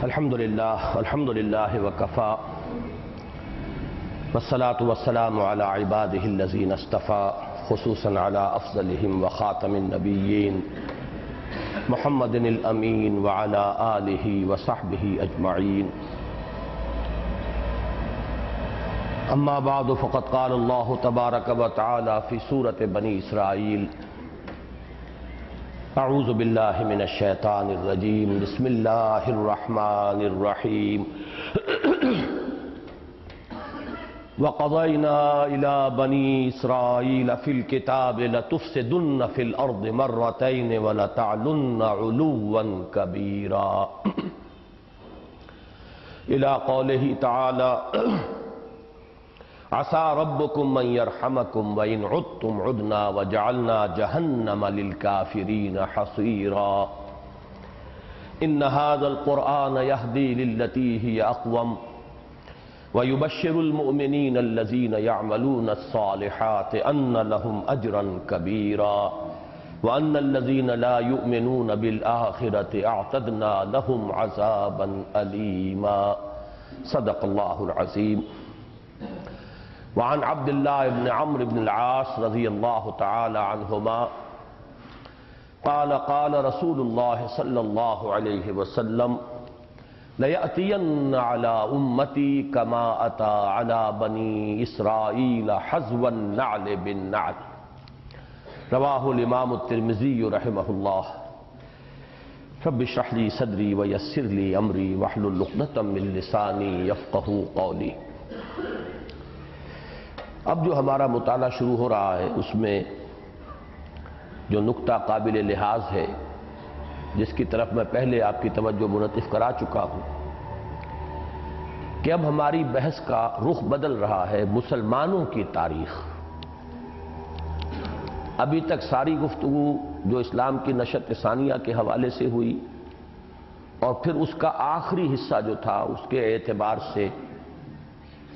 الحمد للہ وکفا والصلاة والسلام علی عبادہ الذین اصطفى خصوصا علی افضلہم وخاتم النبیین محمد الامین وعلی آلہ وصحبہ اجمعین اما بعد فقد قال اللہ تبارک وتعالی فی سورۃ بنی اسرائیل اعوذ باللہ من الشیطان الرجیم بسم اللہ الرحمن الرحیم وَقَضَيْنَا إِلَىٰ بَنِي إِسْرَائِيلَ فِي الْكِتَابِ لَتُفْسِدُنَّ فِي الْأَرْضِ مَرَّتَيْنِ وَلَتَعْلُنَّ عُلُوًّا كَبِيرًا إِلَىٰ قَوْلِهِ تَعَالَى عَسَىٰ رَبُّكُمْ أَن يَرْحَمَكُمْ وَإِنْ عُدْتُمْ عُدْنَا وَجَعَلْنَا جَهَنَّمَ لِلْكَافِرِينَ حَصِيرًا إِنَّ هَذَا الْقُرْآنَ يَهْدِي لِلَّتِي هِيَ أَقْوَمُ وَيُبَشِّرُ الْمُؤْمِنِينَ الَّذِينَ يَعْمَلُونَ الصَّالِحَاتِ أَنَّ لَهُمْ أَجْرًا كَبِيرًا وَأَنَّ الَّذِينَ لَا يُؤْمِنُونَ بِالْآخِرَةِ أَعْتَدْنَا لَهُمْ عَذَابًا أَلِيمًا صدق اللہ العظیم۔ وعن عبد اللہ بن عمرو بن العاص رضی اللہ تعالی عنہما قال قال رسول اللہ صلی اللہ علیہ وسلم لَيَأْتِيَنَّ عَلَىٰ أُمَّتِي كَمَا أَتَىٰ عَلَىٰ بَنِي إِسْرَائِيلَ حَذْوَ النَّعْلِ بِالنَّعْلِ رواہ الامام الترمذی رحمہ اللہ۔ رب اشرح لي صدری ویسر لي امری واحلل عقدۃ من لسانی یفقہوا قولی۔ اب جو ہمارا مطالعہ شروع ہو رہا ہے اس میں جو نکتہ قابل لحاظ ہے جس کی طرف میں پہلے آپ کی توجہ منعطف کرا چکا ہوں کہ اب ہماری بحث کا رخ بدل رہا ہے مسلمانوں کی تاریخ۔ ابھی تک ساری گفتگو جو اسلام کی نشأت ثانیہ کے حوالے سے ہوئی اور پھر اس کا آخری حصہ جو تھا اس کے اعتبار سے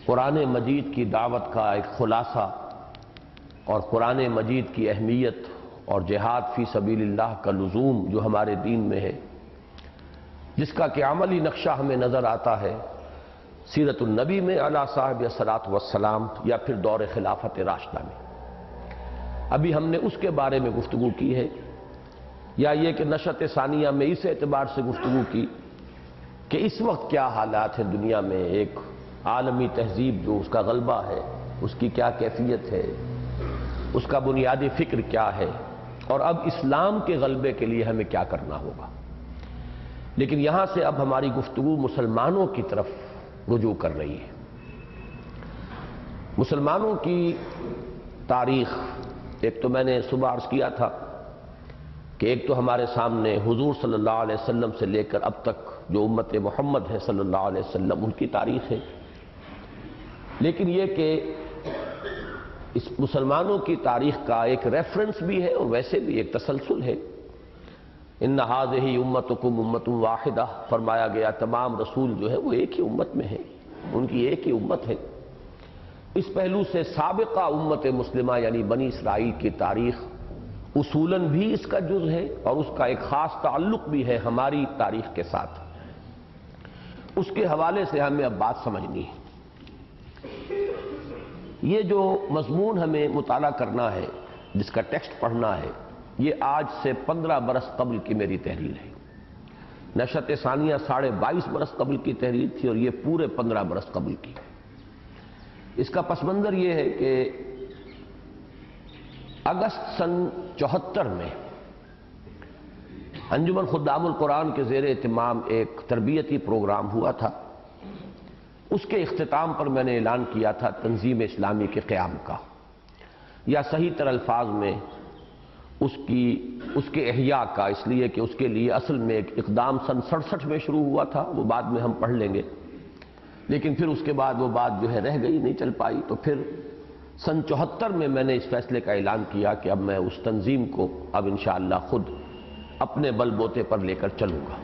قرآن مجید کی دعوت کا ایک خلاصہ اور قرآن مجید کی اہمیت اور جہاد فی سبیل اللہ کا لزوم جو ہمارے دین میں ہے، جس کا کہ عملی نقشہ ہمیں نظر آتا ہے سیرت النبی میں علی صاحب الصلاۃ والسلام یا پھر دور خلافت راشدہ میں۔ ابھی ہم نے اس کے بارے میں گفتگو کی ہے، یا یہ کہ نشأت ثانیہ میں اس اعتبار سے گفتگو کی کہ اس وقت کیا حالات ہیں دنیا میں، ایک عالمی تہذیب جو اس کا غلبہ ہے اس کی کیا کیفیت ہے، اس کا بنیادی فکر کیا ہے، اور اب اسلام کے غلبے کے لیے ہمیں کیا کرنا ہوگا۔ لیکن یہاں سے اب ہماری گفتگو مسلمانوں کی طرف رجوع کر رہی ہے۔ مسلمانوں کی تاریخ ایک تو میں نے صبح عرض کیا تھا کہ ایک تو ہمارے سامنے حضور صلی اللہ علیہ وسلم سے لے کر اب تک جو امت محمد ہے صلی اللہ علیہ وسلم ان کی تاریخ ہے، لیکن یہ کہ اس مسلمانوں کی تاریخ کا ایک ریفرنس بھی ہے اور ویسے بھی ایک تسلسل ہے۔ ان ھذہ امتکم امۃ واحدہ فرمایا گیا تمام رسول جو ہے وہ ایک ہی امت میں ہے، ان کی ایک ہی امت ہے۔ اس پہلو سے سابقہ امت مسلمہ یعنی بنی اسرائیل کی تاریخ اصولاً بھی اس کا جز ہے اور اس کا ایک خاص تعلق بھی ہے ہماری تاریخ کے ساتھ۔ اس کے حوالے سے ہمیں اب بات سمجھنی ہے۔ یہ جو مضمون ہمیں مطالعہ کرنا ہے، جس کا ٹیکسٹ پڑھنا ہے، یہ آج سے 15 برس قبل کی میری تحریر ہے۔ نشأت ثانیہ 22.5 برس قبل کی تحریر تھی اور یہ پورے 15 برس قبل کی۔ اس کا پس منظر یہ ہے کہ اگست سن 74 میں انجمن خدام القرآن کے زیر اہتمام ایک تربیتی پروگرام ہوا تھا۔ اس کے اختتام پر میں نے اعلان کیا تھا تنظیم اسلامی کے قیام کا، یا صحیح تر الفاظ میں اس کے احیاء کا، اس لیے کہ اس کے لیے اصل میں ایک اقدام سن 67 میں شروع ہوا تھا، وہ بعد میں ہم پڑھ لیں گے، لیکن پھر اس کے بعد وہ بات جو ہے رہ گئی، نہیں چل پائی۔ تو پھر سن 74 میں نے اس فیصلے کا اعلان کیا کہ اب میں اس تنظیم کو اب انشاءاللہ خود اپنے بل بوتے پر لے کر چلوں گا۔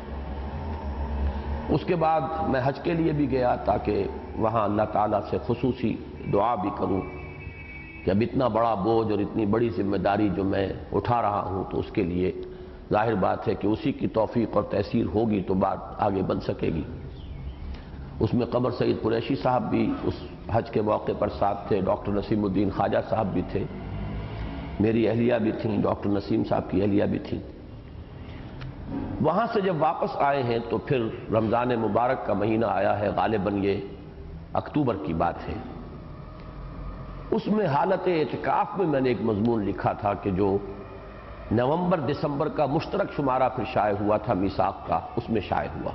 اس کے بعد میں حج کے لیے بھی گیا تاکہ وہاں اللہ تعالیٰ سے خصوصی دعا بھی کروں کہ اب اتنا بڑا بوجھ اور اتنی بڑی ذمہ داری جو میں اٹھا رہا ہوں تو اس کے لیے ظاہر بات ہے کہ اسی کی توفیق اور تیسیر ہوگی تو بات آگے بن سکے گی۔ اس میں قمر سعید قریشی صاحب بھی اس حج کے موقع پر ساتھ تھے، ڈاکٹر نسیم الدین خواجہ صاحب بھی تھے، میری اہلیہ بھی تھیں، ڈاکٹر نسیم صاحب کی اہلیہ بھی تھیں۔ وہاں سے جب واپس آئے ہیں تو پھر رمضان مبارک کا مہینہ آیا ہے، غالباً یہ اکتوبر کی بات ہے۔ اس میں حالت اعتکاف میں میں نے ایک مضمون لکھا تھا کہ جو نومبر دسمبر کا مشترک شمارہ پھر شائع ہوا تھا میثاق کا، اس میں شائع ہوا۔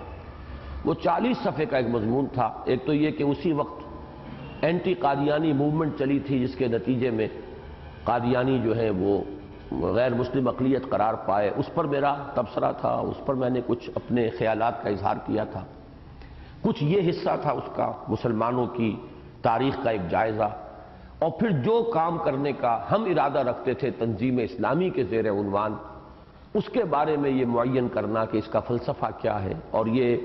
وہ 40 صفحے کا ایک مضمون تھا۔ ایک تو یہ کہ اسی وقت اینٹی قادیانی موومنٹ چلی تھی، جس کے نتیجے میں قادیانی جو ہیں وہ غیر مسلم اقلیت قرار پائے، اس پر میرا تبصرہ تھا، اس پر میں نے کچھ اپنے خیالات کا اظہار کیا تھا۔ کچھ یہ حصہ تھا اس کا مسلمانوں کی تاریخ کا ایک جائزہ، اور پھر جو کام کرنے کا ہم ارادہ رکھتے تھے تنظیم اسلامی کے زیر عنوان، اس کے بارے میں یہ معین کرنا کہ اس کا فلسفہ کیا ہے، اور یہ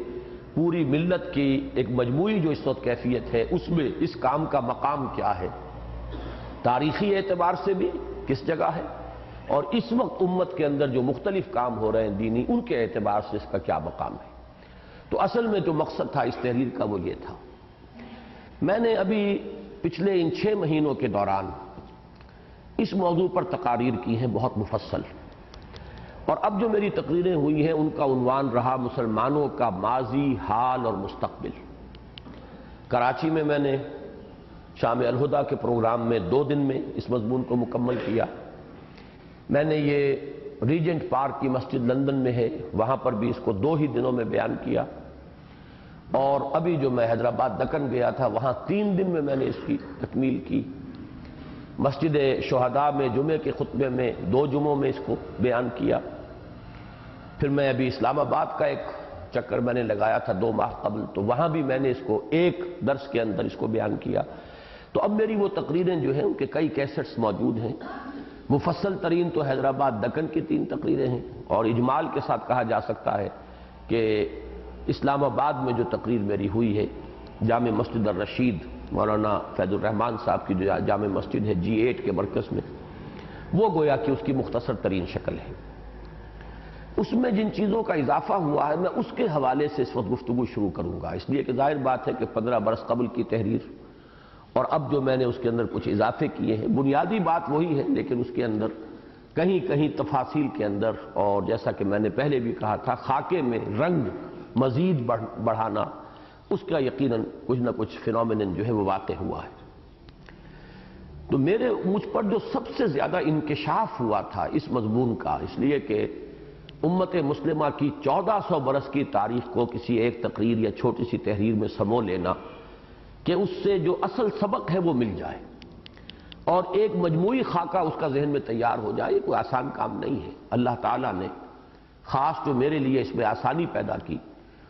پوری ملت کی ایک مجموعی جو اس وقت کیفیت ہے اس میں اس کام کا مقام کیا ہے، تاریخی اعتبار سے بھی کس جگہ ہے، اور اس وقت امت کے اندر جو مختلف کام ہو رہے ہیں دینی، ان کے اعتبار سے اس کا کیا مقام ہے۔ تو اصل میں جو مقصد تھا اس تحریر کا وہ یہ تھا۔ میں نے ابھی پچھلے ان 6 مہینوں کے دوران اس موضوع پر تقاریر کی ہیں بہت مفصل، اور اب جو میری تقریریں ہوئی ہیں ان کا عنوان رہا مسلمانوں کا ماضی، حال اور مستقبل۔ کراچی میں نے شام الہدیٰ کے پروگرام میں 2 دن میں اس مضمون کو مکمل کیا۔ میں نے یہ ریجنٹ پارک کی مسجد لندن میں ہے، وہاں پر بھی اس کو 2 ہی دنوں میں بیان کیا، اور ابھی جو میں حیدرآباد دکن گیا تھا وہاں 3 دن میں نے اس کی تکمیل کی۔ مسجد شہداء میں جمعے کے خطبے میں 2 جمعوں میں اس کو بیان کیا۔ پھر میں ابھی اسلام آباد کا ایک چکر میں نے لگایا تھا 2 ماہ قبل، تو وہاں بھی میں نے اس کو ایک درس کے اندر اس کو بیان کیا۔ تو اب میری وہ تقریریں جو ہیں ان کے کئی کیسٹس موجود ہیں۔ مفصل ترین تو حیدرآباد دکن کی 3 تقریریں ہیں، اور اجمال کے ساتھ کہا جا سکتا ہے کہ اسلام آباد میں جو تقریر میری ہوئی ہے جامع مسجد الرشید مولانا فیض الرحمان صاحب کی جو جامع مسجد ہے G8 کے مرکز میں، وہ گویا کہ اس کی مختصر ترین شکل ہے۔ اس میں جن چیزوں کا اضافہ ہوا ہے میں اس کے حوالے سے اس وقت گفتگو شروع کروں گا، اس لیے کہ ظاہر بات ہے کہ 15 برس قبل کی تحریر، اور اب جو میں نے اس کے اندر کچھ اضافے کیے ہیں، بنیادی بات وہی ہے لیکن اس کے اندر کہیں کہیں تفاصیل کے اندر، اور جیسا کہ میں نے پہلے بھی کہا تھا خاکے میں رنگ مزید بڑھانا، اس کا یقیناً کچھ نہ کچھ فینومینن جو ہے وہ واقع ہوا ہے۔ تو مجھ پر جو سب سے زیادہ انکشاف ہوا تھا اس مضمون کا، اس لیے کہ امت مسلمہ کی 1400 برس کی تاریخ کو کسی ایک تقریر یا چھوٹی سی تحریر میں سمو لینا کہ اس سے جو اصل سبق ہے وہ مل جائے اور ایک مجموعی خاکہ اس کا ذہن میں تیار ہو جائے، یہ کوئی آسان کام نہیں ہے۔ اللہ تعالیٰ نے خاص جو میرے لیے اس میں آسانی پیدا کی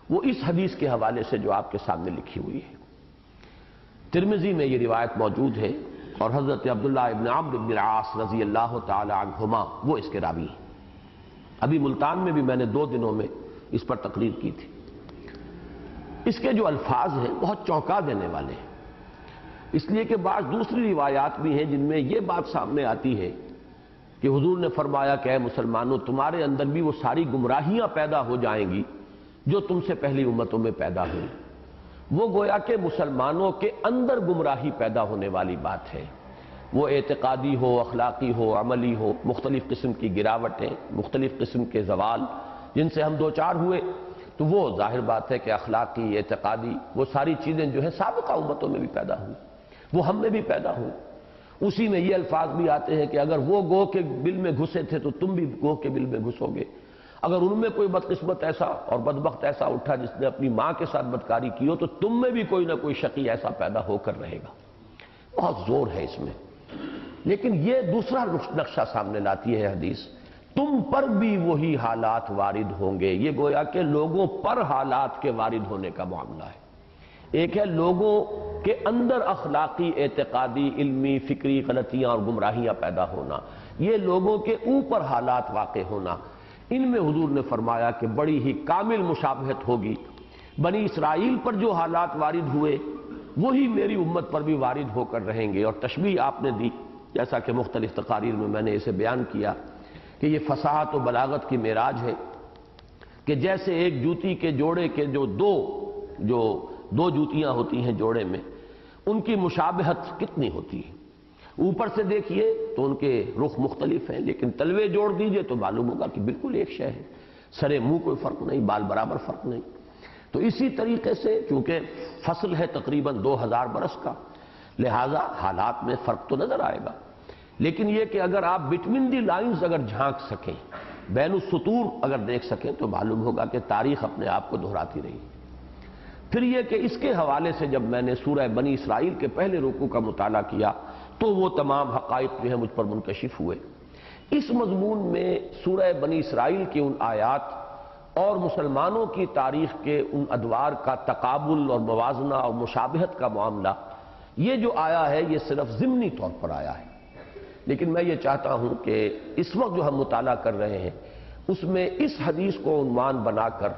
وہ اس حدیث کے حوالے سے جو آپ کے سامنے لکھی ہوئی ہے۔ ترمذی میں یہ روایت موجود ہے، اور حضرت عبداللہ ابن عمرو بن العاص رضی اللہ تعالی عنہما وہ اس کے راوی ہیں۔ ابھی ملتان میں بھی میں نے 2 دنوں میں اس پر تقریر کی تھی۔ اس کے جو الفاظ ہیں بہت چونکا دینے والے ہیں، اس لیے کہ بعض دوسری روایات بھی ہیں جن میں یہ بات سامنے آتی ہے کہ حضور نے فرمایا کہ اے مسلمانوں، تمہارے اندر بھی وہ ساری گمراہیاں پیدا ہو جائیں گی جو تم سے پہلی امتوں میں پیدا ہوئی۔ وہ گویا کہ مسلمانوں کے اندر گمراہی پیدا ہونے والی بات ہے، وہ اعتقادی ہو، اخلاقی ہو، عملی ہو، مختلف قسم کی گراوٹیں، مختلف قسم کے زوال جن سے ہم دوچار ہوئے، تو وہ ظاہر بات ہے کہ اخلاقی، اعتقادی، وہ ساری چیزیں جو ہیں سابقہ امتوں میں بھی پیدا ہوئی، وہ ہم میں بھی پیدا ہوئی۔ اسی میں یہ الفاظ بھی آتے ہیں کہ اگر وہ گوہ کے بل میں گھسے تھے تو تم بھی گوہ کے بل میں گھسو گے، اگر ان میں کوئی بدقسمت ایسا اور بدبخت ایسا اٹھا جس نے اپنی ماں کے ساتھ بدکاری کی ہو تو تم میں بھی کوئی نہ کوئی شقی ایسا پیدا ہو کر رہے گا۔ بہت زور ہے اس میں، لیکن یہ دوسرا نقشہ سامنے لاتی ہے حدیث، تم پر بھی وہی حالات وارد ہوں گے۔ یہ گویا کہ لوگوں پر حالات کے وارد ہونے کا معاملہ ہے۔ ایک ہے لوگوں کے اندر اخلاقی، اعتقادی، علمی، فکری غلطیاں اور گمراہیاں پیدا ہونا، یہ لوگوں کے اوپر حالات واقع ہونا۔ ان میں حضور نے فرمایا کہ بڑی ہی کامل مشابہت ہوگی، بنی اسرائیل پر جو حالات وارد ہوئے وہی میری امت پر بھی وارد ہو کر رہیں گے، اور تشبیہ آپ نے دی جیسا کہ مختلف تقاریر میں نے اسے بیان کیا کہ یہ فصاحت و بلاغت کی معراج ہے کہ جیسے ایک جوتی کے جوڑے کے جو دو جوتیاں ہوتی ہیں جوڑے میں، ان کی مشابہت کتنی ہوتی ہے۔ اوپر سے دیکھیے تو ان کے رخ مختلف ہیں، لیکن تلوے جوڑ دیجئے تو معلوم ہوگا کہ بالکل ایک شے ہے، سرے منہ کوئی فرق نہیں، بال برابر فرق نہیں۔ تو اسی طریقے سے چونکہ فصل ہے تقریباً 2000 برس کا، لہذا حالات میں فرق تو نظر آئے گا، لیکن یہ کہ اگر آپ بٹوین دی لائنز اگر جھانک سکیں، بین السطور اگر دیکھ سکیں تو معلوم ہوگا کہ تاریخ اپنے آپ کو دہراتی رہی۔ پھر یہ کہ اس کے حوالے سے جب میں نے سورہ بنی اسرائیل کے پہلے رکوع کا مطالعہ کیا تو وہ تمام حقائق جو ہیں مجھ پر منکشف ہوئے۔ اس مضمون میں سورہ بنی اسرائیل کی ان آیات اور مسلمانوں کی تاریخ کے ان ادوار کا تقابل اور موازنہ اور مشابہت کا معاملہ، یہ جو آیا ہے یہ صرف ضمنی طور پر آیا ہے، لیکن میں یہ چاہتا ہوں کہ اس وقت جو ہم مطالعہ کر رہے ہیں اس میں اس حدیث کو عنوان بنا کر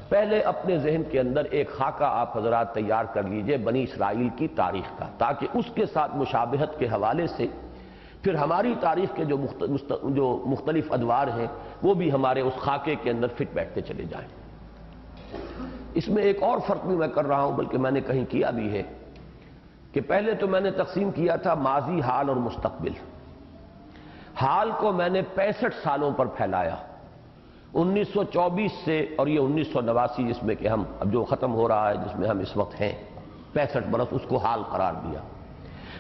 پہلے اپنے ذہن کے اندر ایک خاکہ آپ حضرات تیار کر لیجئے بنی اسرائیل کی تاریخ کا، تاکہ اس کے ساتھ مشابہت کے حوالے سے پھر ہماری تاریخ کے جو مختلف ادوار ہیں وہ بھی ہمارے اس خاکے کے اندر فٹ بیٹھتے چلے جائیں۔ اس میں ایک اور فرق بھی میں کر رہا ہوں، بلکہ میں نے کہیں کیا بھی ہے، کہ پہلے تو میں نے تقسیم کیا تھا ماضی، حال اور مستقبل۔ حال کو میں نے 65 سالوں پر پھیلایا، 1924 سے اور یہ 1989 جس میں کہ ہم اب جو ختم ہو رہا ہے، جس میں ہم اس وقت ہیں، 65 برس، اس کو حال قرار دیا۔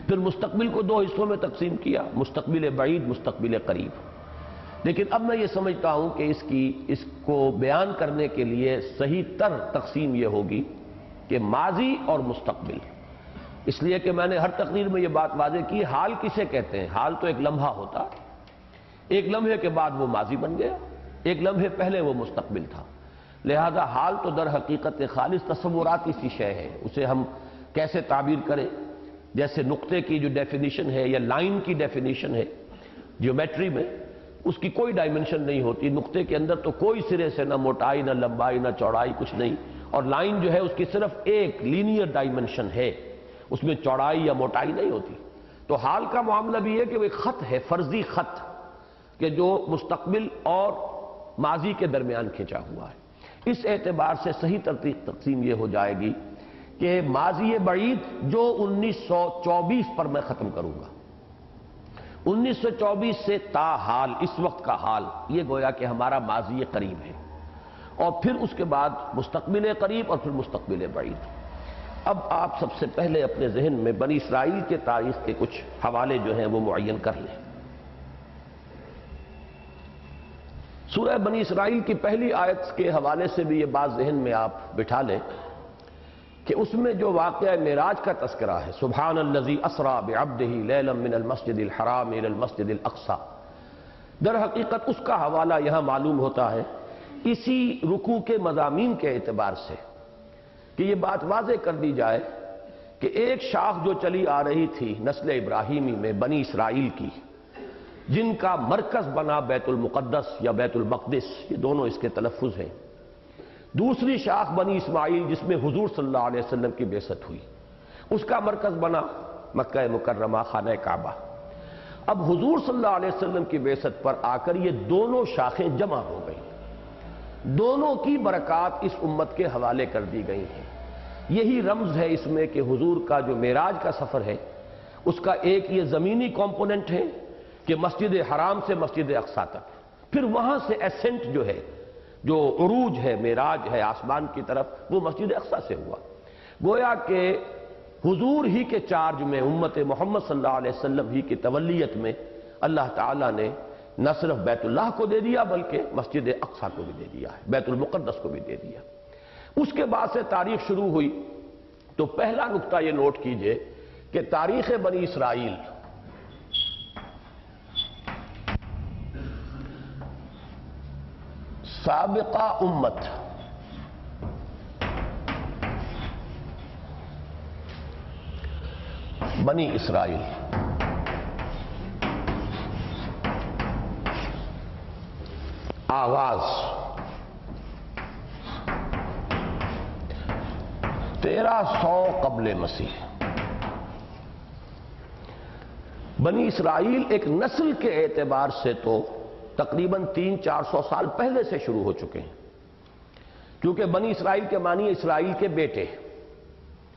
پھر مستقبل کو 2 حصوں میں تقسیم کیا، مستقبل بعید، مستقبل قریب۔ لیکن اب میں یہ سمجھتا ہوں کہ اس کو بیان کرنے کے لیے صحیح تر تقسیم یہ ہوگی کہ ماضی اور مستقبل، اس لیے کہ میں نے ہر تقریر میں یہ بات واضح کی، حال کسے کہتے ہیں؟ حال تو ایک لمحہ ہوتا، ایک لمحے کے بعد وہ ماضی بن گیا، ایک لمحے پہلے وہ مستقبل تھا، لہذا حال تو در حقیقت خالص تصوراتی سی شے ہے، اسے ہم کیسے تعبیر کریں؟ جیسے نقطے کی جو ڈیفینیشن ہے یا لائن کی ڈیفینیشن ہے جیومیٹری میں، اس کی کوئی ڈائمنشن نہیں ہوتی، نقطے کے اندر تو کوئی سرے سے نہ موٹائی نہ لمبائی نہ چوڑائی کچھ نہیں، اور لائن جو ہے اس کی صرف ایک لینئر ڈائمنشن ہے، اس میں چوڑائی یا موٹائی نہیں ہوتی۔ تو حال کا معاملہ بھی ہے کہ وہ ایک خط ہے، فرضی خط، کہ جو مستقبل اور ماضی کے درمیان کھینچا ہوا ہے۔ اس اعتبار سے صحیح تقسیم یہ ہو جائے گی کہ ماضی بعید جو 1924 پر میں ختم کروں گا، 1924 سے تا حال، اس وقت کا حال، یہ گویا کہ ہمارا ماضی قریب ہے، اور پھر اس کے بعد مستقبل قریب اور پھر مستقبل بعید۔ اب آپ سب سے پہلے اپنے ذہن میں بنی اسرائیل کے تاریخ کے کچھ حوالے جو ہیں وہ معین کر لیں۔ سورہ بنی اسرائیل کی پہلی آیت کے حوالے سے بھی یہ بات ذہن میں آپ بٹھا لیں کہ اس میں جو واقعہ معراج کا تذکرہ ہے، سبحان الذی اسری بعبدہ لیلا من المسجد الحرام الی المسجد الاقصی، در حقیقت اس کا حوالہ یہاں معلوم ہوتا ہے اسی رکوع کے مضامین کے اعتبار سے، کہ یہ بات واضح کر دی جائے کہ ایک شاخ جو چلی آ رہی تھی نسل ابراہیمی میں بنی اسرائیل کی، جن کا مرکز بنا بیت المقدس یا بیت المقدس، یہ دونوں اس کے تلفظ ہیں۔ دوسری شاخ بنی اسماعیل جس میں حضور صلی اللہ علیہ وسلم کی بعثت ہوئی، اس کا مرکز بنا مکہ مکرمہ، خانہ کعبہ۔ اب حضور صلی اللہ علیہ وسلم کی بعثت پر آ کر یہ دونوں شاخیں جمع ہو گئیں، دونوں کی برکات اس امت کے حوالے کر دی گئی ہیں۔ یہی رمز ہے اس میں کہ حضور کا جو معراج کا سفر ہے اس کا ایک یہ زمینی کمپوننٹ ہے کہ مسجد حرام سے مسجد اقصی تک، پھر وہاں سے اسینٹ جو ہے، جو عروج ہے، معراج ہے آسمان کی طرف، وہ مسجد اقصی سے ہوا۔ گویا کہ حضور ہی کے چارج میں، امت محمد صلی اللہ علیہ وسلم ہی کی تولیت میں اللہ تعالیٰ نے نہ صرف بیت اللہ کو دے دیا بلکہ مسجد اقصی کو بھی دے دیا ہے، بیت المقدس کو بھی دے دیا۔ اس کے بعد سے تاریخ شروع ہوئی تو پہلا نقطہ یہ نوٹ کیجئے کہ تاریخ بنی اسرائیل سابقہ امت بنی اسرائیل آغاز 1300 قبل مسیح۔ بنی اسرائیل ایک نسل کے اعتبار سے تو تقریباً 300-400 سال پہلے سے شروع ہو چکے ہیں، کیونکہ بنی اسرائیل کے معنی اسرائیل کے بیٹے،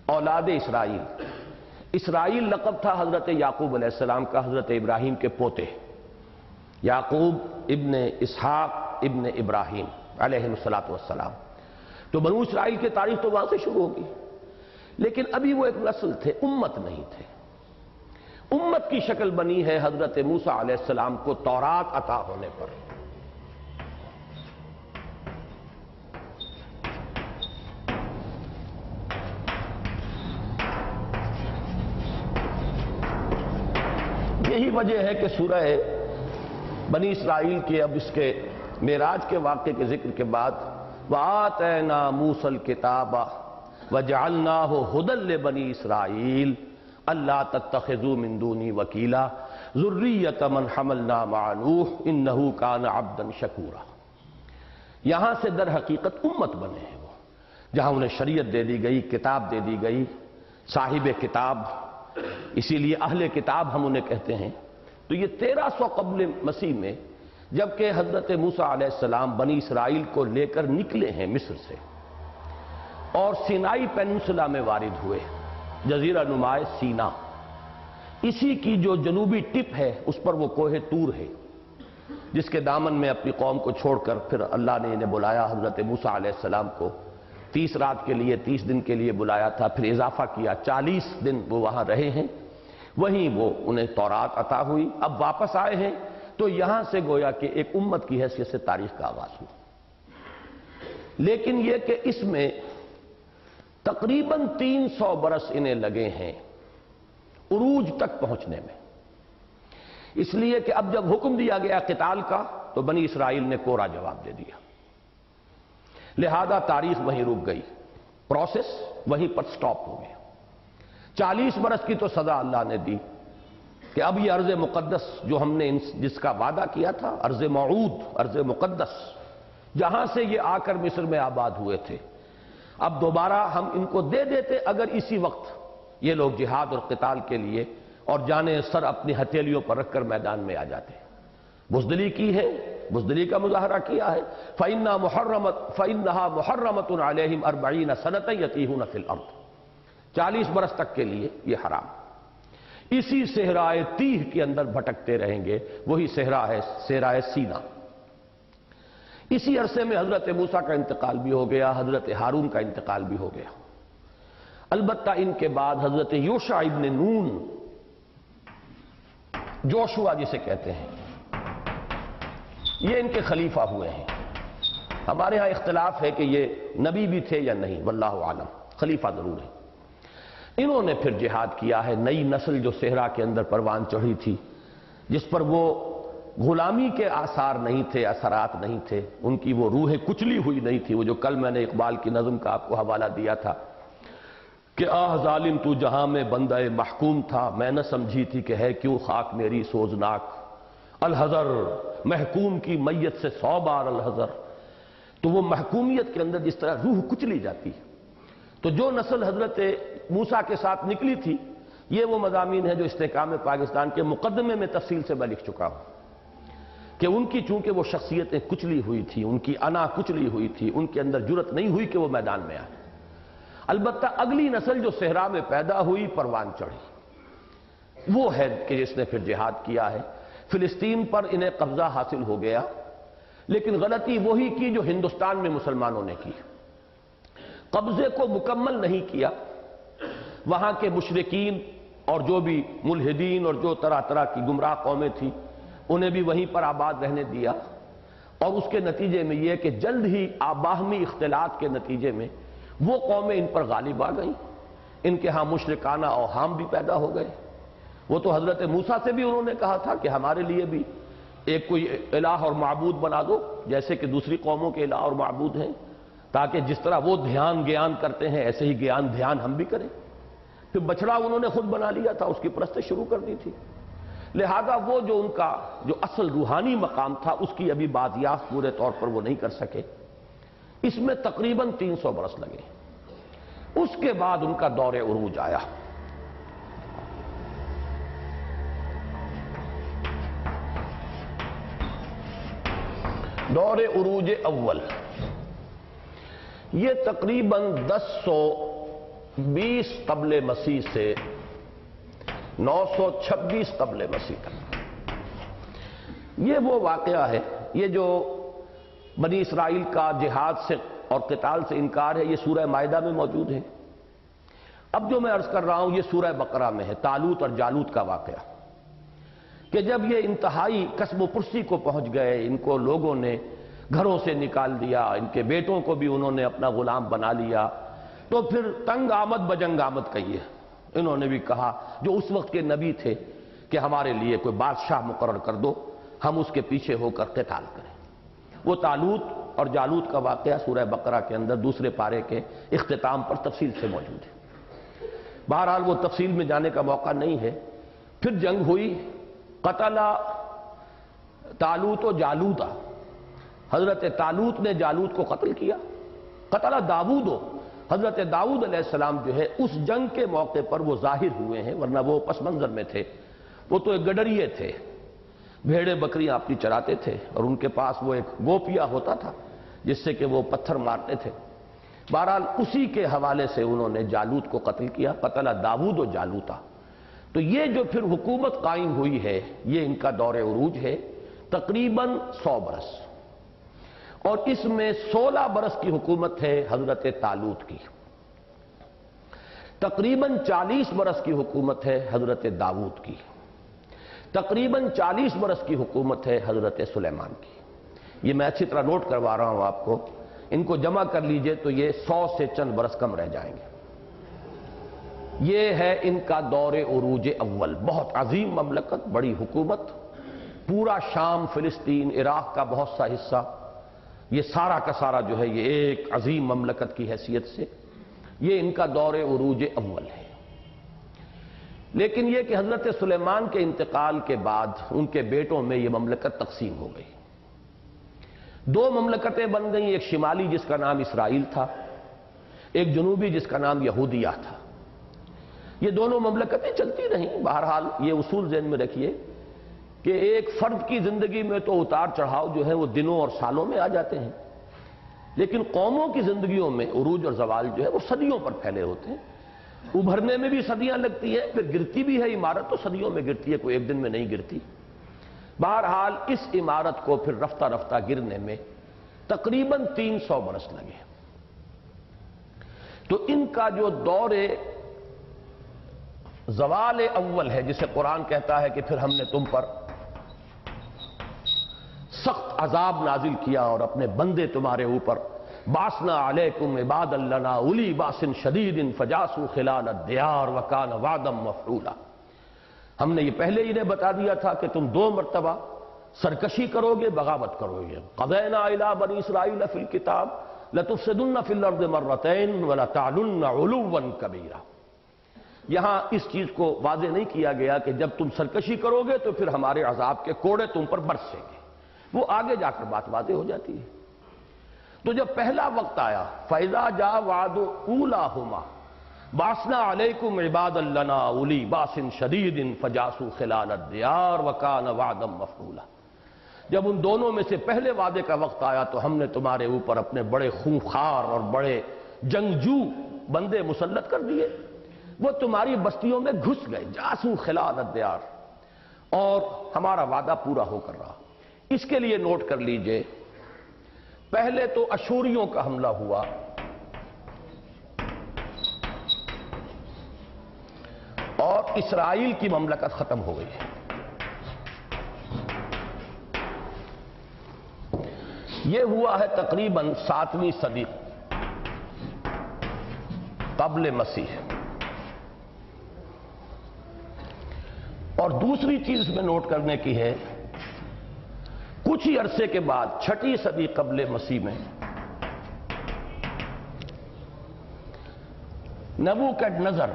اولاد اسرائیل۔ اسرائیل لقب تھا حضرت یعقوب علیہ السلام کا، حضرت ابراہیم کے پوتے، یعقوب ابن اسحاق ابن ابراہیم علیہ السلام۔ تو بنو اسرائیل کی تاریخ تو وہاں سے شروع ہوگی، لیکن ابھی وہ ایک نسل تھے، امت نہیں تھے۔ امت کی شکل بنی ہے حضرت موسیٰ علیہ السلام کو تورات عطا ہونے پر۔ یہی وجہ ہے کہ سورہ بنی اسرائیل کے اب اس کے معراج کے واقعے کے ذکر کے بعد وَآتَيْنَا مُوسَى الْكِتَابَ وَجَعَلْنَاهُ هُدًى لِبَنِي إِسْرَائِيلَ أَلَّا تَتَّخِذُوا مِن دُونِي وَكِيلًا ذُرِّيَّةَ مَنْ حَمَلْنَا مَعَ نُوحٍ إِنَّهُ كَانَ عَبْدًا شَكُورًا۔ یہاں سے در حقیقت امت بنے ہیں وہ، جہاں انہیں شریعت دے دی گئی، کتاب دے دی گئی، صاحب کتاب، اسی لیے اہل کتاب ہم انہیں کہتے ہیں۔ تو یہ 1300 قبل مسیح میں جبکہ حضرت موسیٰ علیہ السلام بنی اسرائیل کو لے کر نکلے ہیں مصر سے اور سینائی پیننسلا میں وارد ہوئے، جزیرہ نما سینا، اسی کی جو جنوبی ٹپ ہے اس پر وہ کوہ طور ہے، جس کے دامن میں اپنی قوم کو چھوڑ کر پھر اللہ نے انہیں بلایا، حضرت موسیٰ علیہ السلام کو 30 رات کے لیے 30 دن کے لیے بلایا تھا، پھر اضافہ کیا 40 دن وہ وہاں رہے ہیں، وہیں وہ انہیں تورات عطا ہوئی۔ اب واپس آئے ہیں تو یہاں سے گویا کہ ایک امت کی حیثیت سے تاریخ کا آغاز ہوا، لیکن یہ کہ اس میں تقریباً 300 برس انہیں لگے ہیں عروج تک پہنچنے میں، اس لیے کہ اب جب حکم دیا گیا قتال کا تو بنی اسرائیل نے کوڑا جواب دے دیا، لہذا تاریخ وہیں رک گئی، پروسیس وہیں پر سٹاپ ہو گیا۔ 40 برس کی تو سزا اللہ نے دی کہ اب یہ ارض مقدس جو ہم نے جس کا وعدہ کیا تھا، ارض موعود، ارض مقدس، جہاں سے یہ آ کر مصر میں آباد ہوئے تھے، اب دوبارہ ہم ان کو دے دیتے اگر اسی وقت یہ لوگ جہاد اور قتال کے لیے اور جانیں سر اپنی ہتھیلیوں پر رکھ کر میدان میں آ جاتے۔ بزدلی کی ہے، بزدلی کا مظاہرہ کیا ہے، فَإِنَّهَا مُحَرَّمَةٌ عَلَيْهِمْ 40 سَنَةً يَتِيهُونَ فِي الْأَرْضِ، 40 برس تک کے لیے یہ حرام، اسی صحرائے تیہ کے اندر بھٹکتے رہیں گے، وہی صحرا ہے صحرائے سینا۔ اسی عرصے میں حضرت موسیٰ کا انتقال بھی ہو گیا، حضرت ہارون کا انتقال بھی ہو گیا، البتہ ان کے بعد حضرت یوشع ابن نون، جوشوا جسے کہتے ہیں، یہ ان کے خلیفہ ہوئے ہیں۔ ہمارے ہاں اختلاف ہے کہ یہ نبی بھی تھے یا نہیں، واللہ عالم، خلیفہ ضرور ہے۔ انہوں نے پھر جہاد کیا ہے، نئی نسل جو صحرا کے اندر پروان چڑھی تھی، جس پر وہ غلامی کے آثار نہیں تھے، اثرات نہیں تھے، ان کی وہ روح کچلی ہوئی نہیں تھی، وہ جو کل میں نے اقبال کی نظم کا آپ کو حوالہ دیا تھا کہ آہ ظالم تو جہاں میں بندہ محکوم تھا، میں نہ سمجھی تھی کہ ہے کیوں خاک میری سوزناک، الحذر محکوم کی میت سے 100 بار الحذر۔ تو وہ محکومیت کے اندر جس طرح روح کچلی جاتی ہے، تو جو نسل حضرت موسیٰ کے ساتھ نکلی تھی، یہ وہ مضامین ہیں جو استحکام پاکستان کے مقدمے میں تفصیل سے میں لکھ چکا ہوں کہ ان کی چونکہ وہ شخصیتیں کچلی ہوئی تھی، ان کی انا کچلی ہوئی تھی، ان کے اندر جرت نہیں ہوئی کہ وہ میدان میں آئے۔ البتہ اگلی نسل جو صحرا میں پیدا ہوئی، پروان چڑھی، وہ ہے کہ جس نے پھر جہاد کیا ہے۔ فلسطین پر انہیں قبضہ حاصل ہو گیا، لیکن غلطی وہی کی جو ہندوستان میں مسلمانوں نے کی، قبضے کو مکمل نہیں کیا، وہاں کے مشرکین اور جو بھی ملحدین اور جو طرح طرح کی گمراہ قومیں تھیں انہیں بھی وہیں پر آباد رہنے دیا، اور اس کے نتیجے میں یہ کہ جلد ہی باہمی اختلاط کے نتیجے میں وہ قومیں ان پر غالب آ گئیں، ان کے ہاں مشرکانہ اوہام بھی پیدا ہو گئے۔ وہ تو حضرت موسیٰ سے بھی انہوں نے کہا تھا کہ ہمارے لیے بھی ایک کوئی الہ اور معبود بنا دو، جیسے کہ دوسری قوموں کے الہ اور معبود ہیں، تاکہ جس طرح وہ دھیان گیان کرتے ہیں ایسے ہی گیان دھیان ہم بھی کریں۔ پھر بچڑا انہوں نے خود بنا لیا تھا، اس کی پرستش شروع کر دی تھی، لہذا وہ جو ان کا جو اصل روحانی مقام تھا اس کی ابھی بازیافت پورے طور پر وہ نہیں کر سکے۔ اس میں تقریباً 300 برس لگے، اس کے بعد ان کا دور عروج آیا۔ دور عروج اول یہ تقریباً 1020 قبل مسیح سے 926 قبل مسیح تک یہ وہ واقعہ ہے. یہ جو بنی اسرائیل کا جہاد سے اور قتال سے انکار ہے یہ سورہ مائدہ میں موجود ہے. اب جو میں عرض کر رہا ہوں یہ سورہ بقرہ میں ہے، طالوت اور جالوت کا واقعہ، کہ جب یہ انتہائی کسب و پرسی کو پہنچ گئے، ان کو لوگوں نے گھروں سے نکال دیا، ان کے بیٹوں کو بھی انہوں نے اپنا غلام بنا لیا، تو پھر تنگ آمد بجنگ آمد کہیے. انہوں نے بھی کہا جو اس وقت کے نبی تھے کہ ہمارے لیے کوئی بادشاہ مقرر کر دو، ہم اس کے پیچھے ہو کر قتال کریں. وہ طالوت اور جالوت کا واقعہ سورہ بقرہ کے اندر دوسرے پارے کے اختتام پر تفصیل سے موجود ہے. بہرحال وہ تفصیل میں جانے کا موقع نہیں ہے. پھر جنگ ہوئی، قتل طالوت و جالوتا، حضرت طالوت نے جالوت کو قتل کیا. قتل داود، حضرت داؤد علیہ السلام جو ہے اس جنگ کے موقع پر وہ ظاہر ہوئے ہیں، ورنہ وہ پس منظر میں تھے. وہ تو ایک گڈریے تھے، بھیڑے بکریاں اپنی چراتے تھے، اور ان کے پاس وہ ایک گوپیا ہوتا تھا جس سے کہ وہ پتھر مارتے تھے. بہرحال اسی کے حوالے سے انہوں نے جالوت کو قتل کیا. قتل داود و جالوتا. تو یہ جو پھر حکومت قائم ہوئی ہے یہ ان کا دور عروج ہے، تقریباً 100 برس، اور اس میں 16 برس کی حکومت ہے حضرت طالوت کی. تقریباً 40 برس کی حکومت ہے حضرت داؤد کی. تقریباً 40 برس کی حکومت ہے حضرت سلیمان کی. یہ میں اچھی طرح نوٹ کروا رہا ہوں آپ کو، ان کو جمع کر لیجئے تو یہ 100 سے چند برس کم رہ جائیں گے. یہ ہے ان کا دور عروج اول. بہت عظیم مملکت، بڑی حکومت، پورا شام، فلسطین، عراق کا بہت سا حصہ، یہ سارا کا سارا جو ہے یہ ایک عظیم مملکت کی حیثیت سے یہ ان کا دور عروج اول ہے. لیکن یہ کہ حضرت سلیمان کے انتقال کے بعد ان کے بیٹوں میں یہ مملکت تقسیم ہو گئی. 2 مملکتیں بن گئیں، ایک شمالی جس کا نام اسرائیل تھا، ایک جنوبی جس کا نام یہودیہ تھا. یہ دونوں مملکتیں چلتی رہیں. بہرحال یہ اصول ذہن میں رکھیے کہ ایک فرد کی زندگی میں تو اتار چڑھاؤ جو ہے وہ دنوں اور سالوں میں آ جاتے ہیں، لیکن قوموں کی زندگیوں میں عروج اور زوال جو ہے وہ صدیوں پر پھیلے ہوتے ہیں. ابھرنے میں بھی صدیاں لگتی ہیں، پھر گرتی بھی ہے عمارت تو صدیوں میں گرتی ہے، کوئی ایک دن میں نہیں گرتی. بہرحال اس عمارت کو پھر رفتہ رفتہ گرنے میں تقریباً 300 برس لگے. تو ان کا جو دور زوال اول ہے، جسے قرآن کہتا ہے کہ پھر ہم نے تم پر سخت عذاب نازل کیا اور اپنے بندے تمہارے اوپر باسنا علیکم عباد لنا اولی باس شدید فجاسوا خلال الدیار وکان وعدا مفعولا. ہم نے یہ پہلے انہیں بتا دیا تھا کہ تم 2 مرتبہ سرکشی کرو گے، بغاوت کرو گے. قضینا الی بنی اسرائیل فی الکتاب لتفسدن فی الارض مرتین ولتعلن علوا کبیرا. یہاں اس چیز کو واضح نہیں کیا گیا کہ جب تم سرکشی کرو گے تو پھر ہمارے عذاب کے کوڑے تم پر برسیں گے. وہ آگے جا کر بات واضح ہو جاتی ہے. تو جب پہلا وقت آیا فَإِذَا جَاءَ وَعْدُ أُولَاهُمَا بَعَثْنَا عَلَيْكُمْ عِبَادًا لَنَا أُولِي بَأْسٍ شَدِيدٍ فَجَاسُوا خِلَالَ الدِّيَارِ وَكَانَ وَعْدًا مَفْعُولًا. جب ان دونوں میں سے پہلے وعدے کا وقت آیا تو ہم نے تمہارے اوپر اپنے بڑے خونخوار اور بڑے جنگجو بندے مسلط کر دیے. وہ تمہاری بستیوں میں گھس گئے، جاسو خلال الدیار، اور ہمارا وعدہ پورا ہو کر رہا. اس کے لیے نوٹ کر لیجئے، پہلے تو اشوریوں کا حملہ ہوا، اور اسرائیل کی مملکت ختم ہو گئی. یہ ہوا ہے تقریباً 7ویں صدی قبل مسیح. اور دوسری چیز میں نوٹ کرنے کی ہے، کچھ ہی عرصے کے بعد 6 صدی قبل مسیح میں نبوکڈنضر،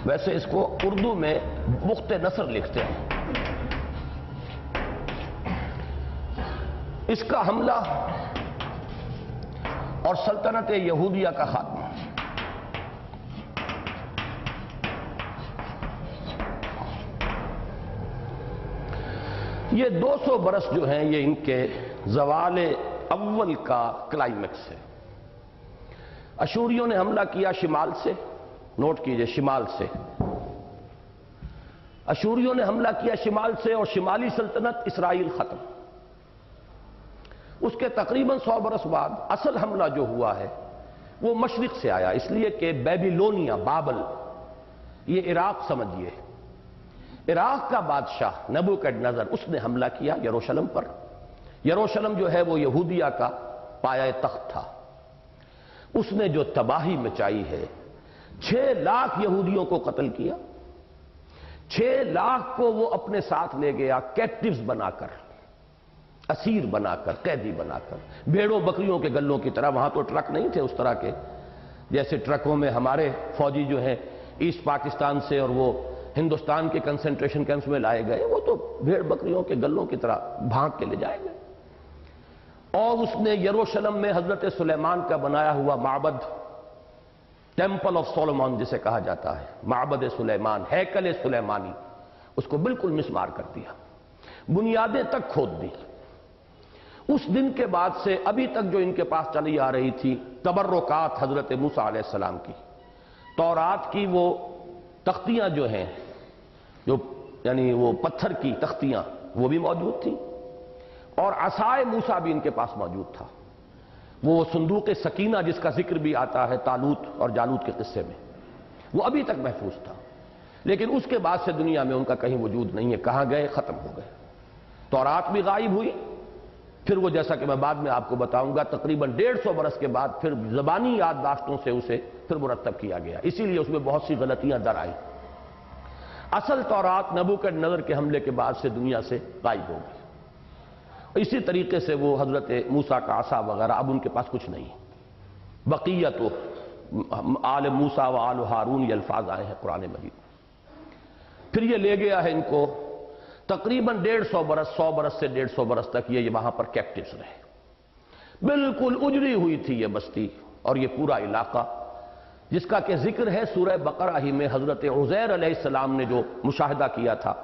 ویسے اس کو اردو میں بخت نصر لکھتے ہیں، اس کا حملہ اور سلطنت یہودیہ کا خاتمہ. یہ 200 برس جو ہیں یہ ان کے زوال اول کا کلائمیکس ہے۔ اشوریوں نے حملہ کیا شمال سے، نوٹ کیجئے شمال سے، اشوریوں نے حملہ کیا شمال سے اور شمالی سلطنت اسرائیل ختم۔ اس کے تقریباً 100 برس بعد اصل حملہ جو ہوا ہے وہ مشرق سے آیا، اس لیے کہ بیبیلونیا، بابل، یہ عراق سمجھیے، عراق کا بادشاہ نبوکڈنیزر اس نے حملہ کیا یروشلم پر۔ یروشلم جو ہے وہ یہودیہ کا پایہ تخت تھا۔ اس نے جو تباہی مچائی ہے، 6 لاکھ یہودیوں کو قتل کیا، 6 لاکھ کو وہ اپنے ساتھ لے گیا کیپٹیوز بنا کر، اسیر بنا کر، قیدی بنا کر، بھیڑوں بکریوں کے گلوں کی طرح۔ وہاں تو ٹرک نہیں تھے اس طرح کے جیسے ٹرکوں میں ہمارے فوجی جو ہیں ایسٹ پاکستان سے اور وہ ہندوستان کے کنسنٹریشن کیمپس میں لائے گئے، وہ تو بھیڑ بکریوں کے گلوں کی طرح بھانگ کے لے جائے گئے۔ اور اس نے یروشلم میں حضرت سلیمان کا بنایا ہوا معبد، ٹیمپل آف سولومون جسے کہا جاتا ہے، معبد سلیمان، ہیکل سلیمانی، اس کو بالکل مسمار کر دیا، بنیادیں تک کھود دی۔ اس دن کے بعد سے ابھی تک جو ان کے پاس چلی آ رہی تھی تبرکات حضرت موسیٰ علیہ السلام کی، تورات کی وہ تختیاں جو ہیں، جو یعنی وہ پتھر کی تختیاں، وہ بھی موجود تھی، اور عصائے موسیٰ بھی ان کے پاس موجود تھا۔ وہ صندوق سکینہ جس کا ذکر بھی آتا ہے طالوت اور جالوت کے قصے میں، وہ ابھی تک محفوظ تھا، لیکن اس کے بعد سے دنیا میں ان کا کہیں وجود نہیں ہے، کہاں گئے، ختم ہو گئے۔ تورات بھی غائب ہوئی، پھر وہ جیسا کہ میں بعد میں آپ کو بتاؤں گا تقریباً 150 برس کے بعد پھر زبانی یادداشتوں سے اسے پھر مرتب کیا گیا، اسی لیے اس میں بہت سی غلطیاں در آئیں۔ اصل تورات نبوکڈنیزر کے حملے کے بعد سے دنیا سے غائب ہو گئی۔ اسی طریقے سے وہ حضرت موسیٰ کا عصا وغیرہ اب ان کے پاس کچھ نہیں۔ بقیت آل موسیٰ و آل ہارون، یہ الفاظ آئے ہیں قرآن مجید میں۔ پھر یہ لے گیا ہے ان کو تقریباً 150 برس، 100 برس سے 150 برس تک یہ وہاں پر کیپٹیوز رہے۔ بالکل اجڑی ہوئی تھی یہ بستی اور یہ پورا علاقہ، جس کا کہ ذکر ہے سورہ بقرہ ہی میں حضرت عزیر علیہ السلام نے جو مشاہدہ کیا تھا،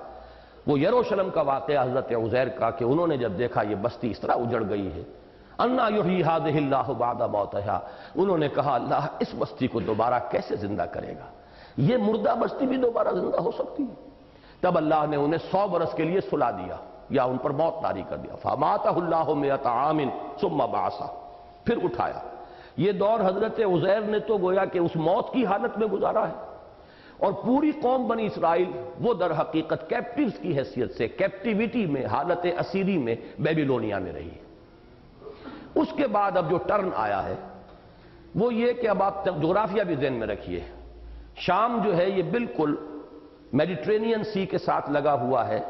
وہ یروشلم کا واقعہ حضرت عزیر کا، کہ انہوں نے جب دیکھا یہ بستی اس طرح اجڑ گئی ہے، انا یحیی ھذہ اللہ بعد موتہا، انہوں نے کہا اللہ اس بستی کو دوبارہ کیسے زندہ کرے گا، یہ مردہ بستی بھی دوبارہ زندہ ہو سکتی ہے؟ تب اللہ نے انہیں 100 برس کے لیے سلا دیا یا ان پر موت طاری کر دیا، فاماتہ اللہ مئۃ عام ثم بعثہ، پھر اٹھایا۔ یہ دور حضرت عزیر نے تو گویا کہ اس موت کی حالت میں گزارا ہے، اور پوری قوم بنی اسرائیل وہ در حقیقت کیپٹیوز کی حیثیت سے کیپٹیویٹی میں، حالت اسیری میں بیبیلونیا میں رہی۔ اس کے بعد اب جو ٹرن آیا ہے وہ یہ کہ اب آپ جغرافیہ بھی ذہن میں رکھیے، شام جو ہے یہ بالکل میڈیٹرینین سی کے ساتھ لگا ہوا ہے،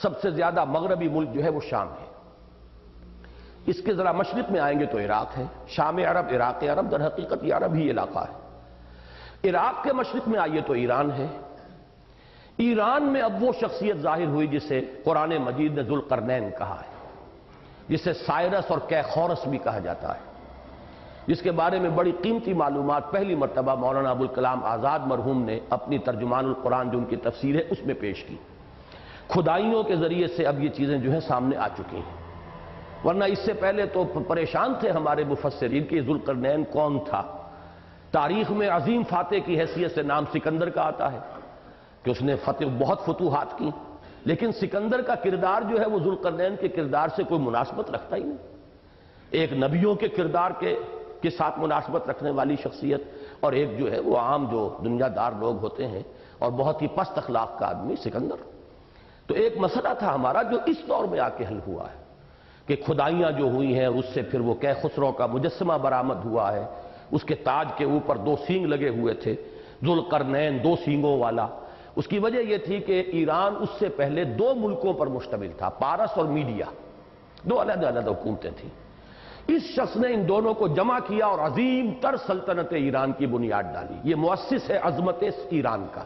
سب سے زیادہ مغربی ملک جو ہے وہ شام ہے۔ اس کے ذرا مشرق میں آئیں گے تو عراق ہے، شام عرب، عراق عرب، در حقیقت یہ عرب ہی علاقہ ہے۔ عراق کے مشرق میں آئیے تو ایران ہے۔ ایران میں اب وہ شخصیت ظاہر ہوئی جسے قرآن مجید نے ذوالقرنین کہا ہے، جسے سائرس اور کیخورس بھی کہا جاتا ہے، جس کے بارے میں بڑی قیمتی معلومات پہلی مرتبہ مولانا ابوالکلام آزاد مرحوم نے اپنی ترجمان القرآن جو ان کی تفسیر ہے اس میں پیش کی۔ کھدائیوں کے ذریعے سے اب یہ چیزیں جو ہیں سامنے آ چکی ہیں، ورنہ اس سے پہلے تو پریشان تھے ہمارے مفسرین کہ ذوالقرنین کون تھا۔ تاریخ میں عظیم فاتح کی حیثیت سے نام سکندر کا آتا ہے کہ اس نے بہت فتوحات کی، لیکن سکندر کا کردار جو ہے وہ ذوالقرنین کے کردار سے کوئی مناسبت رکھتا ہی نہیں۔ ایک نبیوں کے کردار کے ساتھ مناسبت رکھنے والی شخصیت، اور ایک جو ہے وہ عام جو دنیا دار لوگ ہوتے ہیں اور بہت ہی پست اخلاق کا آدمی سکندر۔ تو ایک مسئلہ تھا ہمارا جو اس دور میں آ کے حل ہوا ہے کہ کھدائیاں جو ہوئی ہیں اس سے پھر وہ کیخسرو کا مجسمہ برآمد ہوا ہے، اس کے تاج کے اوپر 2 سینگ لگے ہوئے تھے، ذوالقرنین 2 سینگوں والا۔ اس کی وجہ یہ تھی کہ ایران اس سے پہلے 2 ملکوں پر مشتمل تھا، پارس اور میڈیا، 2 علیحدہ علیحدہ حکومتیں تھیں۔ اس شخص نے ان دونوں کو جمع کیا اور عظیم تر سلطنت ایران کی بنیاد ڈالی۔ یہ مؤسس ہے عظمت ایران کا،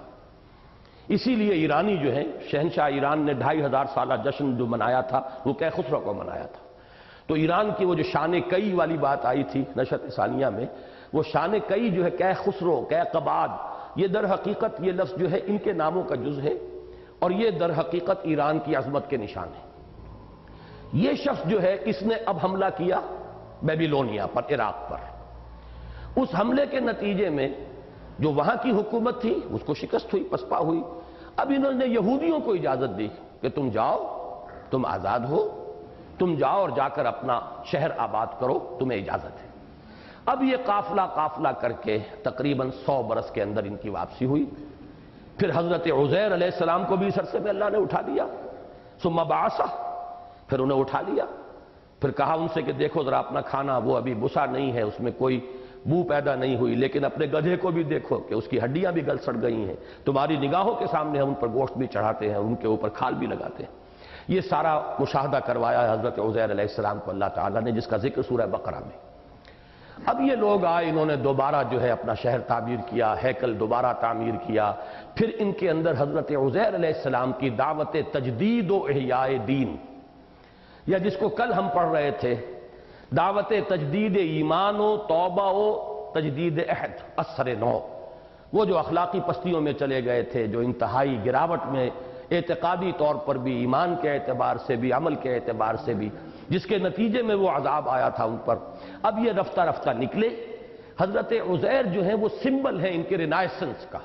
اسی لیے ایرانی جو ہیں شہنشاہ ایران نے 2500 سالہ جشن جو منایا تھا وہ کیخسرو کو منایا تھا۔ تو ایران کی وہ جو شان کئی والی بات آئی تھی نشأت ثانیہ میں، وہ شان کئی جو ہے کیخسرو، کیقباد، یہ در حقیقت یہ لفظ جو ہے ان کے ناموں کا جز ہے، اور یہ در حقیقت ایران کی عظمت کے نشان ہے۔ یہ شخص جو ہے اس نے اب حملہ کیا بیبیلونیا پر، عراق پر۔ اس حملے کے نتیجے میں جو وہاں کی حکومت تھی اس کو شکست ہوئی، پسپا ہوئی۔ اب انہوں نے یہودیوں کو اجازت دی کہ تم جاؤ، تم آزاد ہو، تم جاؤ اور جا کر اپنا شہر آباد کرو، تمہیں اجازت ہے۔ اب یہ قافلہ کر کے تقریباً 100 برس کے اندر ان کی واپسی ہوئی۔ پھر حضرت عزیر علیہ السلام کو بھی عرصے میں اللہ نے اٹھا دیا، ثم بعثہ، پھر انہیں اٹھا لیا، پھر کہا ان سے کہ دیکھو ذرا اپنا کھانا وہ ابھی بسا نہیں ہے، اس میں کوئی بو پیدا نہیں ہوئی، لیکن اپنے گدھے کو بھی دیکھو کہ اس کی ہڈیاں بھی گل سڑ گئی ہیں، تمہاری نگاہوں کے سامنے ہم ان پر گوشت بھی چڑھاتے ہیں، ان کے اوپر کھال بھی لگاتے ہیں۔ یہ سارا مشاہدہ کروایا ہے حضرت عزیر علیہ السلام کو اللہ تعالیٰ نے، جس کا ذکر سورہ بقرہ میں۔ اب یہ لوگ آئے، انہوں نے دوبارہ جو ہے اپنا شہر تعمیر کیا، ہیکل دوبارہ تعمیر کیا۔ پھر ان کے اندر حضرت عزیر علیہ السلام کی دعوت تجدید و احیاء دین، یا جس کو کل ہم پڑھ رہے تھے، دعوت تجدید ایمان و توبہ و تجدید عہد، اثر نو، وہ جو اخلاقی پستیوں میں چلے گئے تھے، جو انتہائی گراوٹ میں اعتقادی طور پر بھی، ایمان کے اعتبار سے بھی، عمل کے اعتبار سے بھی، جس کے نتیجے میں وہ عذاب آیا تھا ان پر، اب یہ رفتہ رفتہ نکلے۔ حضرت عزیر جو ہے وہ سمبل ہے ان کے رینائسنس کا،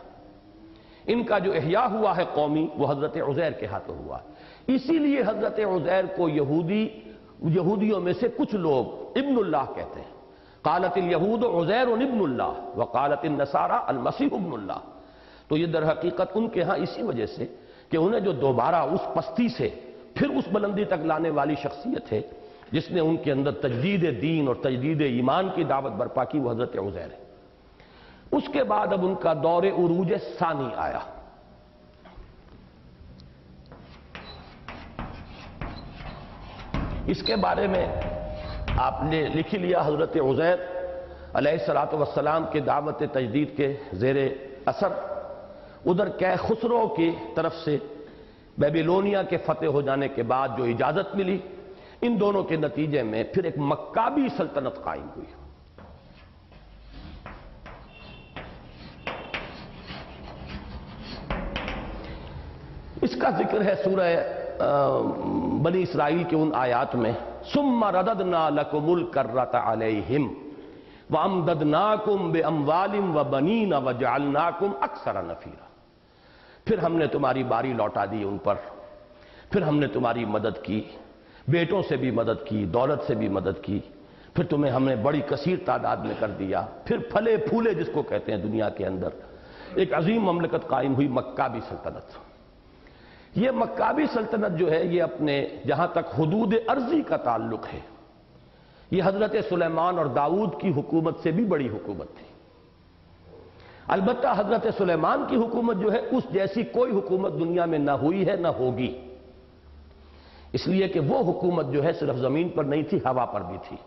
ان کا جو احیاء ہوا ہے قومی، وہ حضرت عزیر کے ہاتھوں ہوا۔ اسی لیے حضرت عزیر کو یہودیوں میں سے کچھ لوگ ابن اللہ کہتے ہیں۔ قالت الیہود عزیر ابن اللہ وقالت النصارى المسیح ابن اللہ۔ تو یہ در حقیقت ان کے ہاں اسی وجہ سے کہ انہیں جو دوبارہ اس پستی سے پھر اس بلندی تک لانے والی شخصیت ہے، جس نے ان کے اندر تجدید دین اور تجدید ایمان کی دعوت برپا کی، وہ حضرت عزیر ہے۔ اس کے بعد اب ان کا دور عروج ثانی آیا۔ اس کے بارے میں آپ نے لکھ لیا، حضرت عزیر علیہ السلام کے دعوت تجدید کے زیر اثر ادھر خسرو کی طرف سے بیبیلونیا کے فتح ہو جانے کے بعد جو اجازت ملی، ان دونوں کے نتیجے میں پھر ایک مکابی سلطنت قائم ہوئی۔ اس کا ذکر ہے سورہ بنی اسرائیل کے ان آیات میں، ثم رددنا لکم الکرۃ علیہم وامددناکم باموال وبنین وجعلناکم اکثر نفیرا۔ پھر ہم نے تمہاری باری لوٹا دی ان پر، پھر ہم نے تمہاری مدد کی، بیٹوں سے بھی مدد کی، دولت سے بھی مدد کی، پھر تمہیں ہم نے بڑی کثیر تعداد میں کر دیا، پھر پھلے پھولے جس کو کہتے ہیں دنیا کے اندر ایک عظیم مملکت قائم ہوئی، مکابی سلطنت۔ یہ مکابی سلطنت جو ہے یہ اپنے جہاں تک حدود ارضی کا تعلق ہے، یہ حضرت سلیمان اور داؤد کی حکومت سے بھی بڑی حکومت تھی۔ البتہ حضرت سلیمان کی حکومت جو ہے اس جیسی کوئی حکومت دنیا میں نہ ہوئی ہے نہ ہوگی، اس لیے کہ وہ حکومت جو ہے صرف زمین پر نہیں تھی، ہوا پر بھی تھی،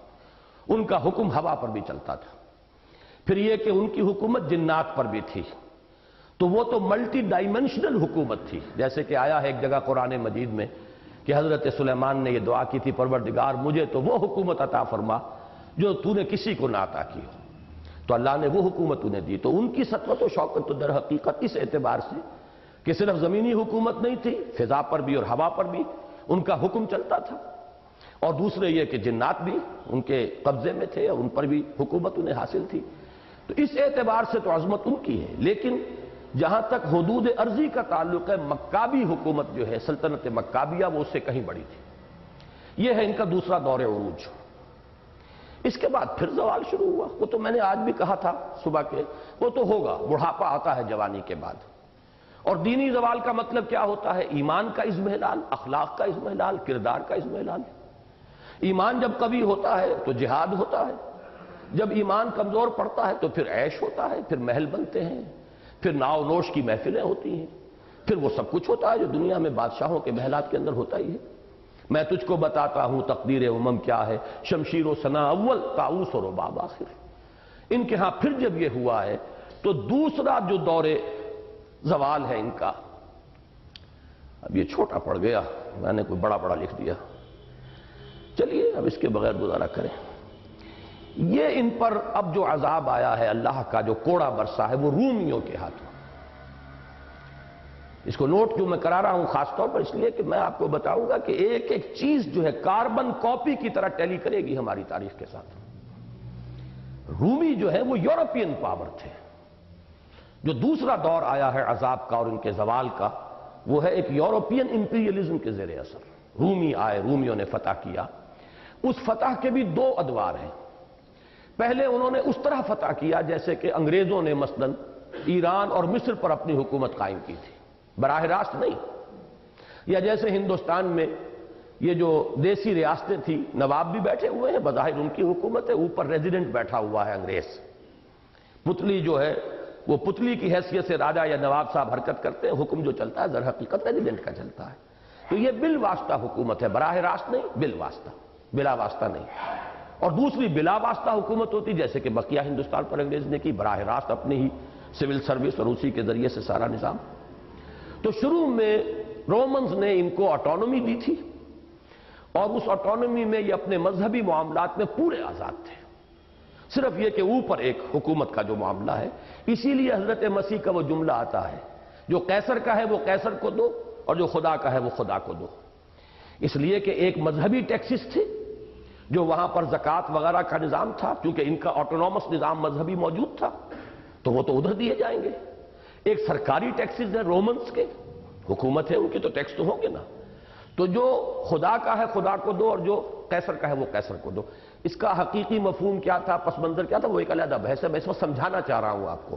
ان کا حکم ہوا پر بھی چلتا تھا۔ پھر یہ کہ ان کی حکومت جنات پر بھی تھی، تو وہ تو ملٹی ڈائمنشنل حکومت تھی، جیسے کہ آیا ہے ایک جگہ قرآن مجید میں کہ حضرت سلیمان نے یہ دعا کی تھی، پروردگار مجھے تو وہ حکومت عطا فرما جو تو نے کسی کو نہ عطا کی ہو، تو اللہ نے وہ حکومت انہیں دی۔ تو ان کی سطوت و شوکت تو در حقیقت اس اعتبار سے کہ صرف زمینی حکومت نہیں تھی، فضا پر بھی اور ہوا پر بھی ان کا حکم چلتا تھا، اور دوسرے یہ کہ جنات بھی ان کے قبضے میں تھے اور ان پر بھی حکومت انہیں حاصل تھی۔ تو اس اعتبار سے تو عظمت ان کی ہے، لیکن جہاں تک حدود ارضی کا تعلق ہے، مکابی حکومت جو ہے سلطنت مکابیہ وہ اس سے کہیں بڑی تھی۔ یہ ہے ان کا دوسرا دور عروج۔ اس کے بعد پھر زوال شروع ہوا، وہ تو میں نے آج بھی کہا تھا صبح کے، وہ تو ہوگا، بڑھاپا آتا ہے جوانی کے بعد۔ اور دینی زوال کا مطلب کیا ہوتا ہے؟ ایمان کا اضمحلال، اخلاق کا اضمحلال، کردار کا اضمحلال۔ ایمان جب قوی ہوتا ہے تو جہاد ہوتا ہے، جب ایمان کمزور پڑتا ہے تو پھر عیش ہوتا ہے، پھر محل بنتے ہیں، پھر ناؤ نوش کی محفلیں ہوتی ہیں، پھر وہ سب کچھ ہوتا ہے جو دنیا میں بادشاہوں کے محلات کے اندر ہوتا ہی ہے۔ میں تجھ کو بتاتا ہوں تقدیر امم کیا ہے، شمشیر و ثنا اول، طاؤس و رباب آخر۔ ان کے ہاں پھر جب یہ ہوا ہے تو دوسرا جو دور زوال ہے ان کا، اب یہ چھوٹا پڑ گیا، میں نے کوئی بڑا بڑا لکھ دیا، چلیے اب اس کے بغیر گزارا کریں۔ یہ ان پر اب جو عذاب آیا ہے اللہ کا، جو کوڑا برسا ہے، وہ رومیوں کے ہاتھوں۔ اس کو نوٹ کیوں میں کرا رہا ہوں خاص طور پر اس لیے کہ میں آپ کو بتاؤں گا کہ ایک ایک چیز جو ہے کاربن کاپی کی طرح ٹیلی کرے گی ہماری تاریخ کے ساتھ۔ رومی جو ہے وہ یورپین پاور تھے۔ جو دوسرا دور آیا ہے عذاب کا اور ان کے زوال کا، وہ ہے ایک یورپین امپیریلزم کے زیر اثر۔ رومی آئے، رومیوں نے فتح کیا۔ اس فتح کے بھی دو ادوار ہیں۔ پہلے انہوں نے اس طرح فتح کیا جیسے کہ انگریزوں نے مثلاً ایران اور مصر پر اپنی حکومت قائم کی تھی، براہ راست نہیں۔ یا جیسے ہندوستان میں یہ جو دیسی ریاستیں تھیں، نواب بھی بیٹھے ہوئے ہیں، بظاہر ان کی حکومت ہے، اوپر ریزیڈنٹ بیٹھا ہوا ہے انگریز۔ پتلی جو ہے وہ پتلی کی حیثیت سے راجہ یا نواب صاحب حرکت کرتے ہیں، حکم جو چلتا ہے در حقیقت ریزیڈنٹ کا چلتا ہے۔ تو یہ بالواسطہ حکومت ہے، براہ راست نہیں، بالواسطہ، بلا واسطہ نہیں۔ اور دوسری بلا واسطہ حکومت ہوتی جیسے کہ بقیہ ہندوستان پر انگریز نے کی، براہ راست اپنی ہی سول سروس اور اسی کے ذریعے سے سارا نظام۔ تو شروع میں رومنز نے ان کو آٹونومی دی تھی، اور اس آٹونومی میں یہ اپنے مذہبی معاملات میں پورے آزاد تھے، صرف یہ کہ اوپر ایک حکومت کا جو معاملہ ہے۔ اسی لیے حضرت مسیح کا وہ جملہ آتا ہے، جو قیصر کا ہے وہ قیصر کو دو، اور جو خدا کا ہے وہ خدا کو دو۔ اس لیے کہ ایک مذہبی ٹیکسز تھے جو وہاں پر زکوٰۃ وغیرہ کا نظام تھا، کیونکہ ان کا آٹونومس نظام مذہبی موجود تھا، تو وہ تو ادھر دیے جائیں گے۔ ایک سرکاری ٹیکسز ہیں رومنز کے، حکومت ہے ان کی، تو ٹیکس تو ہوں گے نا۔ تو جو خدا کا ہے خدا کو دو، اور جو قیصر کا ہے وہ قیصر کو دو۔ اس کا حقیقی مفہوم کیا تھا، پس منظر کیا تھا، وہ ایک علیحدہ بحث ہے۔ میں اس وقت سمجھانا چاہ رہا ہوں آپ کو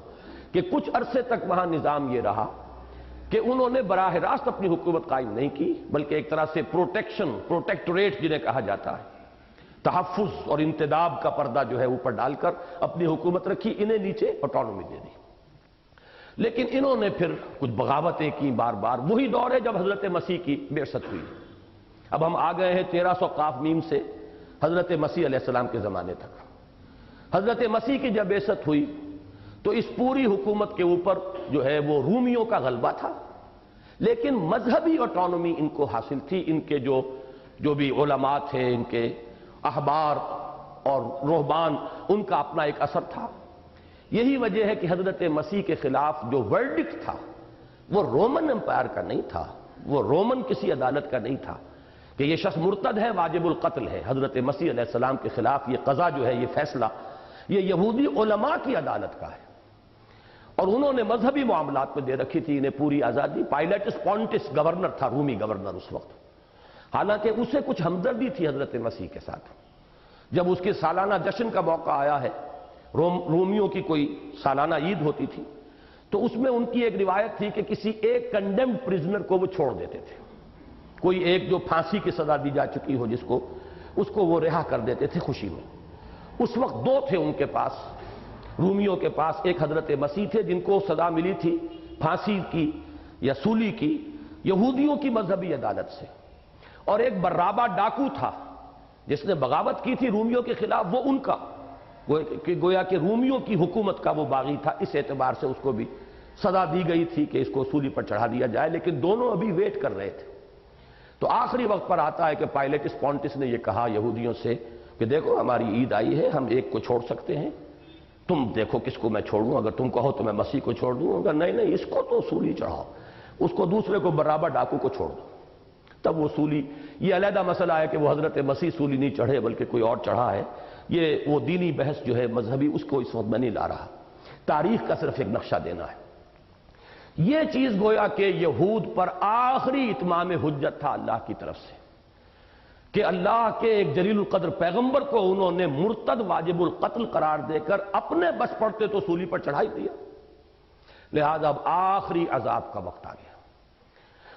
کہ کچھ عرصے تک وہاں نظام یہ رہا کہ انہوں نے براہ راست اپنی حکومت قائم نہیں کی، بلکہ ایک طرح سے پروٹیکٹوریٹ جنہیں کہا جاتا ہے، تحفظ اور انتداب کا پردہ جو ہے اوپر ڈال کر اپنی حکومت رکھی، انہیں نیچے آٹونومی دے دی۔ لیکن انہوں نے پھر کچھ بغاوتیں کی بار بار۔ وہی دور ہے جب حضرت مسیح کی بعثت ہوئی۔ اب ہم آ گئے ہیں 1300 قاف میم سے حضرت مسیح علیہ السلام کے زمانے تک۔ حضرت مسیح کی جب بعثت ہوئی تو اس پوری حکومت کے اوپر جو ہے وہ رومیوں کا غلبہ تھا، لیکن مذہبی آٹونومی ان کو حاصل تھی۔ ان کے جو بھی علماء تھے، ان کے احبار اور رہبان، ان کا اپنا ایک اثر تھا۔ یہی وجہ ہے کہ حضرت مسیح کے خلاف جو ورڈکٹ تھا وہ رومن امپائر کا نہیں تھا، وہ رومن کسی عدالت کا نہیں تھا کہ یہ شخص مرتد ہے، واجب القتل ہے۔ حضرت مسیح علیہ السلام کے خلاف یہ قضا جو ہے، یہ فیصلہ، یہ یہودی علماء کی عدالت کا ہے، اور انہوں نے مذہبی معاملات میں دے رکھی تھی انہیں پوری آزادی۔ پائلیٹس پونٹس گورنر تھا، رومی گورنر اس وقت، حالانکہ اسے کچھ ہمدردی تھی حضرت مسیح کے ساتھ۔ جب اس کے سالانہ جشن کا موقع آیا ہے، رومیوں کی کوئی سالانہ عید ہوتی تھی، تو اس میں ان کی ایک روایت تھی کہ کسی ایک کنڈیمڈ پرزنر کو وہ چھوڑ دیتے تھے، کوئی ایک جو پھانسی کی سزا دی جا چکی ہو اس کو وہ رہا کر دیتے تھے خوشی میں۔ اس وقت دو تھے ان کے پاس، رومیوں کے پاس، ایک حضرت مسیح تھے جن کو سزا ملی تھی پھانسی کی یا سولی کی یہودیوں کی مذہبی عدالت سے، اور ایک برابا ڈاکو تھا جس نے بغاوت کی تھی رومیوں کے خلاف، وہ ان کا گویا کہ رومیوں کی حکومت کا وہ باغی تھا۔ اس اعتبار سے اس کو بھی سزا دی گئی تھی کہ اس کو سولی پر چڑھا دیا جائے، لیکن دونوں ابھی ویٹ کر رہے تھے۔ تو آخری وقت پر آتا ہے کہ پائلیٹس پونٹس نے یہ کہا یہودیوں سے کہ دیکھو ہماری عید آئی ہے، ہم ایک کو چھوڑ سکتے ہیں، تم دیکھو کس کو میں چھوڑوں، اگر تم کہو تو میں مسیح کو چھوڑ دوں، اگر نہیں اس کو تو سولی چڑھاؤ، اس کو دوسرے کو برابر ڈاکو کو چھوڑ دو۔ تب وہ سولی، یہ علیحدہ مسئلہ ہے کہ وہ حضرت مسیح سولی نہیں چڑھے بلکہ کوئی اور چڑھا ہے، یہ وہ دینی بحث جو ہے مذہبی، اس کو اس وقت میں نہیں لا رہا، تاریخ کا صرف ایک نقشہ دینا ہے۔ یہ چیز گویا کہ یہود پر آخری اتمام حجت تھا اللہ کی طرف سے، کہ اللہ کے ایک جلیل القدر پیغمبر کو انہوں نے مرتد واجب القتل قرار دے کر اپنے بس پڑتے تو سولی پر چڑھا ہی دیا، لہذا اب آخری عذاب کا وقت آ گیا۔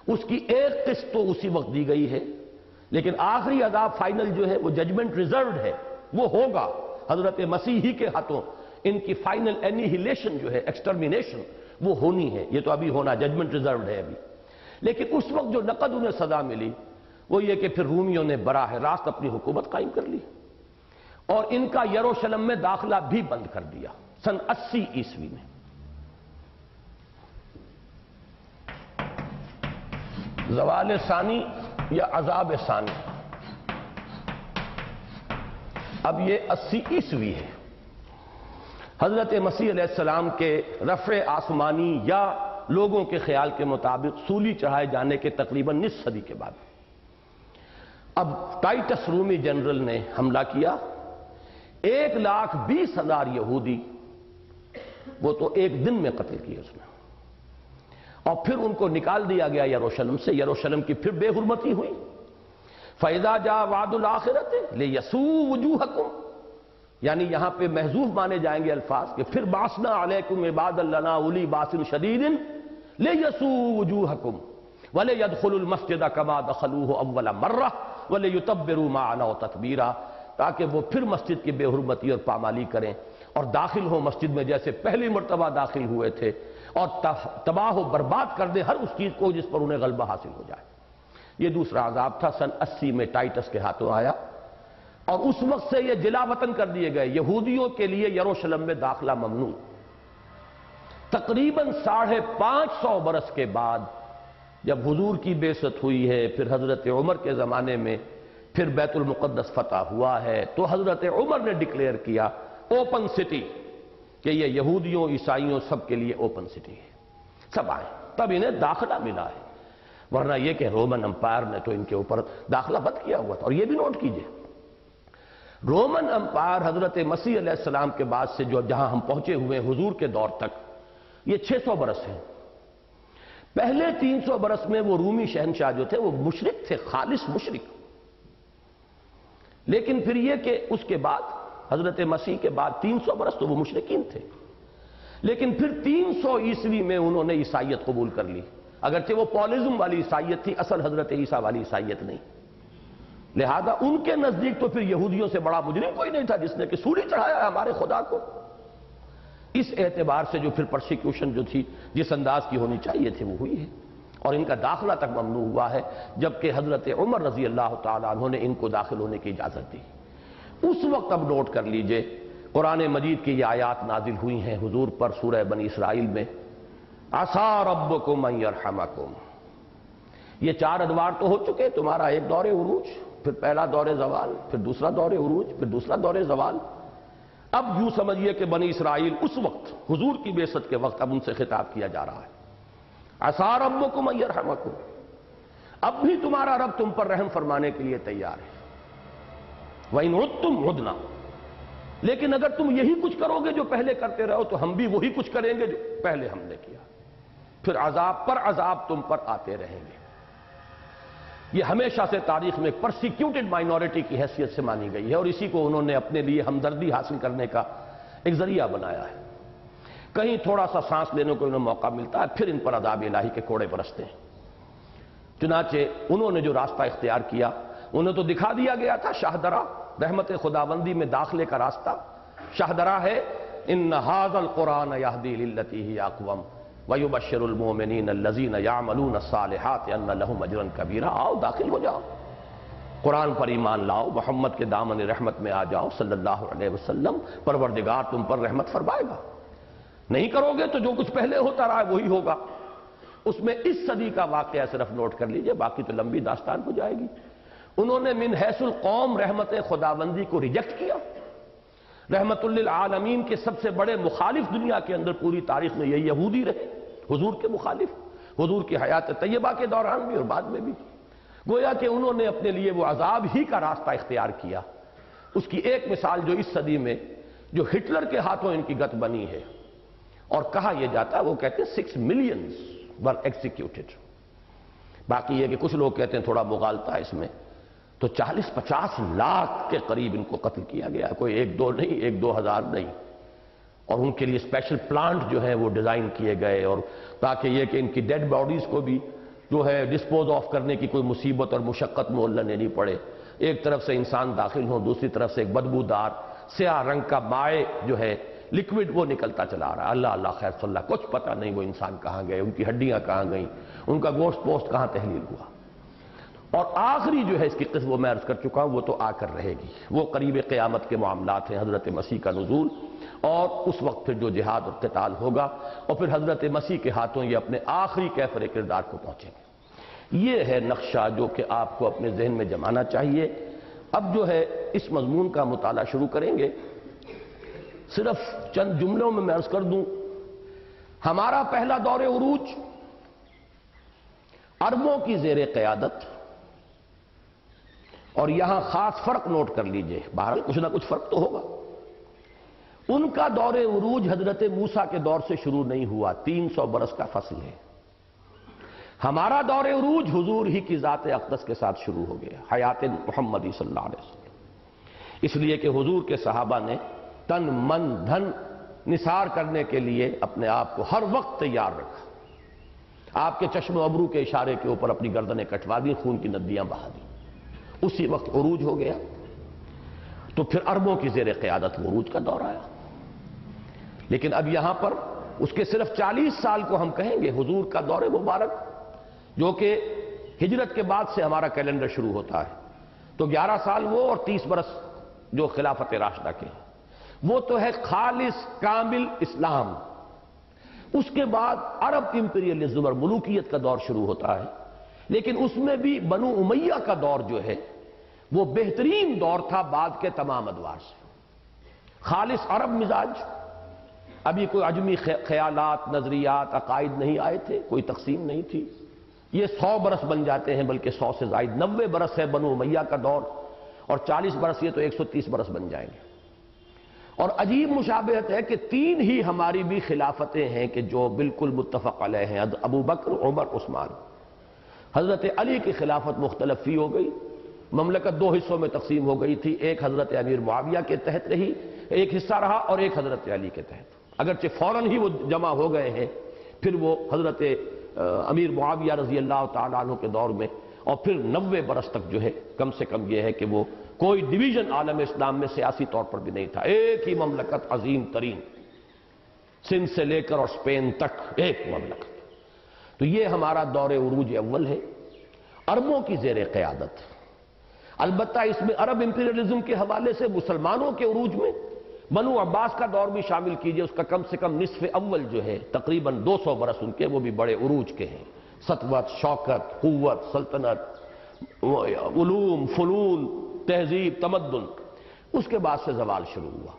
اس کی ایک قسط تو اسی وقت دی گئی ہے، لیکن آخری عذاب فائنل جو ہے وہ ججمنٹ ریزروڈ ہے، وہ ہوگا حضرت مسیح ہی کے ہاتھوں۔ ان کی فائنل اینیہیلیشن جو ہے، ایکسٹرمینیشن، وہ ہونی ہے، یہ تو ابھی ہونا، ججمنٹ ریزروڈ ہے ابھی۔ لیکن اس وقت جو نقد انہیں سزا ملی وہ یہ کہ پھر رومیوں نے براہ راست اپنی حکومت قائم کر لی، اور ان کا یروشلم میں داخلہ بھی بند کر دیا سن 80 عیسوی میں۔ زوال ثانی یا عذاب ثانی، اب یہ 80 عیسوی ہے، حضرت مسیح علیہ السلام کے رفع آسمانی یا لوگوں کے خیال کے مطابق سولی چڑھائے جانے کے تقریباً نصف صدی کے بعد اب ٹائٹس رومی جنرل نے حملہ کیا. 1,20,000 یہودی وہ تو ایک دن میں قتل کیے اس نے، اور پھر ان کو نکال دیا گیا یروشلم سے. یروشلم کی پھر بے حرمتی ہوئی. فَإِذَا جَاءَ وَعْدُ الْآخِرَةِ لِيَسُوءُ وُجُوهَكُمْ، یعنی یہاں پہ محذوف مانے جائیں گے الفاظ کہ پھر بَعَثْنَا عَلَيْكُمْ عِبَادًا لَنَا أُولِي بَأْسٍ شَدِيدٍ لِيَسُوءُ وُجُوهَكُمْ وَلِيَدْخُلُوا الْمَسْجِدَ كَمَا دَخَلُوهُ أَوَّلَ مَرَّةٍ وَلِيُتَبِّرُوا مَا عَلَوْا تَتْبِيرًا، تاکہ وہ پھر مسجد کی بے حرمتی اور پامالی کریں اور داخل ہوں مسجد میں جیسے پہلی مرتبہ داخل ہوئے تھے، اور تباہ و برباد کر دیں ہر اس چیز کو جس پر انہیں غلبہ حاصل ہو جائے. یہ دوسرا عذاب تھا. سن 80 میں ٹائٹس کے ہاتھوں آیا، اور اس وقت سے یہ جلا وطن کر دیے گئے. یہودیوں کے لیے یروشلم میں داخلہ ممنوع. تقریباً 550 برس کے بعد جب حضور کی بعثت ہوئی ہے، پھر حضرت عمر کے زمانے میں پھر بیت المقدس فتح ہوا ہے، تو حضرت عمر نے ڈکلیئر کیا اوپن سٹی کہ یہ یہودیوں عیسائیوں سب کے لیے اوپن سٹی ہے، سب آئیں. تب انہیں داخلہ ملا ہے، ورنہ یہ کہ رومن امپائر نے تو ان کے اوپر داخلہ بند کیا ہوا تھا. اور یہ بھی نوٹ کیجئے، رومن امپائر حضرت مسیح علیہ السلام کے بعد سے جو جہاں ہم پہنچے ہوئے حضور کے دور تک یہ 600 برس ہیں. پہلے 300 برس میں وہ رومی شہنشاہ جو تھے وہ مشرک تھے، خالص مشرک. لیکن پھر یہ کہ اس کے بعد حضرت مسیح کے بعد 300 برس تو وہ مشرکین تھے، لیکن پھر 300 عیسوی میں انہوں نے عیسائیت قبول کر لی، اگرچہ وہ پولزم والی عیسائیت تھی، اصل حضرت عیسیٰ والی عیسائیت نہیں. لہذا ان کے نزدیک تو پھر یہودیوں سے بڑا مجرم کوئی نہیں تھا جس نے کہ سولی چڑھایا ہے ہمارے خدا کو. اس اعتبار سے جو پھر پرسیکیوشن جو تھی جس انداز کی ہونی چاہیے تھی وہ ہوئی ہے، اور ان کا داخلہ تک ممنوع ہوا ہے، جبکہ حضرت عمر رضی اللہ تعالیٰ عنہ نے ان کو داخل ہونے کی اجازت دی. اس وقت اب نوٹ کر لیجئے قرآن مجید کی یہ آیات نازل ہوئی ہیں حضور پر سورہ بنی اسرائیل میں، عَسَىٰ رَبُّكُمْ أَن يَرْحَمَكُمْ. یہ 4 ادوار تو ہو چکے، تمہارا ایک دور عروج، پھر پہلا دور زوال، پھر دوسرا دور عروج، پھر دوسرا دور زوال. اب یوں سمجھیے کہ بنی اسرائیل اس وقت حضور کی بعثت کے وقت اب ان سے خطاب کیا جا رہا ہے. عَسَىٰ رَبُّكُمْ أَن يَرْحَمَكُمْ، اب بھی تمہارا رب تم پر رحم فرمانے کے لیے تیار ہے. وَإِنْ عُدْتُمْ عُدْنَا، لیکن اگر تم یہی کچھ کرو گے جو پہلے کرتے رہو تو ہم بھی وہی کچھ کریں گے جو پہلے ہم نے کیا. پھر عذاب پر عذاب تم پر آتے رہیں گے. یہ ہمیشہ سے تاریخ میں پرسیکیوٹڈ مائنورٹی کی حیثیت سے مانی گئی ہے، اور اسی کو انہوں نے اپنے لیے ہمدردی حاصل کرنے کا ایک ذریعہ بنایا ہے. کہیں تھوڑا سا سانس لینے کو انہیں موقع ملتا ہے پھر ان پر عذاب الہی کے کوڑے برستے ہیں. چنانچہ انہوں نے جو راستہ اختیار کیا انہیں تو دکھا دیا گیا تھا شاہدرہ، رحمت خداوندی میں داخلے کا راستہ. شاہدرہ ہے ان ھذا القرآن یہدی للتی ہی اقوم ویبشر المؤمنین الذین یعملون الصالحات ان لہم اجرا کبیرا. آؤ داخل ہو جاؤ، قرآن پر ایمان لاؤ، محمد کے دامن رحمت میں آ جاؤ صلی اللہ علیہ وسلم، پروردگار تم پر رحمت فرمائے گا. نہیں کرو گے تو جو کچھ پہلے ہوتا رہا ہے وہی ہوگا. اس میں اس صدی کا واقعہ صرف نوٹ کر لیجئے، باقی تو لمبی داستان ہو جائے گی. انہوں نے من حیث القوم رحمت خداوندی کو ریجیکٹ کیا. رحمت للعالمین کے سب سے بڑے مخالف دنیا کے اندر پوری تاریخ میں یہ یہودی رہے، حضور کے مخالف، حضور کی حیات طیبہ کے دوران بھی اور بعد میں بھی. گویا کہ انہوں نے اپنے لیے وہ عذاب ہی کا راستہ اختیار کیا. اس کی ایک مثال جو اس صدی میں جو ہٹلر کے ہاتھوں ان کی گت بنی ہے، اور کہا یہ جاتا ہے وہ کہتے ہیں 6 ملینز were executed. باقی یہ کہ کچھ لوگ کہتے ہیں تھوڑا مغالطہ ہے اس میں، تو 40-50 لاکھ کے قریب ان کو قتل کیا گیا، کوئی 1-2 نہیں، 1-2 ہزار نہیں. اور ان کے لیے اسپیشل پلانٹ جو ہیں وہ ڈیزائن کیے گئے، اور تاکہ یہ کہ ان کی ڈیڈ باڈیز کو بھی جو ہے ڈسپوز آف کرنے کی کوئی مصیبت اور مشقت محلہ لینی پڑے. ایک طرف سے انسان داخل ہوں، دوسری طرف سے ایک بدبودار سیاہ رنگ کا مائع جو ہے لکوڈ وہ نکلتا چلا رہا ہے. اللہ اللہ خیر صلی اللہ، کچھ پتہ نہیں وہ انسان کہاں گئے، ان کی ہڈیاں کہاں گئیں، ان کا گوشت پوست کہاں تحلیل ہوا. اور آخری جو ہے اس کی قسم وہ میں عرض کر چکا ہوں وہ تو آ کر رہے گی. وہ قریب قیامت کے معاملات ہیں، حضرت مسیح کا نزول، اور اس وقت پھر جو جہاد اور قتال ہوگا، اور پھر حضرت مسیح کے ہاتھوں یہ اپنے آخری کیفر کردار کو پہنچیں گے. یہ ہے نقشہ جو کہ آپ کو اپنے ذہن میں جمانا چاہیے. اب جو ہے اس مضمون کا مطالعہ شروع کریں گے. صرف چند جملوں میں عرض کر دوں، ہمارا پہلا دور عروج عربوں کی زیر قیادت، اور یہاں خاص فرق نوٹ کر لیجئے، بہرحال کچھ نہ کچھ فرق تو ہوگا۔ ان کا دور عروج حضرت موسیٰ کے دور سے شروع نہیں ہوا، 300 برس کا فصل ہے۔ ہمارا دور عروج حضور ہی کی ذات اقدس کے ساتھ شروع ہو گیا، حیات محمدی صلی اللہ علیہ وسلم، اس لیے کہ حضور کے صحابہ نے تن من دھن نثار کرنے کے لیے اپنے آپ کو ہر وقت تیار رکھا۔ آپ کے چشم و ابرو کے اشارے کے اوپر اپنی گردنیں کٹوا دی، خون کی ندیاں بہا دی، اسی وقت عروج ہو گیا۔ تو پھر عربوں کی زیر قیادت عروج کا دور آیا، لیکن اب یہاں پر اس کے صرف 40 سال کو ہم کہیں گے حضور کا دور مبارک، جو کہ ہجرت کے بعد سے ہمارا کیلنڈر شروع ہوتا ہے، تو 11 سال وہ اور 30 برس جو خلافت راشدہ کے، وہ تو ہے خالص کامل اسلام۔ اس کے بعد عرب امپیریلزم اور ملوکیت کا دور شروع ہوتا ہے، لیکن اس میں بھی بنو امیہ کا دور جو ہے وہ بہترین دور تھا بعد کے تمام ادوار سے، خالص عرب مزاج، ابھی کوئی عجمی خیالات، نظریات، عقائد نہیں آئے تھے، کوئی تقسیم نہیں تھی۔ یہ 100 برس بن جاتے ہیں، بلکہ 100 سے زائد، 90 برس ہے بنو امیہ کا دور، اور 40 برس یہ تو 130 برس بن جائیں گے۔ اور عجیب مشابہت ہے کہ 3 ہی ہماری بھی خلافتیں ہیں کہ جو بالکل متفق علیہ ہیں، ابو بکر، عمر، عثمان۔ حضرت علی کی خلافت مختلف فی ہو گئی، مملکت 2 حصوں میں تقسیم ہو گئی تھی، ایک حضرت امیر معاویہ کے تحت رہی، ایک حصہ رہا، اور ایک حضرت علی کے تحت، اگرچہ فوراً ہی وہ جمع ہو گئے ہیں، پھر وہ حضرت امیر معاویہ رضی اللہ تعالیٰ عنہ کے دور میں، اور پھر 90 برس تک جو ہے کم سے کم یہ ہے کہ وہ کوئی ڈویژن عالم اسلام میں سیاسی طور پر بھی نہیں تھا، ایک ہی مملکت عظیم ترین، سندھ سے لے کر اور اسپین تک ایک مملکت۔ تو یہ ہمارا دور عروج اول ہے، عربوں کی زیر قیادت۔ البتہ اس میں عرب امپیریلزم کے حوالے سے مسلمانوں کے عروج میں بنو عباس کا دور بھی شامل کیجئے، اس کا کم سے کم نصف اول جو ہے تقریباً 200 برس ان کے، وہ بھی بڑے عروج کے ہیں، سطوت، شوکت، قوت، سلطنت، علوم، فنون، تہذیب، تمدن۔ اس کے بعد سے زوال شروع ہوا۔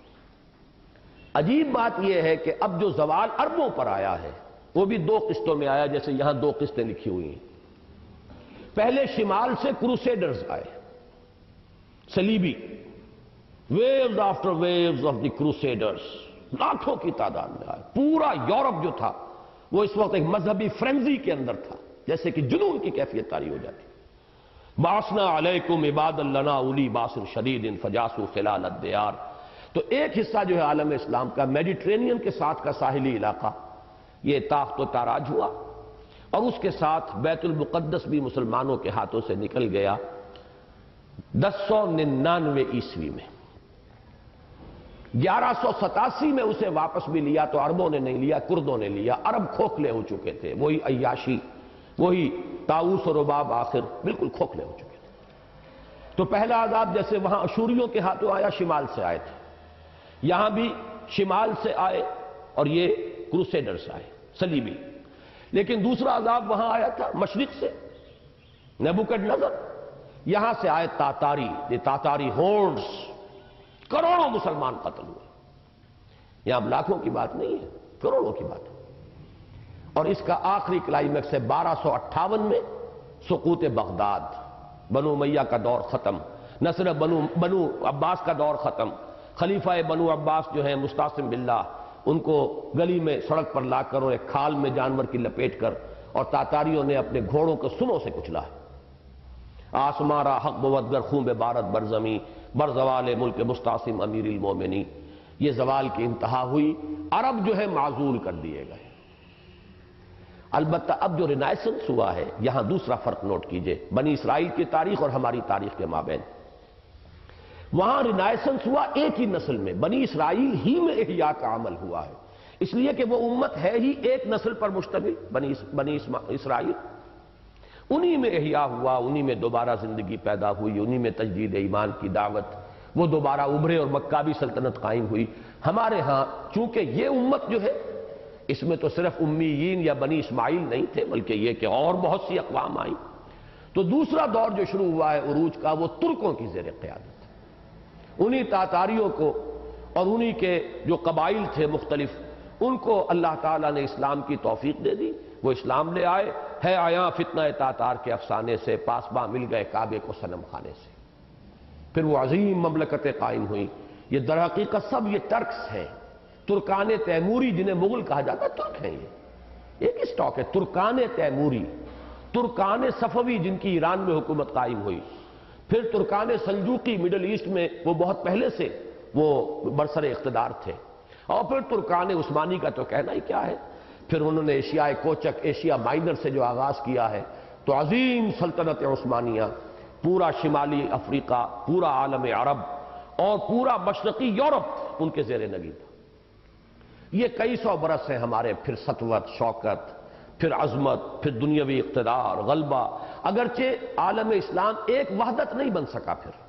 عجیب بات یہ ہے کہ اب جو زوال عربوں پر آیا ہے وہ بھی 2 قسطوں میں آیا، جیسے یہاں 2 قسطیں لکھی ہوئی ہیں۔ پہلے شمال سے کروسیڈرز آئے، صلیبی، waves after waves of the crusaders, لاکھوں کی تعداد میں آئے۔ پورا یورپ جو تھا وہ اس وقت ایک مذہبی فرینزی کے اندر تھا، جیسے کہ جنون کی کیفیت طاری ہو جاتی۔ باسنا علیکم عباد لنا اولی باس شدید فجاسوا خلال الدیار۔ تو ایک حصہ جو ہے عالم اسلام کا، میڈیٹرینین کے ساتھ کا ساحلی علاقہ، یہ تاخت و تاراج ہوا، اور اس کے ساتھ بیت المقدس بھی مسلمانوں کے ہاتھوں سے نکل گیا 1099 عیسوی میں۔ 1187 میں اسے واپس بھی لیا تو عربوں نے نہیں لیا، کردوں نے لیا۔ عرب کھوکھلے ہو چکے تھے، وہی عیاشی، وہی طاؤس و رباب، آخر بالکل کھوکھلے ہو چکے تھے۔ تو پہلا عذاب جیسے وہاں اشوریوں کے ہاتھوں آیا، شمال سے آئے تھے، یہاں بھی شمال سے آئے، اور یہ کروسیڈرز آئے، صلیبی۔ لیکن دوسرا عذاب وہاں آیا تھا مشرق سے، نیبوکڈ نظر، یہاں سے آئے تاتاری، یہ تاتاری ہورڈز، کروڑوں مسلمان قتل ہوئے۔ یہاں اب لاکھوں کی بات نہیں ہے، کروڑوں کی بات ہے۔ اور اس کا آخری کلائمیکس ہے 1258 میں سقوط بغداد، بنو امیہ کا دور ختم، نہ صرف بنو عباس کا دور ختم، خلیفہ بنو عباس جو ہیں مستعصم باللہ، ان کو گلی میں سڑک پر لا کر اور ایک کھال میں جانور کی لپیٹ کر، اور تاتاریوں نے اپنے گھوڑوں کو سنوں سے کچلا ہے۔ آسمارا حق بودگر خون بے بارت برزمی، برزوال ملک مستعصم امیر المومنی۔ یہ زوال کی انتہا ہوئی، عرب جو ہے معزول کر دیے گئے۔ البتہ اب جو رینائسنس ہوا ہے، یہاں دوسرا فرق نوٹ کیجئے بنی اسرائیل کی تاریخ اور ہماری تاریخ کے مابین۔ وہاں رینائسنس ہوا ایک ہی نسل میں، بنی اسرائیل ہی میں احیاء کا عمل ہوا ہے، اس لیے کہ وہ امت ہے ہی ایک نسل پر مشتمل، بنی اسرائیل۔ انہی میں احیاء ہوا، انہی میں دوبارہ زندگی پیدا ہوئی، انہی میں تجدید ایمان کی دعوت، وہ دوبارہ ابھرے اور مکہ سلطنت قائم ہوئی۔ ہمارے ہاں چونکہ یہ امت جو ہے، اس میں تو صرف امیین یا بنی اسماعیل نہیں تھے، بلکہ یہ کہ اور بہت سی اقوام آئیں۔ تو دوسرا دور جو شروع ہوا ہے عروج کا، وہ ترکوں کی زیر قیادت، انہی تاتاریوں کو اور انہی کے جو قبائل تھے مختلف، ان کو اللہ تعالیٰ نے اسلام کی توفیق دے دی، وہ اسلام لے آئے، ہے آیا فتنہ تاتار کے افسانے سے، پاسباں مل گئے کعبے کو صنم خانے سے، پھر وہ عظیم مملکتیں قائم ہوئیں۔ یہ در حقیقت سب یہ ٹرکس ہیں، ترکان تیموری جنہیں مغل کہا جاتا ہے، ترک ہیں یہ ایک اسٹاک ہے، ترکان تیموری، ترکان صفوی جن کی ایران میں حکومت قائم ہوئی، پھر ترکان سلجوقی مڈل ایسٹ میں وہ بہت پہلے سے وہ برسر اقتدار تھے، اور پھر ترکان عثمانی کا تو کہنا ہی کیا ہے، پھر انہوں نے ایشیاء کوچک، ایشیا مائنر سے جو آغاز کیا ہے، تو عظیم سلطنت عثمانیہ پورا شمالی افریقہ، پورا عالم عرب اور پورا مشرقی یورپ ان کے زیر نگین تھا۔ یہ کئی سو برس ہیں ہمارے، پھر سطوت، شوکت، پھر عظمت، پھر دنیاوی اقتدار، غلبہ، اگرچہ عالم اسلام ایک وحدت نہیں بن سکا پھر،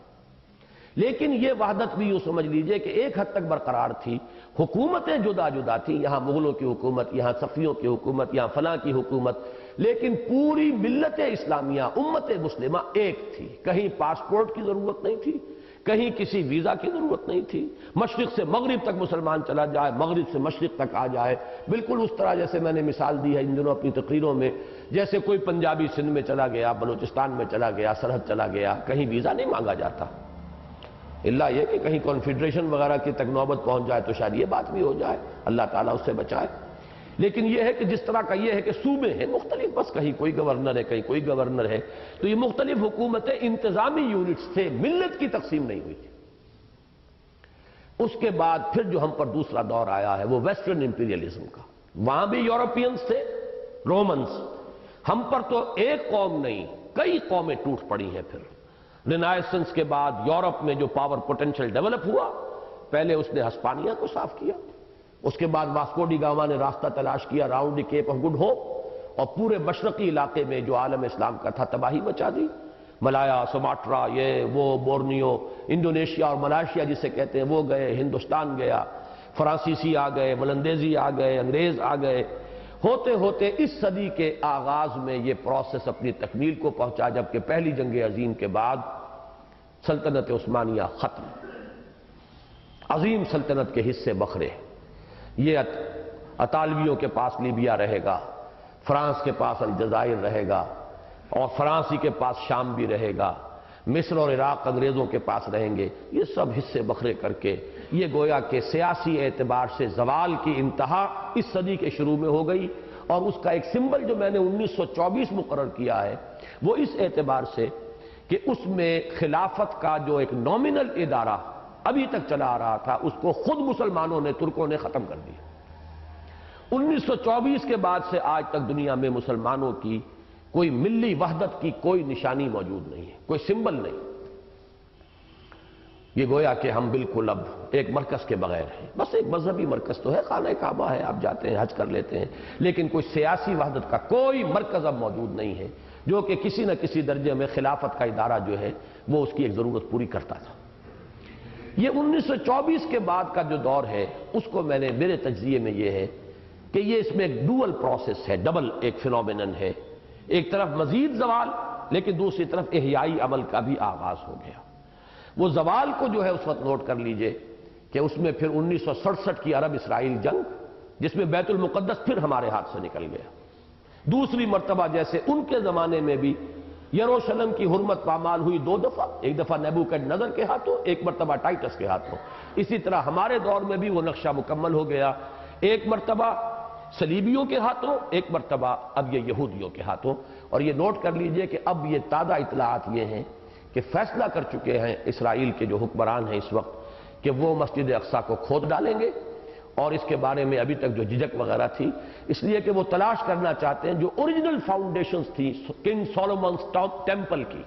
لیکن یہ وحدت بھی یوں سمجھ لیجئے کہ ایک حد تک برقرار تھی، حکومتیں جدا جدا تھیں، یہاں مغلوں کی حکومت، یہاں صفویوں کی حکومت، یہاں فلاں کی حکومت، لیکن پوری ملت اسلامیہ، امت مسلمہ ایک تھی، کہیں پاسپورٹ کی ضرورت نہیں تھی، کہیں کسی ویزا کی ضرورت نہیں تھی، مشرق سے مغرب تک مسلمان چلا جائے، مغرب سے مشرق تک آ جائے، بالکل اس طرح جیسے میں نے مثال دی ہے ان دنوں اپنی تقریروں میں، جیسے کوئی پنجابی سندھ میں چلا گیا، بلوچستان میں چلا گیا، سرحد چلا گیا، کہیں ویزا نہیں مانگا جاتا، اللہ یہ کہ کہیں کنفیڈریشن وغیرہ کی تک نوبت پہنچ جائے تو شاید یہ بات بھی ہو جائے، اللہ تعالیٰ اس سے بچائے، لیکن یہ ہے کہ جس طرح کا یہ ہے کہ صوبے ہیں مختلف، بس کہیں کوئی گورنر ہے، کہیں کوئی گورنر ہے، تو یہ مختلف حکومتیں انتظامی یونٹس تھے، ملت کی تقسیم نہیں ہوئی تھی۔ اس کے بعد پھر جو ہم پر دوسرا دور آیا ہے وہ ویسٹرن امپیریلزم کا، وہاں بھی یورپینز تھے، رومنز، ہم پر تو ایک قوم نہیں کئی قومیں ٹوٹ پڑی ہیں۔ پھر رینائسنس کے بعد یورپ میں جو پاور پوٹینشل ڈیولپ ہوا، پہلے اس نے ہسپانیہ کو صاف کیا، اس کے بعد واسکو ڈی گاما نے راستہ تلاش کیا round the Cape of Good Hope, اور پورے مشرقی علاقے میں جو عالم اسلام کا تھا تباہی مچا دی، ملایا، سماٹرا، یہ وہ بورنیو، انڈونیشیا اور ملائیشیا جسے کہتے ہیں وہ گئے، ہندوستان گیا، فرانسیسی آ گئے، ملندیزی آ گئے، انگریز آ گئے، ہوتے ہوتے اس صدی کے آغاز میں یہ پروسیس اپنی تکمیل کو پہنچا، جبکہ پہلی جنگ عظیم کے بعد سلطنت عثمانیہ ختم، عظیم سلطنت کے حصے بکھرے، یہ اطالویوں کے پاس لیبیا رہے گا، فرانس کے پاس الجزائر رہے گا، اور فرانسی کے پاس شام بھی رہے گا، مصر اور عراق انگریزوں کے پاس رہیں گے، یہ سب حصے بکھرے کر کے یہ گویا کہ سیاسی اعتبار سے زوال کی انتہا اس صدی کے شروع میں ہو گئی، اور اس کا ایک سمبل جو میں نے 1924 مقرر کیا ہے وہ اس اعتبار سے کہ اس میں خلافت کا جو ایک نومینل ادارہ ابھی تک چلا آ رہا تھا اس کو خود مسلمانوں نے، ترکوں نے ختم کر دیا۔ 1924 کے بعد سے آج تک دنیا میں مسلمانوں کی کوئی ملی وحدت کی کوئی نشانی موجود نہیں ہے، کوئی سمبل نہیں، یہ گویا کہ ہم بالکل اب ایک مرکز کے بغیر ہیں، بس ایک مذہبی مرکز تو ہے، خانہ کعبہ ہے، آپ جاتے ہیں حج کر لیتے ہیں، لیکن کوئی سیاسی وحدت کا کوئی مرکز اب موجود نہیں ہے جو کہ کسی نہ کسی درجے میں خلافت کا ادارہ جو ہے وہ اس کی ایک ضرورت پوری کرتا تھا۔ یہ 1924 کے بعد کا جو دور ہے اس کو میں نے، میرے تجزیے میں یہ ہے کہ یہ اس میں ایک ڈوئل پروسیس ہے، ڈبل ایک فینومینن ہے، ایک طرف مزید زوال لیکن دوسری طرف احیائی عمل کا بھی آغاز ہو گیا۔ وہ زوال کو جو ہے اس وقت نوٹ کر لیجئے کہ اس میں پھر 1967 کی عرب اسرائیل جنگ، جس میں بیت المقدس پھر ہمارے ہاتھ سے نکل گیا، دوسری مرتبہ جیسے ان کے زمانے میں بھی یروشلم کی حرمت پامال ہوئی دو دفعہ، ایک دفعہ نیبوکڈنیزر کے ہاتھوں، ایک مرتبہ ٹائٹس کے ہاتھوں، اسی طرح ہمارے دور میں بھی وہ نقشہ مکمل ہو گیا، ایک مرتبہ صلیبیوں کے ہاتھوں، ایک مرتبہ اب یہ یہودیوں کے ہاتھوں۔ اور یہ نوٹ کر لیجئے کہ اب یہ تازہ اطلاعات یہ ہیں کہ فیصلہ کر چکے ہیں اسرائیل کے جو حکمران ہیں اس وقت کہ وہ مسجد اقصیٰ کو کھود ڈالیں گے، اور اس کے بارے میں ابھی تک جو جھجک وغیرہ تھی اس لیے کہ وہ تلاش کرنا چاہتے ہیں جو اوریجنل فاؤنڈیشنز تھی کنگ سولومنز ٹیمپل کی،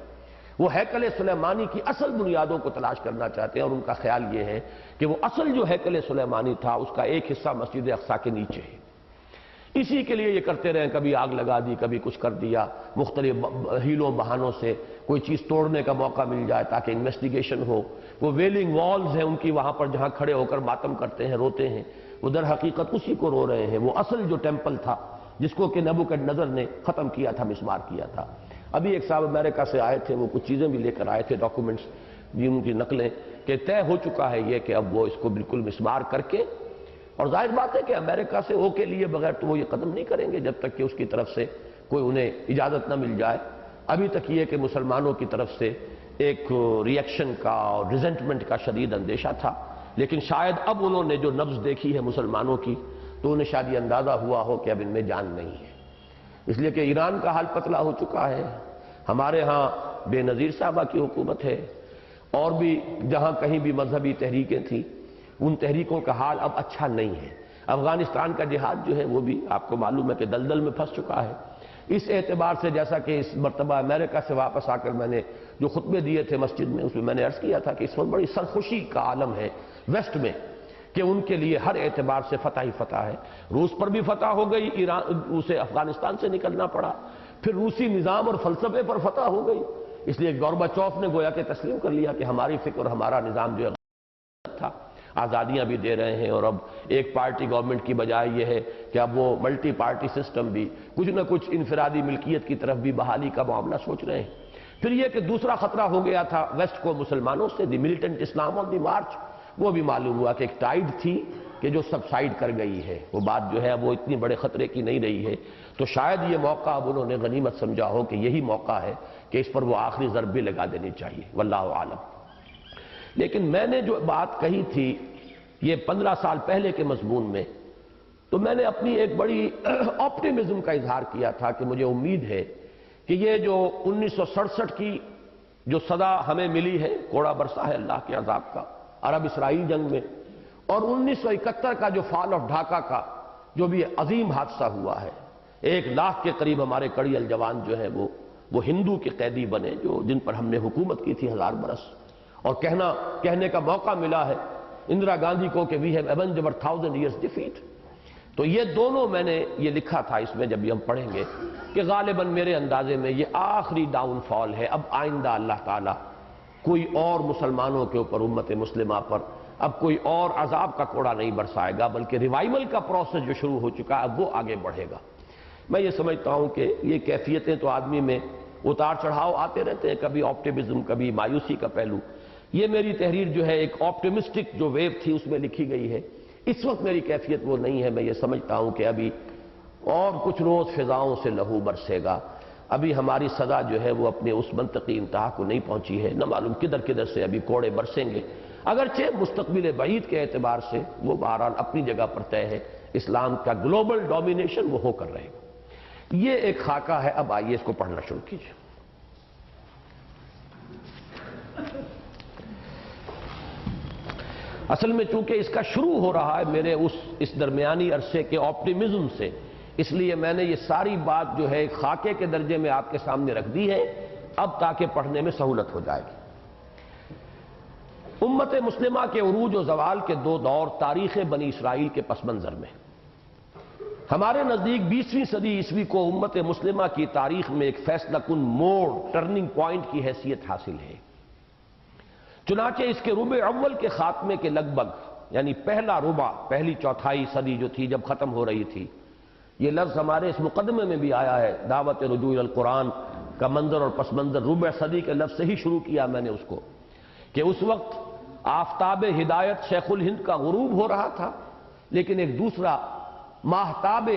وہ ہیکل سلیمانی کی اصل بنیادوں کو تلاش کرنا چاہتے ہیں، اور ان کا خیال یہ ہے کہ وہ اصل جو ہیکل سلیمانی تھا اس کا ایک حصہ مسجد اقصیٰ کے نیچے ہے۔ اسی کے لیے یہ کرتے رہے، کبھی آگ لگا دی، کبھی کچھ کر دیا، مختلف ہیلوں بہانوں سے کوئی چیز توڑنے کا موقع مل جائے تاکہ انویسٹیگیشن ہو۔ وہ ویلنگ والز ہیں ان کی، وہاں پر جہاں کھڑے ہو کر ماتم کرتے ہیں، روتے ہیں، وہ در حقیقت اسی کو رو رہے ہیں، وہ اصل جو ٹیمپل تھا جس کو کہ نیبوکڈنیزر نے ختم کیا تھا، مسمار کیا تھا۔ ابھی ایک صاحب امریکہ سے آئے تھے، وہ کچھ چیزیں بھی لے کر آئے تھے، ڈاکومنٹس جن کی نقلیں، کہ طے ہو چکا ہے یہ کہ اب وہ اس کو بالکل مسمار کر کے اور ظاہر بات ہے کہ امریکہ سے او کے لیے بغیر تو وہ یہ قدم نہیں کریں گے جب تک کہ اس کی طرف سے کوئی انہیں اجازت نہ مل جائے۔ ابھی تک یہ کہ مسلمانوں کی طرف سے ایک ریئیکشن کا اور ریزنٹمنٹ کا شدید اندیشہ تھا، لیکن شاید اب انہوں نے جو نبض دیکھی ہے مسلمانوں کی تو انہیں شاید یہ اندازہ ہوا ہو کہ اب ان میں جان نہیں ہے، اس لیے کہ ایران کا حال پتلا ہو چکا ہے، ہمارے ہاں بے نظیر صاحبہ کی حکومت ہے، اور بھی جہاں کہیں بھی مذہبی تحریکیں تھیں ان تحریکوں کا حال اب اچھا نہیں ہے۔ افغانستان کا جہاد جو ہے وہ بھی آپ کو معلوم ہے کہ دلدل میں پھنس چکا ہے۔ اس اعتبار سے جیسا کہ اس مرتبہ امریکہ سے واپس آ کر میں نے جو خطبے دیے تھے مسجد میں، اس میں نے عرض کیا تھا کہ اس وقت بڑی سرخوشی کا عالم ہے ویسٹ میں کہ ان کے لیے ہر اعتبار سے فتح ہی فتح ہے۔ روس پر بھی فتح ہو گئی، اسے افغانستان سے نکلنا پڑا، پھر روسی نظام اور فلسفے پر فتح ہو گئی، اس لیے گورباچوف نے گویا کہ تسلیم کر لیا کہ ہماری فکر اور ہمارا نظام جو ہے غلط تھا، آزادیاں بھی دے رہے ہیں، اور اب ایک پارٹی گورنمنٹ کی بجائے یہ ہے کہ اب وہ ملٹی پارٹی سسٹم بھی کچھ نہ کچھ انفرادی ملکیت کی طرف بھی بحالی کا معاملہ سوچ رہے ہیں۔ پھر یہ کہ دوسرا خطرہ ہو گیا تھا ویسٹ کو مسلمانوں سے، دی ملیٹنٹ اسلام آن دی مارچ، وہ بھی معلوم ہوا کہ ایک ٹائیڈ تھی کہ جو سبسائیڈ کر گئی ہے، وہ بات جو ہے وہ اتنی بڑے خطرے کی نہیں رہی ہے، تو شاید یہ موقع اب انہوں نے غنیمت سمجھا ہو کہ یہی موقع ہے کہ اس پر وہ آخری ضرب بھی لگا دینی چاہیے، واللہ عالم۔ لیکن میں نے جو بات کہی تھی یہ 15 سال پہلے کے مضمون میں، تو میں نے اپنی ایک بڑی آپٹیمزم کا اظہار کیا تھا کہ مجھے امید ہے کہ یہ جو 1967 کی جو صدا ہمیں ملی ہے، کوڑا برسا ہے اللہ کے عذاب کا عرب اسرائیل جنگ میں، اور 1971 کا جو فال آف ڈھاکہ کا جو بھی عظیم حادثہ ہوا ہے، 1 لاکھ کے قریب ہمارے کڑیل جوان جو ہیں وہ ہندو کے قیدی بنے، جن پر ہم نے حکومت کی تھی 1000 برس، اور کہنے کا موقع ملا ہے اندرا گاندھی کو کہ وی ہیو ایونجڈ اور 1000 years defeat۔ تو یہ دونوں میں نے یہ لکھا تھا اس میں، جب بھی ہم پڑھیں گے کہ غالباً میرے اندازے میں یہ آخری ڈاؤن فال ہے، اب آئندہ اللہ تعالیٰ کوئی اور مسلمانوں کے اوپر، امت مسلمہ پر اب کوئی اور عذاب کا کوڑا نہیں برسائے گا، بلکہ ریوائول کا پروسیس جو شروع ہو چکا ہے وہ آگے بڑھے گا۔ میں یہ سمجھتا ہوں کہ یہ کیفیتیں تو آدمی میں اتار چڑھاؤ آتے رہتے ہیں، کبھی آپٹیمزم، کبھی مایوسی کا پہلو۔ یہ میری تحریر جو ہے ایک آپٹیمسٹک جو ویو تھی اس میں لکھی گئی ہے، اس وقت میری کیفیت وہ نہیں ہے۔ میں یہ سمجھتا ہوں کہ ابھی اور کچھ روز فضاؤں سے لہو برسے گا، ابھی ہماری سزا جو ہے وہ اپنے اس منطقی انتہا کو نہیں پہنچی ہے، نہ معلوم کدھر سے ابھی کوڑے برسیں گے، اگرچہ مستقبل بعید کے اعتبار سے وہ بہرحال اپنی جگہ پر طے ہے، اسلام کا گلوبل ڈومینیشن وہ ہو کر رہے گا۔ یہ ایک خاکہ ہے، اب آئیے اس کو پڑھنا شروع کیجیے۔ اصل میں چونکہ اس کا شروع ہو رہا ہے میرے اس درمیانی عرصے کے آپٹیمزم سے، اس لیے میں نے یہ ساری بات جو ہے خاکے کے درجے میں آپ کے سامنے رکھ دی ہے، اب تاکہ پڑھنے میں سہولت ہو جائے گی۔ امت مسلمہ کے عروج و زوال کے 2 دور تاریخ بنی اسرائیل کے پس منظر میں، ہمارے نزدیک 20ویں صدی عیسوی کو امت مسلمہ کی تاریخ میں ایک فیصلہ کن موڑ، ٹرننگ پوائنٹ کی حیثیت حاصل ہے۔ چنانچہ اس کے ربع اول کے خاتمے کے لگ بھگ، یعنی پہلا ربع، پہلی چوتھائی صدی جو تھی جب ختم ہو رہی تھی، یہ لفظ ہمارے اس مقدمے میں بھی آیا ہے، دعوت رجوع القرآن کا منظر اور پس منظر، ربع صدی کے لفظ سے ہی شروع کیا میں نے اس کو، کہ اس وقت آفتاب ہدایت شیخ الہند کا غروب ہو رہا تھا، لیکن ایک دوسرا ماہتاب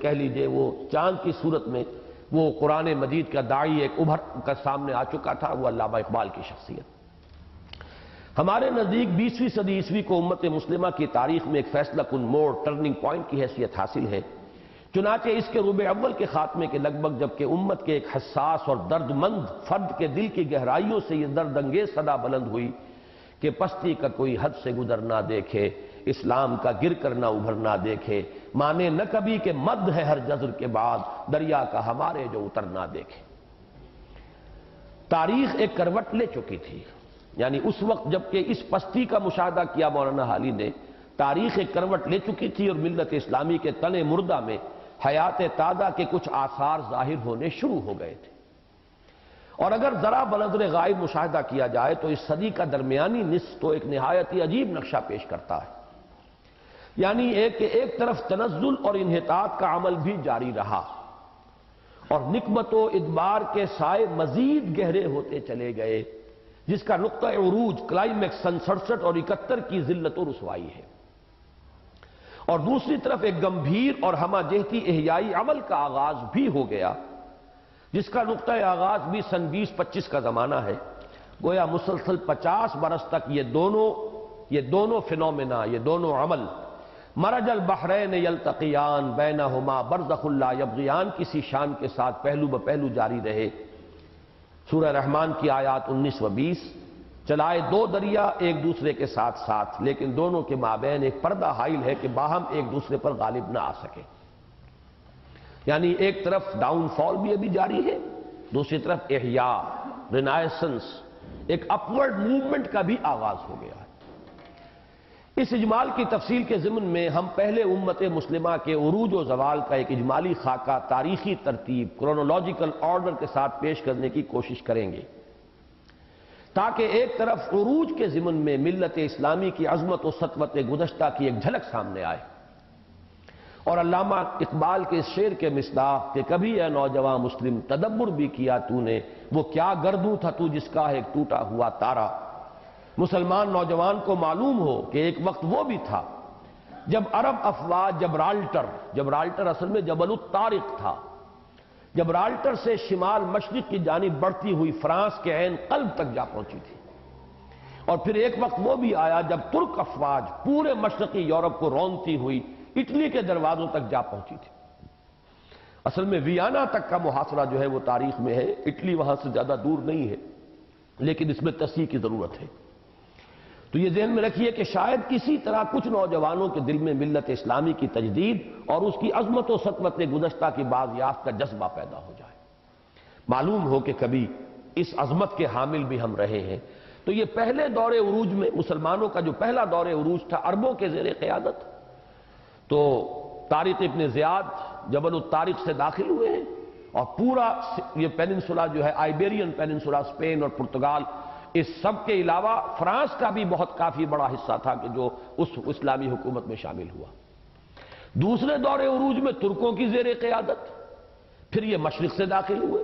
کہہ لیجئے وہ چاند کی صورت میں وہ قرآن مجید کا داعی ایک ابھر کر سامنے آ چکا تھا، وہ علامہ اقبال کی شخصیت۔ ہمارے نزدیک 20ویں صدی عیسوی کو امت مسلمہ کی تاریخ میں ایک فیصلہ کن موڑ، ٹرننگ پوائنٹ کی حیثیت حاصل ہے۔ چنانچہ اس کے ربع اول کے خاتمے کے لگ بھگ جبکہ امت کے ایک حساس اور درد مند فرد کے دل کی گہرائیوں سے یہ درد انگیز صدا بلند ہوئی کہ پستی کا کوئی حد سے گزر نہ دیکھے، اسلام کا گر کر نہ ابھر نہ دیکھے، مانے نہ کبھی کہ مد ہے ہر جزر کے بعد، دریا کا ہمارے جو اتر نہ دیکھے۔ تاریخ ایک کروٹ لے چکی تھی، یعنی اس وقت جبکہ اس پستی کا مشاہدہ کیا مولانا حالی نے، تاریخ ایک کروٹ لے چکی تھی اور ملت اسلامی کے تن مردہ میں حیات تازہ کے کچھ آثار ظاہر ہونے شروع ہو گئے تھے۔ اور اگر ذرا بنظر غائب مشاہدہ کیا جائے تو اس صدی کا درمیانی نصف تو ایک نہایت ہی عجیب نقشہ پیش کرتا ہے، یعنی ایک طرف تنزل اور انحطاط کا عمل بھی جاری رہا، اور نکبت و ادبار کے سائے مزید گہرے ہوتے چلے گئے، جس کا نقطہ عروج کلائمیکس 67 اور 71 کی ذلت و رسوائی ہے۔ اور دوسری طرف ایک گمبھیر اور ہمہ جہتی احیائی عمل کا آغاز بھی ہو گیا، جس کا نقطہ آغاز بھی سن 2025 کا زمانہ ہے۔ گویا مسلسل 50 برس تک یہ دونوں فنومینا، یہ دونوں عمل مرج البحرین یلتقیان بینہما برزخ لا یبغیان کسی شان کے ساتھ پہلو بپہلو جاری رہے۔ سورہ رحمان کی آیات 19 و 20، چلائے دو دریا ایک دوسرے کے ساتھ ساتھ، لیکن دونوں کے مابین ایک پردہ حائل ہے کہ باہم ایک دوسرے پر غالب نہ آ سکے۔ یعنی ایک طرف ڈاؤن فال بھی ابھی جاری ہے، دوسری طرف احیاء، رینائسنس، ایک اپورڈ موومنٹ کا بھی آغاز ہو گیا ہے۔ اس اجمال کی تفصیل کے ضمن میں ہم پہلے امت مسلمہ کے عروج و زوال کا ایک اجمالی خاکہ تاریخی ترتیب، کرونولوجیکل آرڈر کے ساتھ پیش کرنے کی کوشش کریں گے، تاکہ ایک طرف عروج کے ضمن میں ملت اسلامی کی عظمت و سطوت گزشتہ کی ایک جھلک سامنے آئے، اور علامہ اقبال کے اس شعر کے مصداق کہ کبھی اے نوجوان مسلم تدبر بھی کیا تو نے، وہ کیا گردوں تھا تو جس کا ایک ٹوٹا ہوا تارا۔ مسلمان نوجوان کو معلوم ہو کہ ایک وقت وہ بھی تھا جب عرب افواج جبرالٹر اصل میں جبل الطارق تھا، جبرالٹر سے شمال مشرق کی جانب بڑھتی ہوئی فرانس کے عین قلب تک جا پہنچی تھی، اور پھر ایک وقت وہ بھی آیا جب ترک افواج پورے مشرقی یورپ کو رونتی ہوئی اٹلی کے دروازوں تک جا پہنچی تھی۔ اصل میں ویانا تک کا محاصرہ جو ہے وہ تاریخ میں ہے، اٹلی وہاں سے زیادہ دور نہیں ہے، لیکن اس میں تصحیح کی ضرورت ہے۔ تو یہ ذہن میں رکھیے کہ شاید کسی طرح کچھ نوجوانوں کے دل میں ملت اسلامی کی تجدید اور اس کی عظمت و سطوت گزشتہ کی بازیافت کا جذبہ پیدا ہو جائے، معلوم ہو کہ کبھی اس عظمت کے حامل بھی ہم رہے ہیں۔ تو یہ پہلے دور عروج میں مسلمانوں کا جو پہلا دور عروج تھا عربوں کے زیر قیادت، تو طارق ابن زیاد جبل الطارق سے داخل ہوئے ہیں، اور پورا یہ پیننسولا جو ہے آئیبیرین پیننسولا، اسپین اور پرتگال، اس سب کے علاوہ فرانس کا بھی بہت کافی بڑا حصہ تھا کہ جو اس اسلامی حکومت میں شامل ہوا۔ دوسرے دور عروج میں ترکوں کی زیر قیادت، پھر یہ مشرق سے داخل ہوئے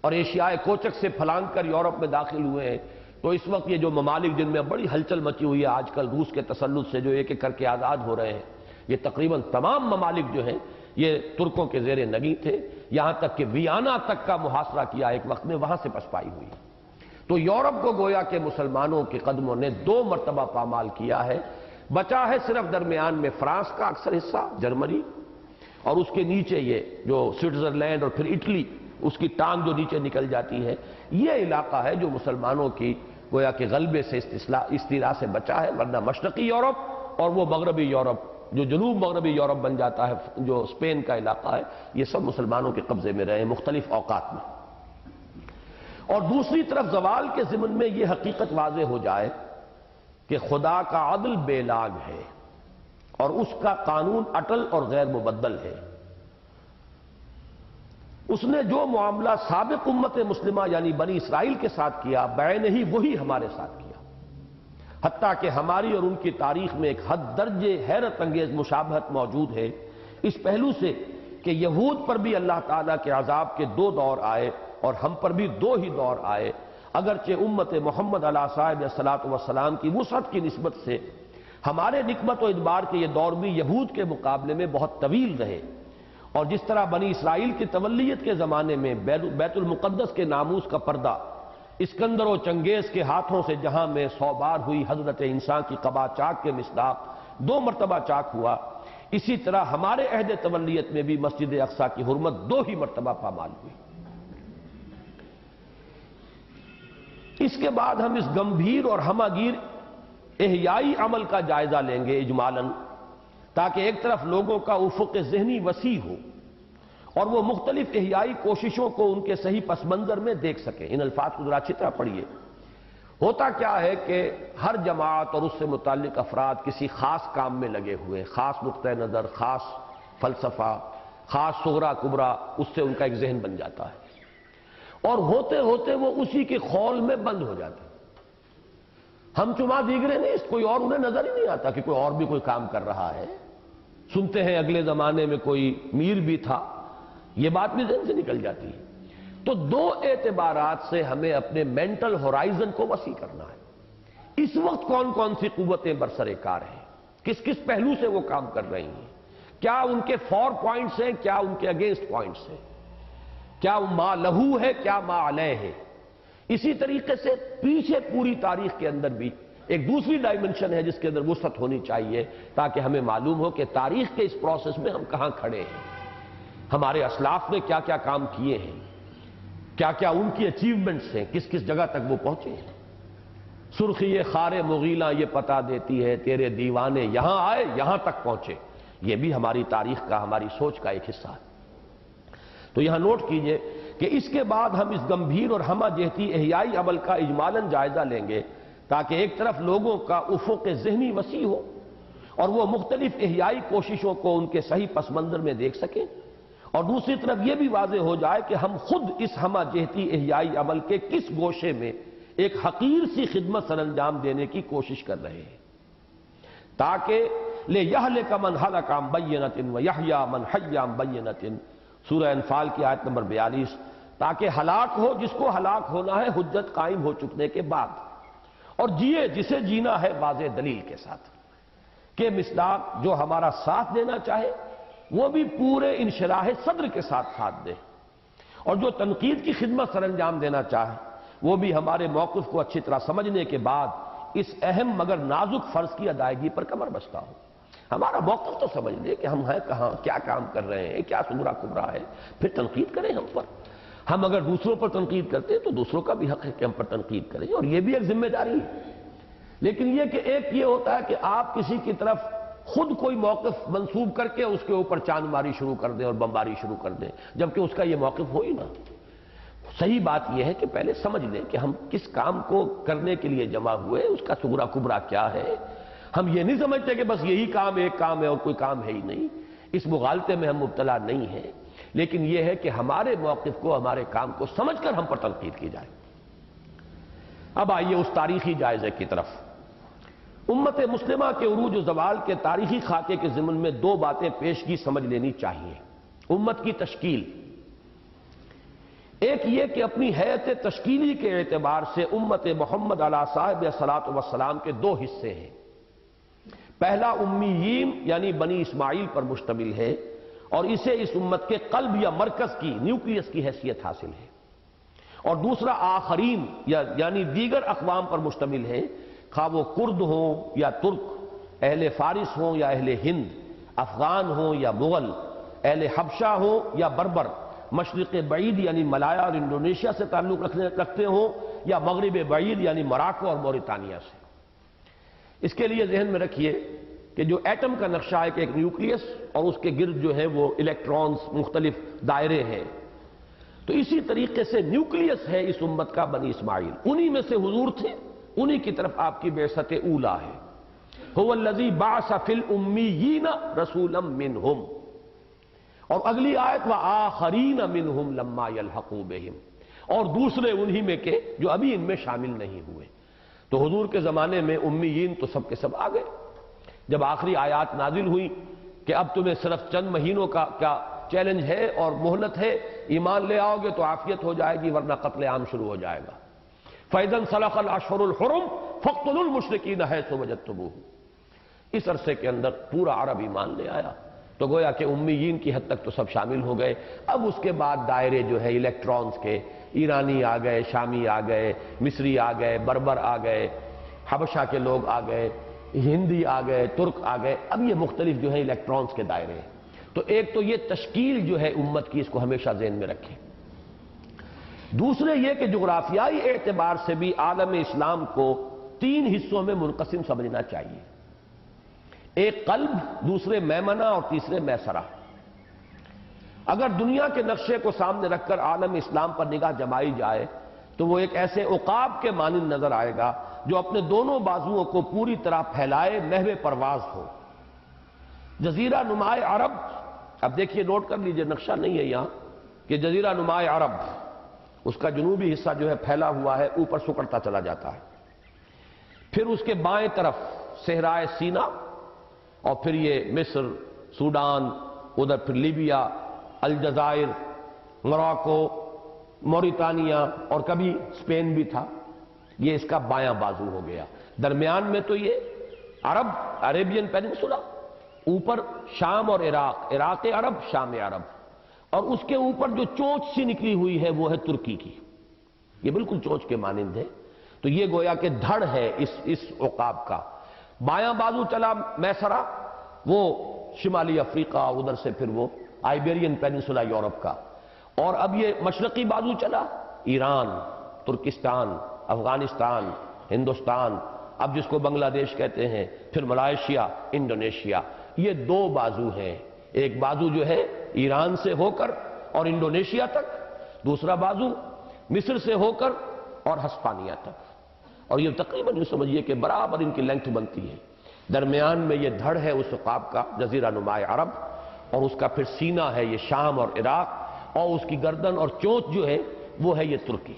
اور ایشیائے کوچک سے پھلانگ کر یورپ میں داخل ہوئے ہیں۔ تو اس وقت یہ جو ممالک جن میں بڑی ہلچل مچی ہوئی ہے آج کل روس کے تسلط سے، جو ایک ایک کر کے آزاد ہو رہے ہیں، یہ تقریباً تمام ممالک جو ہیں یہ ترکوں کے زیر نگیں تھے، یہاں تک کہ ویانا تک کا محاصرہ کیا ایک وقت میں، وہاں سے پسپائی ہوئی۔ تو یورپ کو گویا کہ مسلمانوں کے قدموں نے 2 مرتبہ پامال کیا ہے، بچا ہے صرف درمیان میں فرانس کا اکثر حصہ، جرمنی، اور اس کے نیچے یہ جو سوئٹزرلینڈ اور پھر اٹلی، اس کی ٹانگ جو نیچے نکل جاتی ہے، یہ علاقہ ہے جو مسلمانوں کی گویا کہ غلبے سے استیلاء سے بچا ہے، ورنہ مشرقی یورپ اور وہ مغربی یورپ جو جنوب مغربی یورپ بن جاتا ہے، جو اسپین کا علاقہ ہے، یہ سب مسلمانوں کے قبضے میں رہے مختلف اوقات میں۔ اور دوسری طرف زوال کے ضمن میں یہ حقیقت واضح ہو جائے کہ خدا کا عدل بے لاگ ہے اور اس کا قانون اٹل اور غیر مبدل ہے۔ اس نے جو معاملہ سابق امت مسلمہ یعنی بنی اسرائیل کے ساتھ کیا، بعین ہی وہی ہمارے ساتھ کیا، حتیٰ کہ ہماری اور ان کی تاریخ میں ایک حد درجے حیرت انگیز مشابہت موجود ہے، اس پہلو سے کہ یہود پر بھی اللہ تعالیٰ کے عذاب کے 2 دور آئے اور ہم پر بھی 2 ہی دور آئے، اگرچہ امت محمد علیہ صاحب صلاۃ وسلام کی وسعت کی نسبت سے ہمارے نکبت و ادبار کے یہ دور بھی یہود کے مقابلے میں بہت طویل رہے، اور جس طرح بنی اسرائیل کی تولیت کے زمانے میں بیت المقدس کے ناموس کا پردہ اسکندر و چنگیز کے ہاتھوں سے جہاں میں 100 بار ہوئی حضرت انسان کی قبا چاک کے مصداق 2 مرتبہ چاک ہوا، اسی طرح ہمارے عہد تولیت میں بھی مسجد اقصیٰ کی حرمت 2 ہی مرتبہ پامال ہوئی۔ اس کے بعد ہم اس گمبھیر اور ہمہ گیر احیائی عمل کا جائزہ لیں گے اجمالاً، تاکہ ایک طرف لوگوں کا افق ذہنی وسیع ہو اور وہ مختلف احیائی کوششوں کو ان کے صحیح پس منظر میں دیکھ سکیں۔ ان الفاظ کو ذرا اچھی طرح پڑھیے۔ ہوتا کیا ہے کہ ہر جماعت اور اس سے متعلق افراد کسی خاص کام میں لگے ہوئے، خاص نقطہ نظر، خاص فلسفہ، خاص صغرا کبرا، اس سے ان کا ایک ذہن بن جاتا ہے، اور ہوتے ہوتے وہ اسی کے خول میں بند ہو جاتے ہیں۔ ہم چما دیگرے نہیں، اس کوئی اور انہیں نظر ہی نہیں آتا کہ کوئی اور بھی کوئی کام کر رہا ہے۔ سنتے ہیں اگلے زمانے میں کوئی میر بھی تھا، یہ بات بھی ذہن سے نکل جاتی ہے۔ تو 2 اعتبارات سے ہمیں اپنے مینٹل ہورائزن کو وسیع کرنا ہے۔ اس وقت کون کون سی قوتیں برسر کار ہیں، کس کس پہلو سے وہ کام کر رہی ہیں، کیا ان کے فور پوائنٹس ہیں، کیا ان کے اگینسٹ پوائنٹس ہیں، کیا ما لہو ہے، کیا ما علیہ ہے۔ اسی طریقے سے پیچھے پوری تاریخ کے اندر بھی ایک دوسری ڈائمنشن ہے جس کے اندر وسعت ہونی چاہیے، تاکہ ہمیں معلوم ہو کہ تاریخ کے اس پروسیس میں ہم کہاں کھڑے ہیں، ہمارے اسلاف نے کیا کیا کام کیے ہیں، کیا کیا ان کی اچیومنٹس ہیں، کس کس جگہ تک وہ پہنچے ہیں۔ سرخی خار مغیلاں یہ پتا دیتی ہے تیرے دیوانے یہاں آئے یہاں تک پہنچے، یہ بھی ہماری تاریخ کا، ہماری سوچ کا ایک حصہ ہے۔ تو یہاں نوٹ کیجئے کہ اس کے بعد ہم اس گمبھیر اور ہمہ جہتی احیائی عمل کا اجمالاً جائزہ لیں گے، تاکہ ایک طرف لوگوں کا افق ذہنی وسیع ہو اور وہ مختلف احیائی کوششوں کو ان کے صحیح پس منظر میں دیکھ سکیں، اور دوسری طرف یہ بھی واضح ہو جائے کہ ہم خود اس ہمہ جہتی احیائی عمل کے کس گوشے میں ایک حقیر سی خدمت سر انجام دینے کی کوشش کر رہے ہیں، تاکہ لِيَهْلِكَ مَنْ هَلَكَ عَنْ بَيِّنَةٍ وَيَحْيَىٰ مَنْ حَيَّ عَنْ بَيِّنَةٍ، سورہ انفال کی آیت نمبر 42، تاکہ ہلاک ہو جس کو ہلاک ہونا ہے حجت قائم ہو چکنے کے بعد، اور جیے جسے جینا ہے واضح دلیل کے ساتھ، کہ مصداق جو ہمارا ساتھ دینا چاہے وہ بھی پورے انشراح صدر کے ساتھ دے، اور جو تنقید کی خدمت سر انجام دینا چاہے وہ بھی ہمارے موقف کو اچھی طرح سمجھنے کے بعد اس اہم مگر نازک فرض کی ادائیگی پر کمر بستہ ہو۔ ہمارا موقف تو سمجھ لے کہ ہم ہیں کہاں، کیا کام کر رہے ہیں، کیا سغرا کبرا ہے، پھر تنقید کریں ہم پر۔ ہم اگر دوسروں پر تنقید کرتے ہیں تو دوسروں کا بھی حق ہے کہ ہم پر تنقید کریں، اور یہ بھی ایک ذمہ داری ہے۔ لیکن یہ کہ ایک یہ ہوتا ہے کہ آپ کسی کی طرف خود کوئی موقف منسوب کر کے اس کے اوپر چاند ماری شروع کر دیں اور بمباری شروع کر دیں، جبکہ اس کا یہ موقف ہو ہی نہ۔ صحیح بات یہ ہے کہ پہلے سمجھ لیں کہ ہم کس کام کو کرنے کے لیے جمع ہوئے، اس کا سغرا کبرا کیا ہے۔ ہم یہ نہیں سمجھتے کہ بس یہی کام ایک کام ہے اور کوئی کام ہے ہی نہیں، اس مغالطے میں ہم مبتلا نہیں ہیں، لیکن یہ ہے کہ ہمارے موقف کو، ہمارے کام کو سمجھ کر ہم پر تنقید کی جائے۔ اب آئیے اس تاریخی جائزے کی طرف۔ امت مسلمہ کے عروج و زوال کے تاریخی خاکے کے ضمن میں دو باتیں پیشگی سمجھ لینی چاہیے۔ امت کی تشکیل، ایک یہ کہ اپنی حیث تشکیلی کے اعتبار سے امت محمد علیہ صاحب صلاۃ وسلام کے دو حصے ہیں۔ پہلا امیین یعنی بنی اسماعیل پر مشتمل ہے، اور اسے اس امت کے قلب یا مرکز کی، نیوکلیس کی حیثیت حاصل ہے، اور دوسرا آخرین یعنی دیگر اقوام پر مشتمل ہے، خواہ وہ کرد ہوں یا ترک، اہل فارس ہوں یا اہل ہند، افغان ہوں یا مغل، اہل حبشہ ہوں یا بربر، مشرق بعید یعنی ملایا اور انڈونیشیا سے تعلق رکھتے ہوں یا مغرب بعید یعنی موراکو اور موریتانیہ سے۔ اس کے لیے ذہن میں رکھیے کہ جو ایٹم کا نقشہ ہے کہ ایک نیوکلیس اور اس کے گرد جو ہے وہ الیکٹرانز مختلف دائرے ہیں، تو اسی طریقے سے نیوکلیس ہے اس امت کا بنی اسماعیل، انہی میں سے حضور تھے، انہی کی طرف آپ کی بعثت اولیٰ ہے۔ هو الذی بعث فی الامیین رسولا منہم، اور اگلی آیت وآخرین منہم لما یلحقوا بہم، اور دوسرے انہی میں کے جو ابھی ان میں شامل نہیں ہوئے۔ تو حضور کے زمانے میں امیین تو سب کے سب آ گئے۔ جب آخری آیات نازل ہوئی کہ اب تمہیں صرف چند مہینوں کا کیا چیلنج ہے اور مہلت ہے، ایمان لے آؤ گے تو عافیت ہو جائے گی ورنہ قتل عام شروع ہو جائے گا۔ فَإِذَا انْسَلَخَ الْأَشْهُرُ الْحُرُمُ فَاقْتُلُوا الْمُشْرِكِينَ حَيْثُ وَجَدتُّمُوهُمْ، اس عرصے کے اندر پورا عرب ایمان لے آیا، تو گویا کہ امیین کی حد تک تو سب شامل ہو گئے۔ اب اس کے بعد دائرے جو ہے الیکٹرانز کے، ایرانی آ گئے، شامی آ گئے، مصری آ گئے، بربر آ گئے، حبشہ کے لوگ آ گئے، ہندی آ گئے، ترک آ گئے، اب یہ مختلف جو ہے الیکٹرانز کے دائرے ہیں۔ تو ایک تو یہ تشکیل جو ہے امت کی، اس کو ہمیشہ ذہن میں رکھیں۔ دوسرے یہ کہ جغرافیائی اعتبار سے بھی عالم اسلام کو تین حصوں میں منقسم سمجھنا چاہیے، ایک قلب، دوسرے میمنہ اور تیسرے میسرہ۔ اگر دنیا کے نقشے کو سامنے رکھ کر عالم اسلام پر نگاہ جمائی جائے تو وہ ایک ایسے عقاب کے مانند نظر آئے گا جو اپنے دونوں بازوؤں کو پوری طرح پھیلائے محو پرواز ہو۔ جزیرہ نماء عرب، اب دیکھیے نوٹ کر لیجئے، نقشہ نہیں ہے یہاں، کہ جزیرہ نماء عرب، اس کا جنوبی حصہ جو ہے پھیلا ہوا ہے، اوپر سکڑتا چلا جاتا ہے۔ پھر اس کے بائیں طرف صحرائے سینا، اور پھر یہ مصر، سوڈان، ادھر پھر لیبیا، الجزائر، موراکو، موریتانیہ اور کبھی اسپین بھی تھا، یہ اس کا بایاں بازو ہو گیا۔ درمیان میں تو یہ عرب عربین پیننسولا، اوپر شام اور عراق، عراق عرب، شام عرب، اور اس کے اوپر جو چونچ سی نکلی ہوئی ہے وہ ہے ترکی کی، یہ بالکل چونچ کے مانند ہے۔ تو یہ گویا کہ دھڑ ہے اس عقاب کا۔ بایاں بازو چلا میسرا، وہ شمالی افریقہ، ادھر سے پھر وہ آئیبیرین پیننسولا یورپ کا، اور اب یہ مشرقی بازو چلا ایران، ترکستان، افغانستان، ہندوستان، اب جس کو بنگلہ دیش کہتے ہیں، پھر ملائیشیا، انڈونیشیا۔ یہ دو بازو ہیں، ایک بازو جو ہے ایران سے ہو کر اور انڈونیشیا تک، دوسرا بازو مصر سے ہو کر اور ہسپانیہ تک، اور یہ تقریباً یوں سمجھیے کہ برابر ان کی لینتھ بنتی ہے۔ درمیان میں یہ دھڑ ہے اس عقاب کا، جزیرہ نما عرب، اور اس کا پھر سینہ ہے یہ شام اور عراق، اور اس کی گردن اور چونچ جو ہے وہ ہے یہ ترکی۔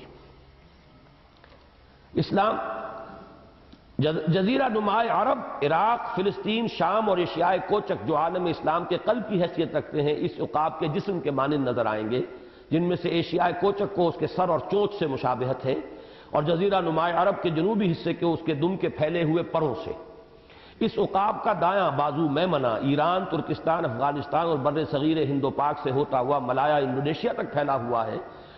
اسلام جزیرہ نما عرب، عراق، فلسطین، شام اور ایشیائے کوچک جو عالم اسلام کے قلب کی حیثیت رکھتے ہیں، اس عقاب کے جسم کے مانند نظر آئیں گے، جن میں سے ایشیائے کوچک کو اس کے سر اور چونچ سے مشابہت ہے، اور جزیرہ نما عرب کے جنوبی حصے کے اس کے دم کے پھیلے ہوئے پروں سے۔ اس عقاب کا دایاں بازو میمنہ ایران، ترکستان، افغانستان اور بر صغیر ہند و پاک سے ہوتا ہوا ملایا انڈونیشیا تک پھیلا ہوا ہے،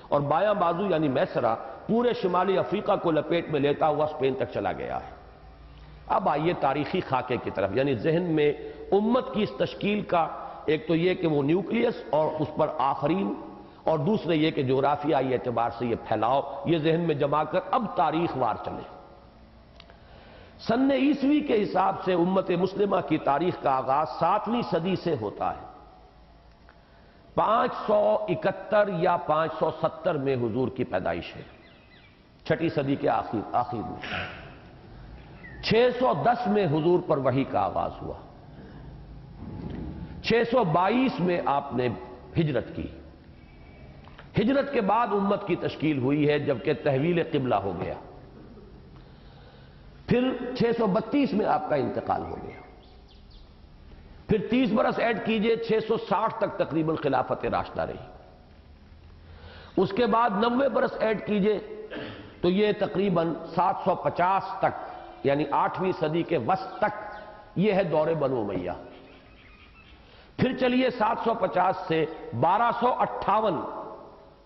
اور بایاں بازو یعنی میسرا پورے شمالی افریقہ کو لپیٹ میں لیتا ہوا اسپین تک چلا گیا ہے۔ اب آئیے تاریخی خاکے کی طرف، یعنی ذہن میں امت کی اس تشکیل کا ایک تو یہ کہ وہ نیوکلیس اور اس پر آخرین، اور دوسرے یہ کہ جغرافیائی اعتبار سے یہ پھیلاؤ، یہ ذہن میں جما کر اب تاریخ وار چلے۔ سن عیسوی کے حساب سے امت مسلمہ کی تاریخ کا آغاز 7ویں صدی سے ہوتا ہے۔ 571 یا 570 میں حضور کی پیدائش ہے، 6 صدی کے آخر میں۔ 610 میں حضور پر وحی کا آغاز ہوا، 622 میں آپ نے ہجرت کی۔ ہجرت کے بعد امت کی تشکیل ہوئی ہے، جبکہ تحویل قبلہ ہو گیا۔ پھر 632 میں آپ کا انتقال ہو گیا، پھر 30 برس ایڈ کیجئے، 660 تک تقریباً خلافت راشدہ رہی۔ اس کے بعد 90 برس ایڈ کیجئے تو یہ تقریباً 750 تک، یعنی 8ویں صدی کے وسط تک یہ ہے دور بنو امیہ۔ پھر چلیے 750 سے 1258،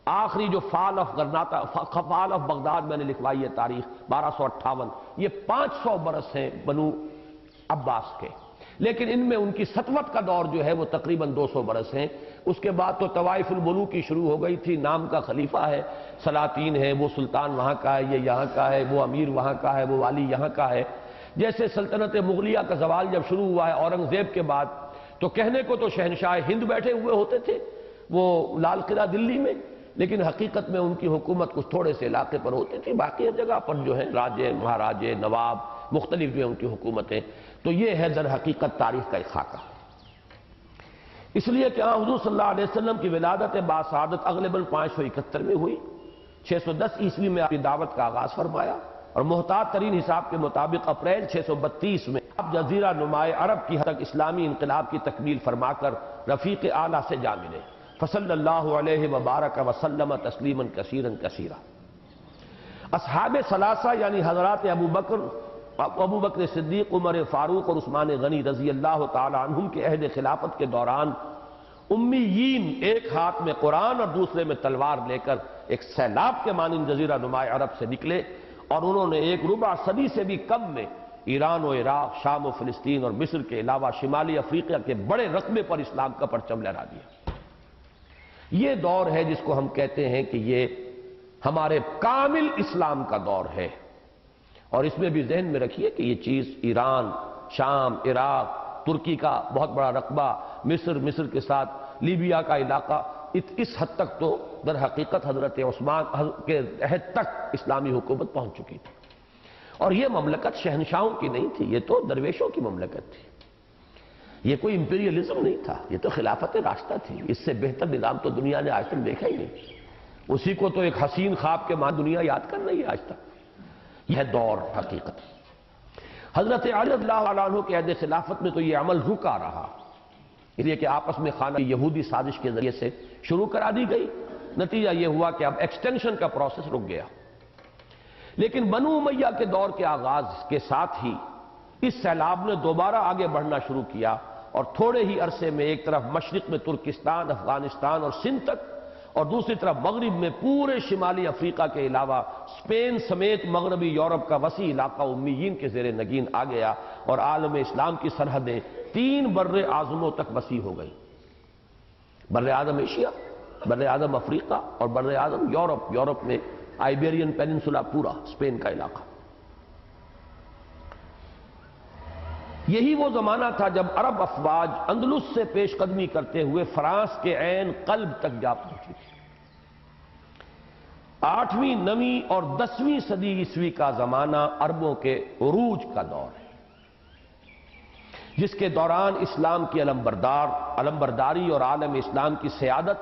آخری جو فال آف غرناطہ، فال آف بغداد میں نے لکھوائی ہے تاریخ 1258، یہ 500 برس ہیں بنو عباس کے، لیکن ان میں ان کی سطوت کا دور جو ہے وہ تقریباً 200 برس ہیں۔ اس کے بعد تو طوائف الملوک کی شروع ہو گئی تھی، نام کا خلیفہ ہے، سلاطین ہے، وہ سلطان وہاں کا ہے، یہ یہاں کا ہے، وہ امیر وہاں کا ہے، وہ والی یہاں کا ہے۔ جیسے سلطنت مغلیہ کا زوال جب شروع ہوا ہے اورنگزیب کے بعد، تو کہنے کو تو شہنشاہ ہند بیٹھے ہوئے ہوتے تھے وہ لال قلعہ دلی میں، لیکن حقیقت میں ان کی حکومت کچھ تھوڑے سے علاقے پر ہوتی تھی، باقی ہر جگہ پر جو ہے راجے، مہاراجے، نواب، مختلف جو ہیں ان کی حکومتیں۔ تو یہ ہے در حقیقت تاریخ کا ایک خاکہ، اس لیے کہ حضور صلی اللہ علیہ وسلم کی ولادت باسعادت اغلباً 571 میں ہوئی، 610 عیسوی میں آپ کی دعوت کا آغاز فرمایا، اور محتاط ترین حساب کے مطابق اپریل 632 میں آپ جزیرہ نما عرب کی حد تک اسلامی انقلاب کی تکمیل فرما کر رفیق اعلیٰ سے جا ملے۔ فصلی اللہ علیہ وبارک وسلم تسلیما کثیرا کثیرا۔ اصحاب ثلاثہ یعنی حضرات ابو بکر صدیق، عمر فاروق اور عثمان غنی رضی اللہ تعالی عنہم کے عہد خلافت کے دوران امیین ایک ہاتھ میں قرآن اور دوسرے میں تلوار لے کر ایک سیلاب کے مانند جزیرہ نما عرب سے نکلے، اور انہوں نے ایک ربع صدی سے بھی کم میں ایران و عراق، شام و فلسطین اور مصر کے علاوہ شمالی افریقہ کے بڑے رقبے پر اسلام کا پرچم لہرا دیا۔ یہ دور ہے جس کو ہم کہتے ہیں کہ یہ ہمارے کامل اسلام کا دور ہے، اور اس میں بھی ذہن میں رکھیے کہ یہ چیز ایران، شام، عراق، ترکی کا بہت بڑا رقبہ، مصر کے ساتھ لیبیا کا علاقہ، اس حد تک تو در حقیقت حضرت عثمان کے عہد تک اسلامی حکومت پہنچ چکی تھی، اور یہ مملکت شہنشاہوں کی نہیں تھی، یہ تو درویشوں کی مملکت تھی، یہ کوئی امپیریلزم نہیں تھا، یہ تو خلافت راشدہ تھی۔ اس سے بہتر نظام تو دنیا نے آج تک دیکھا ہی نہیں، اسی کو تو ایک حسین خواب کے ماں دنیا یاد کر رہی ہے آج تک۔ یہ دور حقیقت حضرت علی رضی اللہ عنہ کے عہد خلافت میں تو یہ عمل رکا رہا، اس لیے کہ آپس میں خانہ یہودی سازش کے ذریعے سے شروع کرا دی گئی، نتیجہ یہ ہوا کہ اب ایکسٹینشن کا پروسیس رک گیا۔ لیکن بنو امیہ کے دور کے آغاز کے ساتھ ہی اس سیلاب نے دوبارہ آگے بڑھنا شروع کیا اور تھوڑے ہی عرصے میں ایک طرف مشرق میں ترکستان، افغانستان اور سندھ تک، اور دوسری طرف مغرب میں پورے شمالی افریقہ کے علاوہ اسپین سمیت مغربی یورپ کا وسیع علاقہ امیین کے زیر نگین آ گیا، اور عالم اسلام کی سرحدیں 3 بر اعظموں تک وسیع ہو گئی: بر اعظم ایشیا، بر اعظم افریقہ اور بر اعظم یورپ۔ یورپ میں آئیبیرین پیننسولا پورا، اسپین کا علاقہ۔ یہی وہ زمانہ تھا جب عرب افواج اندلس سے پیش قدمی کرتے ہوئے فرانس کے عین قلب تک جا پہنچی تھی۔ 8ویں، 9ویں اور 10ویں صدی عیسوی کا زمانہ عربوں کے عروج کا دور ہے، جس کے دوران اسلام کی علمبرداری اور عالم اسلام کی سیادت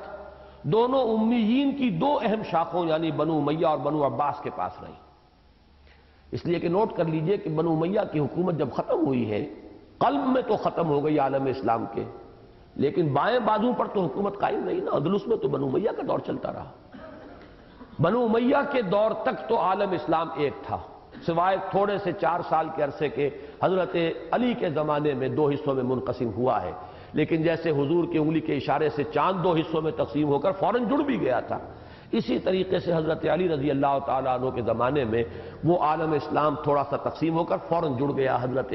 دونوں امیین کی 2 اہم شاخوں یعنی بنو امیہ اور بنو عباس کے پاس رہی۔ اس لیے کہ نوٹ کر لیجئے کہ بنو امیہ کی حکومت جب ختم ہوئی ہے، قلب میں تو ختم ہو گئی عالم اسلام کے، لیکن بائیں بازو پر تو حکومت قائم رہی نا۔ اندلس میں تو بنو امیہ کا دور چلتا رہا۔ بنو امیہ کے دور تک تو عالم اسلام ایک تھا، سوائے تھوڑے سے 4 سال کے عرصے کے حضرت علی کے زمانے میں 2 حصوں میں منقسم ہوا ہے، لیکن جیسے حضور کی انگلی کے اشارے سے چاند 2 حصوں میں تقسیم ہو کر فوراً جڑ بھی گیا تھا، اسی طریقے سے حضرت علی رضی اللہ تعالیٰ عنہ کے زمانے میں وہ عالم اسلام تھوڑا سا تقسیم ہو کر فوراً جڑ گیا حضرت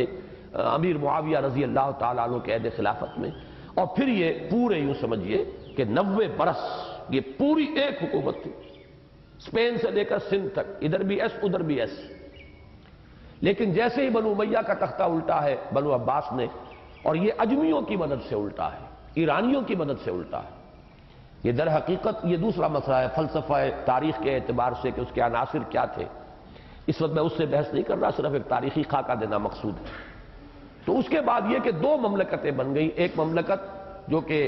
امیر معاویہ رضی اللہ تعالیٰ عنہ کے عہد خلافت میں۔ اور پھر یہ پورے یوں سمجھیے کہ 90 برس یہ پوری ایک حکومت تھی، اسپین سے لے کر سندھ تک، ادھر بھی ایس ادھر بھی ایس۔ لیکن جیسے ہی بنو امیہ کا تختہ الٹا ہے بنو عباس نے، اور یہ اجمیوں کی مدد سے الٹا ہے، ایرانیوں کی مدد سے الٹا ہے۔ یہ در حقیقت یہ دوسرا مسئلہ ہے فلسفہ تاریخ کے اعتبار سے کہ اس کے عناصر کیا تھے، اس وقت میں اس سے بحث نہیں کر رہا، صرف ایک تاریخی خاکہ دینا مقصود ہے۔ تو اس کے بعد یہ کہ 2 مملکتیں بن گئیں، ایک مملکت جو کہ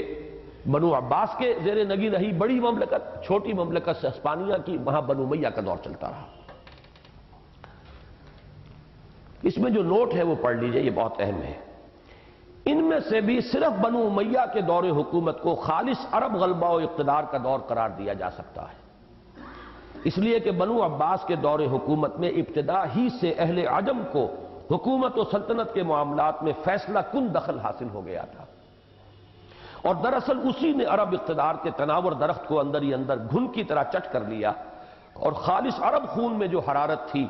بنو عباس کے زیر نگین رہی، بڑی مملکت، چھوٹی مملکت ہسپانیہ کی، وہاں بنو امیہ کا دور چلتا رہا۔ اس میں جو نوٹ ہے وہ پڑھ لیجئے، یہ بہت اہم ہے۔ ان میں سے بھی صرف بنو امیہ کے دور حکومت کو خالص عرب غلبہ و اقتدار کا دور قرار دیا جا سکتا ہے، اس لیے کہ بنو عباس کے دور حکومت میں ابتدا ہی سے اہل عجم کو حکومت و سلطنت کے معاملات میں فیصلہ کن دخل حاصل ہو گیا تھا، اور دراصل اسی نے عرب اقتدار کے تناور درخت کو اندر ہی اندر گھن کی طرح چٹ کر لیا، اور خالص عرب خون میں جو حرارت تھی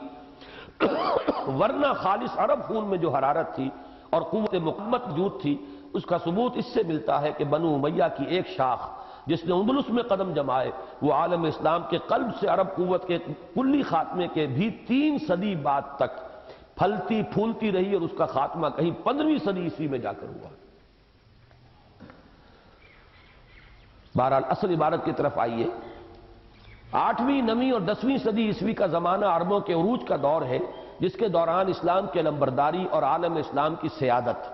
ورنہ خالص عرب خون میں جو حرارت تھی اور قوت مقاومت موجود تھی، اس کا ثبوت اس سے ملتا ہے کہ بنو امیہ کی ایک شاخ جس نے اندلس میں قدم جمائے، وہ عالم اسلام کے قلب سے عرب قوت کے کلی خاتمے کے بھی 3 صدی بعد تک پھلتی پھولتی رہی، اور اس کا خاتمہ کہیں 15ویں صدی عیسوی میں جا کر ہوا۔ بہرحال اصل عبارت کی طرف آئیے۔ 8ویں، 9ویں اور 10ویں صدی عیسوی کا زمانہ عربوں کے عروج کا دور ہے، جس کے دوران اسلام کی علمبرداری اور عالم اسلام کی سیادت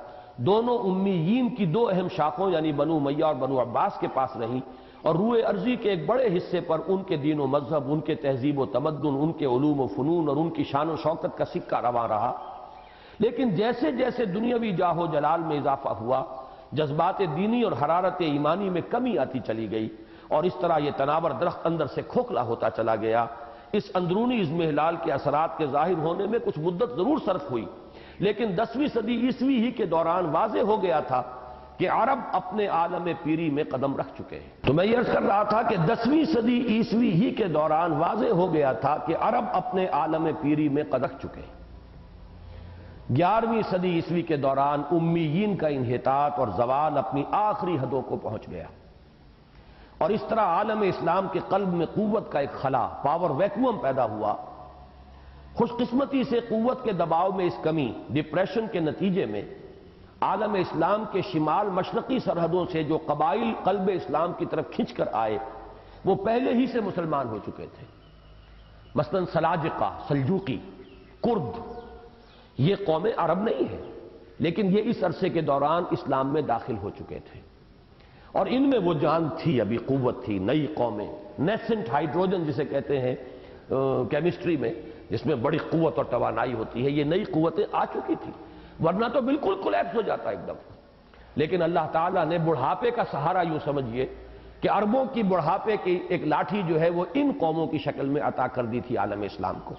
دونوں امیین کی 2 اہم شاخوں یعنی بنو امیہ اور بنو عباس کے پاس رہیں، اور روئے ارضی کے ایک بڑے حصے پر ان کے دین و مذہب، ان کے تہذیب و تمدن، ان کے علوم و فنون اور ان کی شان و شوکت کا سکہ رواں رہا۔ لیکن جیسے جیسے دنیاوی جاہ و جلال میں اضافہ ہوا، جذبات دینی اور حرارت ایمانی میں کمی آتی چلی گئی، اور اس طرح یہ تناور درخت اندر سے کھوکھلا ہوتا چلا گیا۔ اس اندرونی اضمحلال کے اثرات کے ظاہر ہونے میں کچھ مدت ضرور صرف ہوئی، لیکن 10ویں صدی عیسوی ہی کے دوران واضح ہو گیا تھا کہ عرب اپنے عالم پیری میں قدم رکھ چکے ہیں۔ تو میں یہ عرض کر رہا تھا کہ 10ویں صدی عیسوی ہی کے دوران واضح ہو گیا تھا کہ عرب اپنے عالم پیری میں قدم رکھ چکے ہیں۔ 11ویں صدی عیسوی کے دوران امیین کا انحطاط اور زوال اپنی آخری حدوں کو پہنچ گیا، اور اس طرح عالم اسلام کے قلب میں قوت کا ایک خلا، پاور ویکوم پیدا ہوا۔ خوش قسمتی سے قوت کے دباؤ میں اس کمی، ڈپریشن کے نتیجے میں عالم اسلام کے شمال مشرقی سرحدوں سے جو قبائل قلب اسلام کی طرف کھنچ کر آئے وہ پہلے ہی سے مسلمان ہو چکے تھے، مثلا سلاجقہ، سلجوقی، کرد، یہ قومیں عرب نہیں ہیں، لیکن یہ اس عرصے کے دوران اسلام میں داخل ہو چکے تھے، اور ان میں وہ جان تھی، ابھی قوت تھی، نئی قومیں، نیسنٹ ہائیڈروجن جسے کہتے ہیں کیمسٹری میں، جس میں بڑی قوت اور توانائی ہوتی ہے، یہ نئی قوتیں آ چکی تھی، ورنہ تو بالکل کولیپس ہو جاتا ایک دم۔ لیکن اللہ تعالیٰ نے بڑھاپے کا سہارا یوں سمجھیے کہ عربوں کی بڑھاپے کی ایک لاٹھی جو ہے وہ ان قوموں کی شکل میں عطا کر دی تھی عالم اسلام کو۔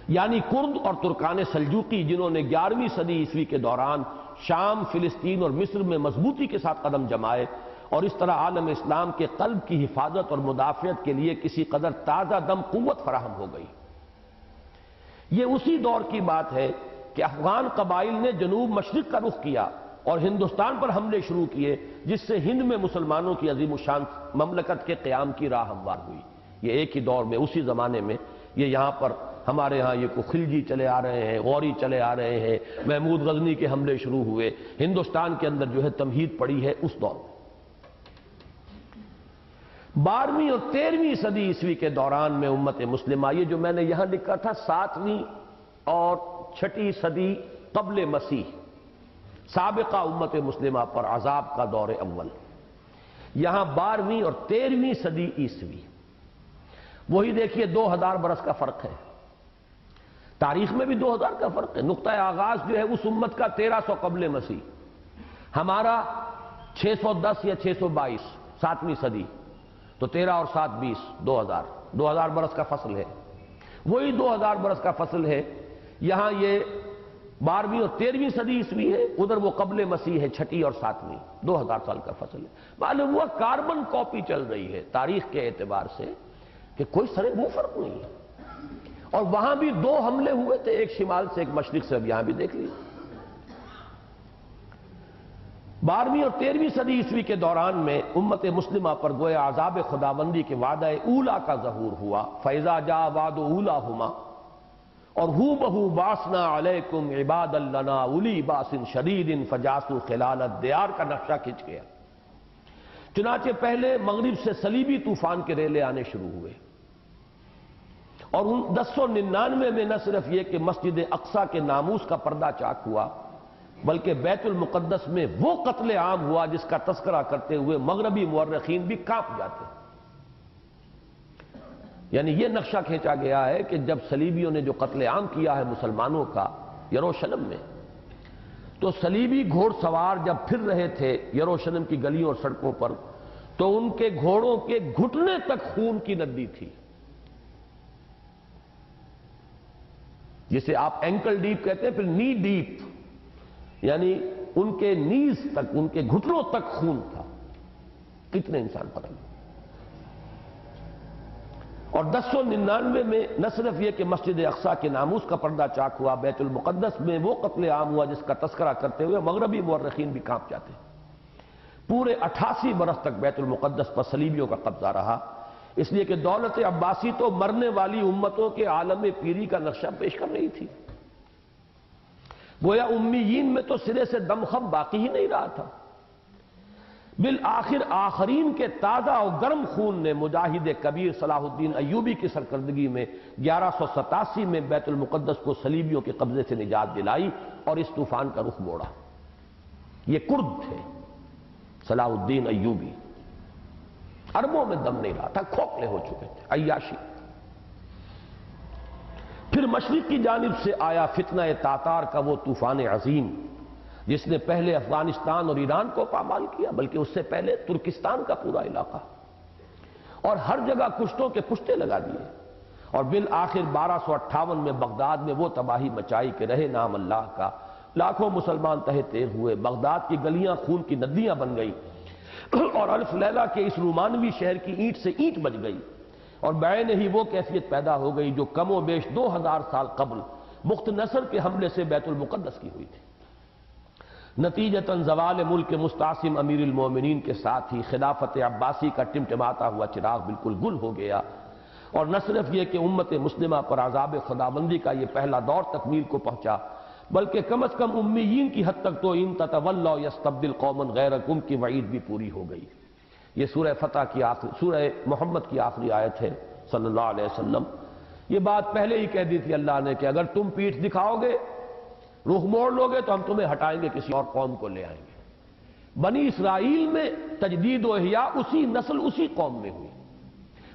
یعنی کرد اور ترکان سلجوقی، جنہوں نے 11ویں صدی عیسوی کے دوران شام، فلسطین اور مصر میں مضبوطی کے ساتھ قدم جمائے اور اس طرح عالم اسلام کے قلب کی حفاظت اور مدافعت کے لیے کسی قدر تازہ دم قوت فراہم ہو گئی۔ یہ اسی دور کی بات ہے کہ افغان قبائل نے جنوب مشرق کا رخ کیا اور ہندوستان پر حملے شروع کیے، جس سے ہند میں مسلمانوں کی عظیم الشان مملکت کے قیام کی راہ ہموار ہوئی۔ یہ ایک ہی دور میں، اسی زمانے میں یہ یہاں پر ہمارے ہاں یہ کو خلجی چلے آ رہے ہیں، غوری چلے آ رہے ہیں، محمود غزنی کے حملے شروع ہوئے، ہندوستان کے اندر جو ہے تمہید پڑی ہے اس دور میں۔ 12ویں اور 13ویں صدی عیسوی کے دوران میں امت مسلمہ، یہ جو میں نے یہاں لکھا تھا 7ویں اور 6ٹھی صدی قبل مسیح، سابقہ امت مسلمہ پر عذاب کا دور اول، یہاں 12ویں اور 13ویں صدی عیسوی، وہی دیکھیے 2000 برس کا فرق ہے، تاریخ میں بھی 2000 کا فرق ہے۔ نقطہ آغاز جو ہے اس امت کا 1300 قبل مسیح، ہمارا 610 یا 622 7ویں صدی، تو 13 اور 7 20 2000 برس کا فصل ہے، وہی 2000 برس کا فصل ہے۔ یہاں یہ 12ویں اور 13ویں صدی عیسوی ہے، ادھر وہ قبل مسیح ہے 6ٹھی اور 7ویں، 2000 سال کا فصل ہے۔ معلوم ہوا کاربن کاپی چل رہی ہے تاریخ کے اعتبار سے کہ کوئی سرے وہ فرق نہیں ہے۔ اور وہاں بھی 2 حملے ہوئے تھے، ایک شمال سے ایک مشرق سے، اب یہاں بھی دیکھ لیجیے۔ 12ویں اور 13ویں صدی عیسوی کے دوران میں امت مسلمہ پر گویا عذاب خداوندی کے وعدہ اولا کا ظہور ہوا، فَإِذَا جَاءَ وَعْدُ أُولَاهُمَا، اور ہو بہو باسنا علیکم عباد لنا اولی باس شدید فجاسوا خلال الدیار کا نقشہ کھنچ گیا۔ چنانچہ پہلے مغرب سے صلیبی طوفان کے ریلے آنے شروع ہوئے، اور 1099 میں نہ صرف یہ کہ مسجد اقصی کے ناموس کا پردہ چاک ہوا، بلکہ بیت المقدس میں وہ قتل عام ہوا جس کا تذکرہ کرتے ہوئے مغربی مورخین بھی کانپ جاتے ہیں۔ یعنی یہ نقشہ کھینچا گیا ہے کہ جب صلیبیوں نے جو قتل عام کیا ہے مسلمانوں کا یروشلم میں، تو صلیبی گھوڑ سوار جب پھر رہے تھے یروشلم کی گلیوں اور سڑکوں پر، تو ان کے گھوڑوں کے گھٹنے تک خون کی ندی تھی، جسے آپ اینکل ڈیپ کہتے ہیں، پھر نی ڈیپ، یعنی ان کے نیز تک، ان کے گھٹنوں تک خون تھا۔ کتنے انسان پر لگے۔ اور 1099 میں نہ صرف یہ کہ مسجد اقصی کے ناموس کا پردہ چاک ہوا، بیت المقدس میں وہ قتل عام ہوا جس کا تذکرہ کرتے ہوئے مغربی مورخین بھی کانپ جاتے ہیں۔ پورے 88 برس تک بیت المقدس پر صلیبیوں کا قبضہ رہا، اس لیے کہ دولت عباسی تو مرنے والی امتوں کے عالم پیری کا نقشہ پیش کر رہی تھی۔ گویا امیین میں تو سرے سے دمخم باقی ہی نہیں رہا تھا۔ بالآخر آخرین کے تازہ اور گرم خون نے مجاہد کبیر صلاح الدین ایوبی کی سرکردگی میں 1187 میں بیت المقدس کو صلیبیوں کے قبضے سے نجات دلائی اور اس طوفان کا رخ موڑا۔ یہ کرد تھے صلاح الدین ایوبی، عربوں میں دم نہیں رہا تھا، کھوکھلے ہو چکے تھے، عیاشی۔ پھر مشرق کی جانب سے آیا فتنہ تاتار کا وہ طوفان عظیم جس نے پہلے افغانستان اور ایران کو پامال کیا، بلکہ اس سے پہلے ترکستان کا پورا علاقہ، اور ہر جگہ کشتوں کے پشتے لگا دیے، اور بالآخر 1258 میں بغداد میں وہ تباہی مچائی کہ رہے نام اللہ کا، لاکھوں مسلمان تہہ تیغ ہوئے، بغداد کی گلیاں خون کی ندیاں بن گئی، اور الف لیلہ کے اس رومانوی شہر کی اینٹ سے اینٹ بج گئی، اور بعین ہی وہ کیفیت پیدا ہو گئی جو کم و بیش 2000 سال قبل بخت نصر کے حملے سے بیت المقدس کی ہوئی تھی۔ نتیجتاً زوال ملک مستعصم امیر المومنین کے ساتھ ہی خلافت عباسی کا ٹمٹماتا ہوا چراغ بالکل گل ہو گیا، اور نہ صرف یہ کہ امت مسلمہ پر عذاب خداوندی کا یہ پہلا دور تکمیل کو پہنچا، بلکہ کم از کم امیین کی حد تک تو ان تتولوا یستبدل قوما غیرکم کی وعید بھی پوری ہو گئی۔ یہ سورہ فتح کی آخری، سورہ محمد کی آخری آیت ہے صلی اللہ علیہ وسلم۔ یہ بات پہلے ہی کہہ دی تھی اللہ نے کہ اگر تم پیٹھ دکھاؤ گے، رخ موڑ لو گے، تو ہم تمہیں ہٹائیں گے، کسی اور قوم کو لے آئیں گے۔ بنی اسرائیل میں تجدید و احیاء اسی نسل اسی قوم میں ہوئی،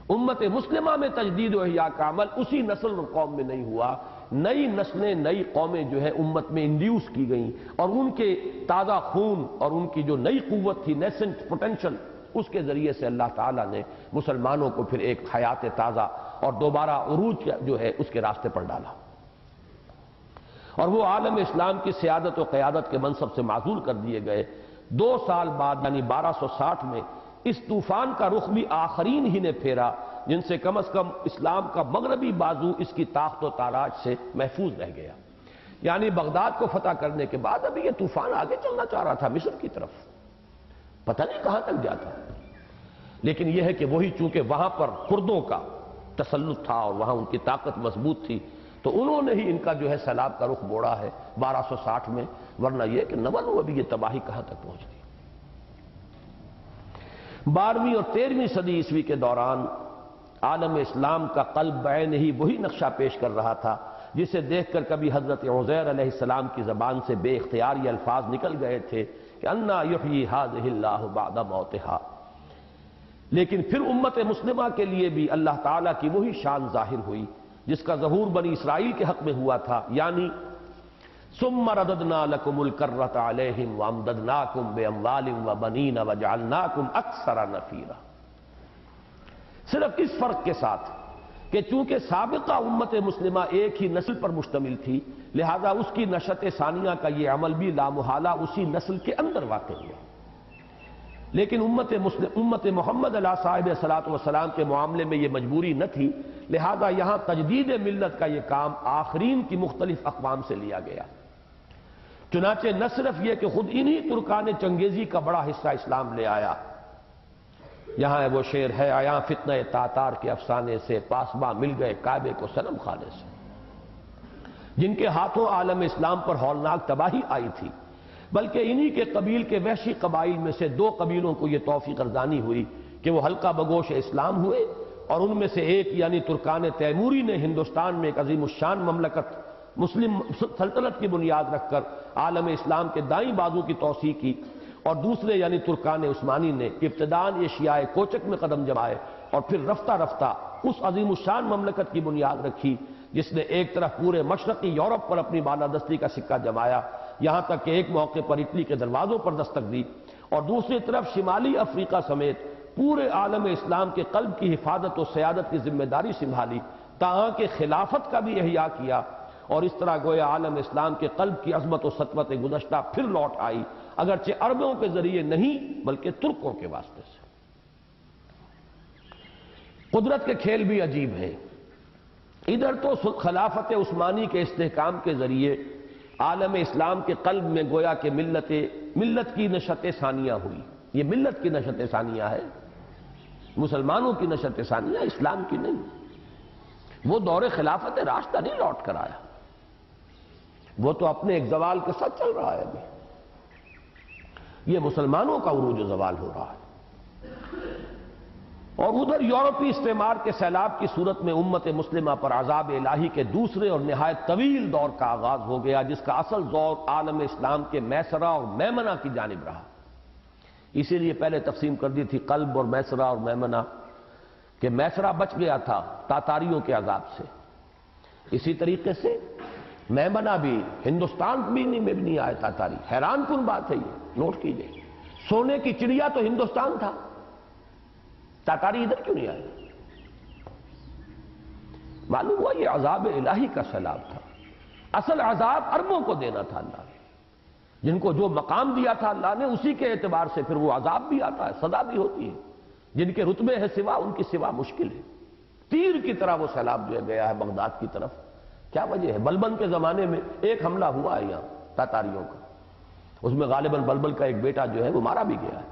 امت مسلمہ میں تجدید و احیاء کا عمل اسی نسل اور قوم میں نہیں ہوا۔ نئی نسلیں، نئی قومیں جو ہے امت میں انڈیوس کی گئیں، اور ان کے تازہ خون اور ان کی جو نئی قوت تھی، نیسنٹ پوٹینشل، اس کے ذریعے سے اللہ تعالیٰ نے مسلمانوں کو پھر ایک حیات تازہ اور دوبارہ عروج جو ہے اس کے راستے پر ڈالا۔ اور وہ عالم اسلام کی سیادت و قیادت کے منصب سے معزول کر دیے گئے۔ 2 سال بعد یعنی 1260 میں اس طوفان کا رخ بھی آخرین ہی نے پھیرا جن سے کم از کم اسلام کا مغربی بازو اس کی طاقت و تاراج سے محفوظ رہ گیا۔ یعنی بغداد کو فتح کرنے کے بعد ابھی یہ طوفان آگے چلنا چاہ رہا تھا مصر کی طرف، پتہ نہیں کہاں تک جاتا، لیکن یہ ہے کہ وہی چونکہ وہاں پر کردوں کا تسلط تھا اور وہاں ان کی طاقت مضبوط تھی تو انہوں نے ہی ان کا جو ہے سیلاب کا رخ موڑا ہے 1260 میں، ورنہ یہ کہ نہ معلوم ابھی یہ تباہی کہاں تک پہنچ گئی۔ 12ویں اور 13ویں صدی عیسوی کے دوران عالم اسلام کا قلب بعین ہی وہی نقشہ پیش کر رہا تھا جسے دیکھ کر کبھی حضرت عزیر علیہ السلام کی زبان سے بے اختیار یہ الفاظ نکل گئے تھے کہ انا یحیی ھذہ اللہ بعد موتہا، لیکن پھر امت مسلمہ کے لیے بھی اللہ تعالیٰ کی وہی شان ظاہر ہوئی جس کا ظہور بنی اسرائیل کے حق میں ہوا تھا، یعنی ثم رددنا لکم الکرۃ علیہم وامددناکم باموال وبنین وجعلناکم اکثر نفیرا، صرف اس فرق کے ساتھ کہ چونکہ سابقہ امت مسلمہ ایک ہی نسل پر مشتمل تھی لہذا اس کی نشأت ثانیہ کا یہ عمل بھی لامحالہ اسی نسل کے اندر واقع ہوا، لیکن امت محمد علیہ صاحب صلاۃ والسلام کے معاملے میں یہ مجبوری نہ تھی، لہذا یہاں تجدید ملت کا یہ کام آخرین کی مختلف اقوام سے لیا گیا۔ چنانچہ نہ صرف یہ کہ خود انہی ترکان چنگیزی کا بڑا حصہ اسلام لے آیا، یہاں وہ شعر ہے آیا فتنہ تاتار کے افسانے سے پاسباں مل گئے کعبے کو صنم خانے سے، جن کے ہاتھوں عالم اسلام پر ہولناک تباہی آئی تھی، بلکہ انہی کے قبیل کے وحشی قبائل میں سے 2 قبیلوں کو یہ توفیق ارزانی ہوئی کہ وہ حلقہ بگوش اسلام ہوئے، اور ان میں سے ایک یعنی ترکان تیموری نے ہندوستان میں ایک عظیم الشان مملکت مسلم سلطنت کی بنیاد رکھ کر عالم اسلام کے دائیں بازو کی توسیع کی، اور دوسرے یعنی ترکان عثمانی نے ابتداءً ایشیائے کوچک میں قدم جمائے اور پھر رفتہ رفتہ اس عظیم الشان مملکت کی بنیاد رکھی جس نے ایک طرف پورے مشرقی یورپ پر اپنی بالادستی کا سکہ جمایا، یہاں تک کہ ایک موقع پر اٹلی کے دروازوں پر دستک دی، اور دوسری طرف شمالی افریقہ سمیت پورے عالم اسلام کے قلب کی حفاظت و سیادت کی ذمہ داری سنبھالی، تاہاں کہ خلافت کا بھی احیاء کیا، اور اس طرح گویا عالم اسلام کے قلب کی عظمت و سطوت گزشتہ پھر لوٹ آئی، اگرچہ عربوں کے ذریعے نہیں بلکہ ترکوں کے واسطے سے۔ قدرت کے کھیل بھی عجیب ہیں، ادھر تو خلافت عثمانی کے استحکام کے ذریعے عالم اسلام کے قلب میں گویا کہ ملت کی نشأت ثانیہ ہوئی، یہ ملت کی نشأت ثانیہ ہے، مسلمانوں کی نشأت ثانیہ، اسلام کی نہیں۔ وہ دور خلافت راستہ نہیں لوٹ کر آیا، وہ تو اپنے ایک زوال کے ساتھ چل رہا ہے ابھی، یہ مسلمانوں کا عروج و زوال ہو رہا ہے، اور ادھر یورپی استعمار کے سیلاب کی صورت میں امت مسلمہ پر عذاب الہی کے دوسرے اور نہایت طویل دور کا آغاز ہو گیا جس کا اصل دور عالم اسلام کے میسرہ اور میمنہ کی جانب رہا۔ اسی لیے پہلے تقسیم کر دی تھی قلب اور میسرہ اور میمنہ، کہ میسرہ بچ گیا تھا تاتاریوں کے عذاب سے، اسی طریقے سے میمنہ بھی ہندوستان میں نہیں آئے تاتاری، حیران کن بات ہے یہ، نوٹ کیجئے، سونے کی چڑیا تو ہندوستان تھا، تاتاری ادھر کیوں نہیں آئے؟ معلوم ہوا یہ عذاب الہی کا سیلاب تھا، اصل عذاب عربوں کو دینا تھا اللہ نے، جن کو جو مقام دیا تھا اللہ نے اسی کے اعتبار سے پھر وہ عذاب بھی آتا ہے، سزا بھی ہوتی ہے، جن کے رتبے ہے سوا ان کی سوا مشکل ہے۔ تیر کی طرح وہ سیلاب جو گیا ہے بغداد کی طرف، کیا وجہ ہے؟ بلبن کے زمانے میں ایک حملہ ہوا ہے یہاں تاتاریوں کا، اس میں غالباً بلبل کا ایک بیٹا جو ہے وہ مارا بھی گیا ہے،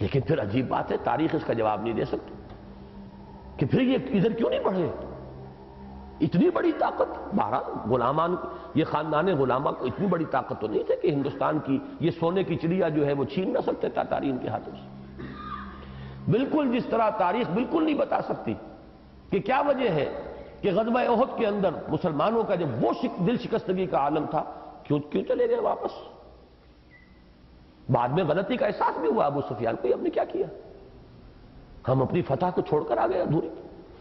لیکن پھر عجیب بات ہے تاریخ اس کا جواب نہیں دے سکتی کہ پھر یہ ادھر کیوں نہیں بڑھے، اتنی بڑی طاقت، بہرحال غلامان، یہ خاندان غلامہ کو اتنی بڑی طاقت تو نہیں تھی کہ ہندوستان کی یہ سونے کی چڑیا جو ہے وہ چھین نہ سکتے تاتاری ان کے ہاتھوں سے۔ بالکل جس طرح تاریخ بالکل نہیں بتا سکتی کہ کیا وجہ ہے کہ غزوہ احد کے اندر مسلمانوں کا جب وہ دل شکستگی کا عالم تھا کیوں چلے گئے واپس؟ بعد میں غلطی کا احساس بھی ہوا ابو سفیان کو، ہم نے کیا کیا، ہم اپنی فتح کو چھوڑ کر آ گئے ادھوری،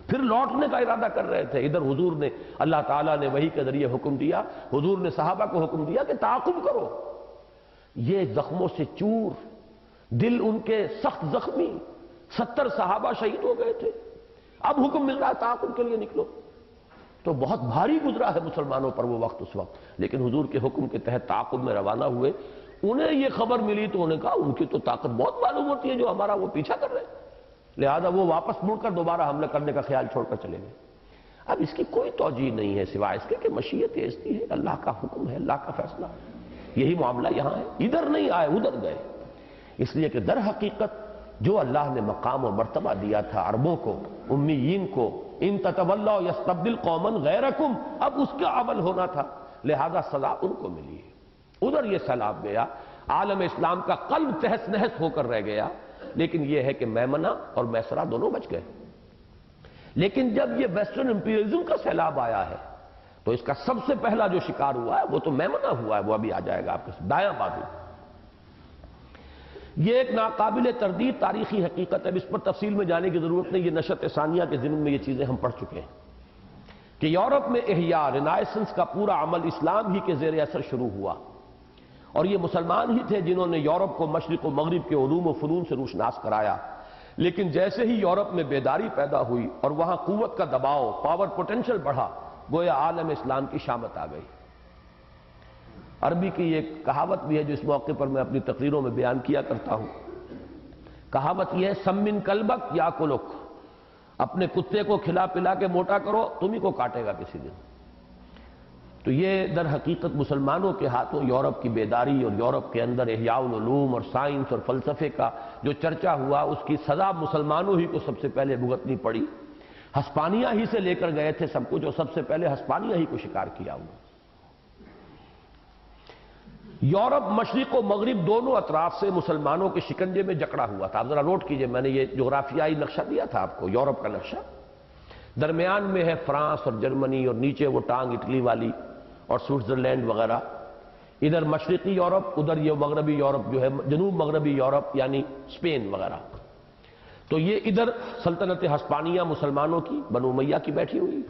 پھر لوٹنے کا ارادہ کر رہے تھے۔ ادھر حضور نے، اللہ تعالیٰ نے وحی کے ذریعے حکم دیا، حضور نے صحابہ کو حکم دیا کہ تعاقب کرو، یہ زخموں سے چور، دل ان کے سخت زخمی، 70 صحابہ شہید ہو گئے تھے، اب حکم مل رہا ہے تعاقب کے لیے نکلو، تو بہت بھاری گزرا ہے مسلمانوں پر وہ وقت اس وقت، لیکن حضور کے حکم کے تحت تعاقب میں روانہ ہوئے. انہیں یہ خبر ملی تو انہوں نے کہا ان کی تو طاقت بہت معلوم ہوتی ہے جو ہمارا وہ پیچھا کر رہے ہیں، لہذا وہ واپس مڑ کر دوبارہ حملہ کرنے کا خیال چھوڑ کر چلے گئے. اب اس کی کوئی توجیہ نہیں ہے سوائے اس کے کہ مشیت ایسی ہے، اللہ کا حکم ہے، اللہ کا فیصلہ ہے. یہی معاملہ یہاں ہے، ادھر نہیں آئے ادھر گئے. اس لیے کہ در حقیقت جو اللہ نے مقام و مرتبہ دیا تھا عربوں کو، امیین کو، ان تتولوا یستبدل قوما غیرکم، اب اس کا عمل ہونا تھا، لہذا سزا ان کو ملی ہے. ادھر یہ سیلاب گیا، عالم اسلام کا قلب تہس نہس ہو کر رہ گیا. لیکن یہ ہے کہ میمنہ اور میسرہ دونوں بچ گئے. لیکن جب یہ ویسٹرن امپیریلزم کا سیلاب آیا ہے تو اس کا سب سے پہلا جو شکار ہوا ہے وہ تو میمنہ ہوا ہے. وہ ابھی آ جائے گا آپ کے دایاں بازو. یہ ایک ناقابل تردید تاریخی حقیقت ہے، اس پر تفصیل میں جانے کی ضرورت نہیں. یہ نشأۃ ثانیہ کے ضمن میں یہ چیزیں ہم پڑھ چکے ہیں کہ یورپ میں احیاء رینائسنس کا پورا عمل اسلام ہی کے زیر اثر شروع ہوا، اور یہ مسلمان ہی تھے جنہوں نے یورپ کو مشرق و مغرب کے علوم و فنون سے روشناس کرایا. لیکن جیسے ہی یورپ میں بیداری پیدا ہوئی اور وہاں قوت کا دباؤ، پاور پوٹینشل بڑھا، گویا عالم اسلام کی شامت آ گئی. عربی کی ایک کہاوت بھی ہے جو اس موقع پر میں اپنی تقریروں میں بیان کیا کرتا ہوں. کہاوت یہ ہے، سمن کلبک یا کلک، اپنے کتے کو کھلا پلا کے موٹا کرو، تمہیں کو کاٹے گا کسی دن. تو یہ در حقیقت مسلمانوں کے ہاتھوں یورپ کی بیداری اور یورپ کے اندر احیاء العلوم اور سائنس اور فلسفے کا جو چرچا ہوا، اس کی سزا مسلمانوں ہی کو سب سے پہلے بھگتنی پڑی. ہسپانیہ ہی سے لے کر گئے تھے سب کچھ، اور سب سے پہلے ہسپانیہ ہی کو شکار کیا ہوا. یورپ مشرق و مغرب دونوں اطراف سے مسلمانوں کے شکنجے میں جکڑا ہوا تھا. آپ ذرا نوٹ کیجئے، میں نے یہ جغرافیائی نقشہ دیا تھا آپ کو، یورپ کا نقشہ. درمیان میں ہے فرانس اور جرمنی، اور نیچے وہ ٹانگ اٹلی والی اور سوئٹزرلینڈ وغیرہ. ادھر مشرقی یورپ، ادھر یہ مغربی یورپ جو ہے، جنوب مغربی یورپ یعنی اسپین وغیرہ. تو یہ ادھر سلطنت ہسپانیہ مسلمانوں کی، بنو امیہ کی بیٹھی ہوئی.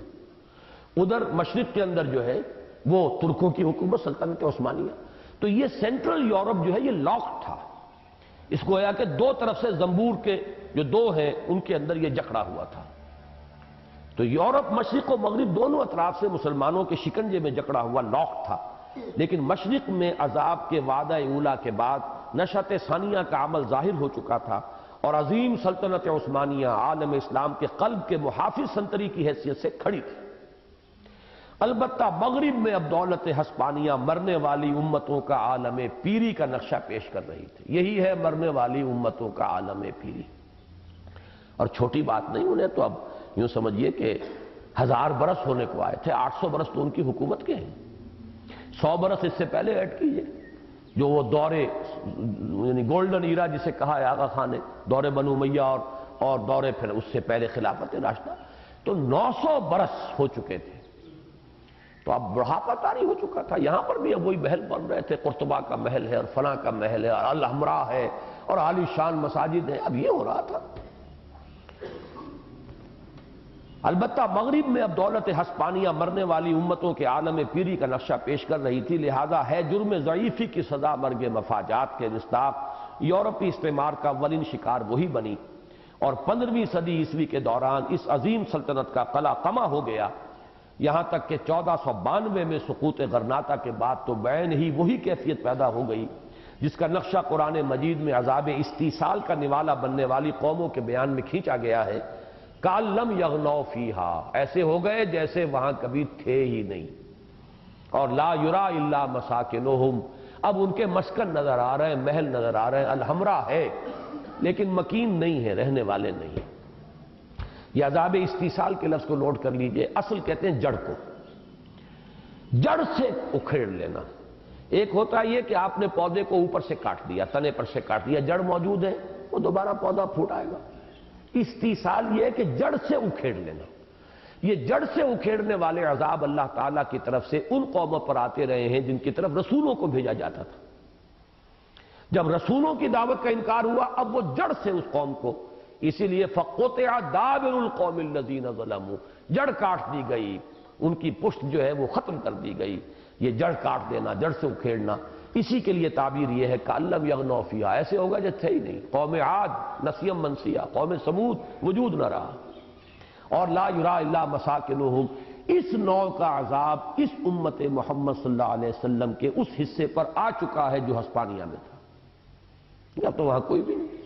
ادھر مشرق کے اندر جو ہے وہ ترکوں کی حکومت، سلطنت عثمانیہ. تو یہ سینٹرل یورپ جو ہے یہ لاک تھا. اس کو گویا کہ دو طرف سے زنبور کے جو دو ہیں ان کے اندر یہ جکڑا ہوا تھا. تو یورپ مشرق و مغرب دونوں اطراف سے مسلمانوں کے شکنجے میں جکڑا ہوا لاک تھا. لیکن مشرق میں عذاب کے وعدہ اولا کے بعد نشأۃ ثانیہ کا عمل ظاہر ہو چکا تھا، اور عظیم سلطنت عثمانیہ عالم اسلام کے قلب کے محافظ سنتری کی حیثیت سے کھڑی تھی. البتہ مغرب میں اب دولت ہسپانیہ مرنے والی امتوں کا عالم پیری کا نقشہ پیش کر رہی تھی. یہی ہے مرنے والی امتوں کا عالم پیری. اور چھوٹی بات نہیں، انہیں تو اب یوں سمجھیے کہ 1000 برس ہونے کو آئے تھے. 800 برس تو ان کی حکومت کے ہیں. 100 برس اس سے پہلے ایڈ کیجئے، جو وہ دورے یعنی گولڈن ایرا جسے کہا ہے آغا خان نے، دورے بنو امیہ اور دورے پھر اس سے پہلے خلافت راشدہ، تو 900 برس ہو چکے تھے. تو اب بڑھاپا طاری ہو چکا تھا. یہاں پر بھی اب وہی محل بن رہے تھے، قرطبہ کا محل ہے اور فلاں کا محل ہے اور الحمراء ہے اور عالی شان مساجد ہیں. اب یہ ہو رہا تھا. البتہ مغرب میں اب دولت ہسپانیہ مرنے والی امتوں کے عالم پیری کا نقشہ پیش کر رہی تھی. لہذا ہے جرم ضعیفی کی سزا مرگ مفاجات کے مصداق یورپی استعمار کا اولین شکار وہی بنی، اور 15ویں صدی عیسوی کے دوران اس عظیم سلطنت کا قلع قمع ہو گیا. یہاں تک کہ 1492 میں سقوط غرناطہ کے بعد تو بعین ہی وہی کیفیت پیدا ہو گئی جس کا نقشہ قرآن مجید میں عذاب استیصال کا نوالا بننے والی قوموں کے بیان میں کھینچا گیا ہے. کَأَن لَّمْ يَغْنَوْا فِيهَا، ایسے ہو گئے جیسے وہاں کبھی تھے ہی نہیں. اور لا یرا الا مساکنہم، اب ان کے مسکن نظر آ رہے ہیں، محل نظر آ رہے ہیں. الحمراء ہے لیکن مکین نہیں ہے، رہنے والے نہیں ہیں. یہ عذاب استیصال کے لفظ کو نوٹ کر لیجئے. اصل کہتے ہیں جڑ کو، جڑ سے اکھیڑ لینا. ایک ہوتا یہ کہ آپ نے پودے کو اوپر سے کاٹ دیا، تنے پر سے کاٹ دیا، جڑ موجود ہے، وہ دوبارہ پودا پھوٹ آئے گا. استیصال یہ ہے کہ جڑ سے اکھیڑ لینا. یہ جڑ سے اکھیڑنے والے عذاب اللہ تعالیٰ کی طرف سے ان قوموں پر آتے رہے ہیں جن کی طرف رسولوں کو بھیجا جاتا تھا. جب رسولوں کی دعوت کا انکار ہوا، اب وہ جڑ سے اس قوم کو، اسی لیے فَقُطِعَ دَابِرُ الْقَوْمِ الَّذِينَ ظَلَمُوا، جڑ کاٹ دی گئی، ان کی پشت جو ہے وہ ختم کر دی گئی. یہ جڑ کاٹ دینا، جڑ سے اکھیڑنا، اسی کے لیے تعبیر یہ ہے کَأَن لَّمْ يَغْنَوْا فِيهَا، ایسے ہوگا جیسے تھے ہی نہیں. قوم عاد نسیم منسیہ، قوم سمود وجود نہ رہا. اور لا یرا الا مساکنہم، اس نوع کا عذاب اس امت محمد صلی اللہ علیہ وسلم کے اس حصے پر آ چکا ہے جو ہسپانیہ میں تھا، یا تو وہاں کوئی بھی نہیں۔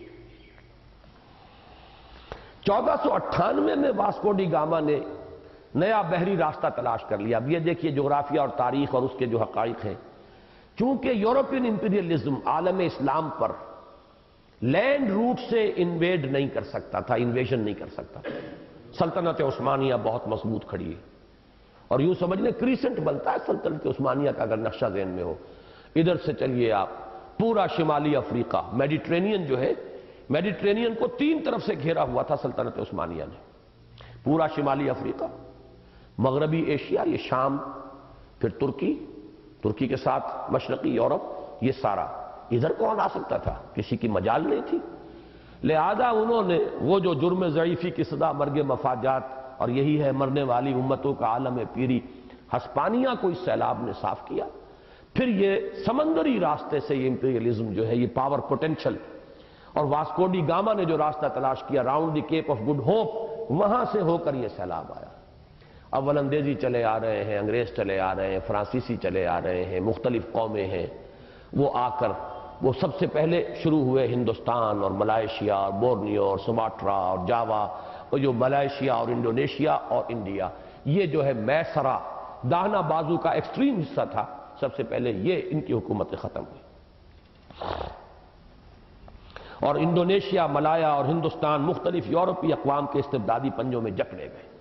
1498 میں واسکو ڈی گاما نے نیا بحری راستہ تلاش کر لیا۔ اب یہ دیکھیے جغرافیہ اور تاریخ اور اس کے جو حقائق ہیں، چونکہ یورپین امپیریلزم عالم اسلام پر لینڈ روٹ سے انویڈ نہیں کر سکتا تھا، انویژن نہیں کر سکتا تھا۔ سلطنت عثمانیہ بہت مضبوط کھڑی ہے، اور یوں سمجھ لیں کریسنٹ بنتا ہے سلطنت عثمانیہ کا اگر نقشہ ذہن میں ہو۔ ادھر سے چلیے آپ پورا شمالی افریقہ، میڈیٹرینین جو ہے، میڈیٹرینین کو 3 طرف سے گھیرا ہوا تھا سلطنت عثمانیہ نے۔ پورا شمالی افریقہ، مغربی ایشیا، یہ شام، پھر ترکی کے ساتھ مشرقی یورپ، یہ سارا ادھر کون آ سکتا تھا؟ کسی کی مجال نہیں تھی۔ لہذا انہوں نے وہ جو جرم ضعیفی کی صدا، مرگ مفاجات، اور یہی ہے مرنے والی امتوں کا عالم پیری، ہسپانیہ کو اس سیلاب نے صاف کیا۔ پھر یہ سمندری راستے سے یہ امپیریلزم جو ہے، یہ پاور پوٹینشل، اور واسکو ڈی گاما نے جو راستہ تلاش کیا round the Cape of Good Hope, وہاں سے ہو کر یہ سیلاب آیا۔ اول اندیزی چلے آ رہے ہیں، انگریز چلے آ رہے ہیں، فرانسیسی چلے آ رہے ہیں، مختلف قومیں ہیں، وہ آ کر وہ سب سے پہلے شروع ہوئے ہندوستان اور ملائیشیا اور بورنیو اور سماٹرا اور جاوا، اور جو ملائیشیا اور انڈونیشیا اور انڈیا، یہ جو ہے میسرا داہنا بازو کا ایکسٹریم حصہ تھا، سب سے پہلے یہ ان کی حکومتیں ختم ہوئی، اور انڈونیشیا، ملایا اور ہندوستان مختلف یورپی اقوام کے استبدادی پنجوں میں جکڑے گئے۔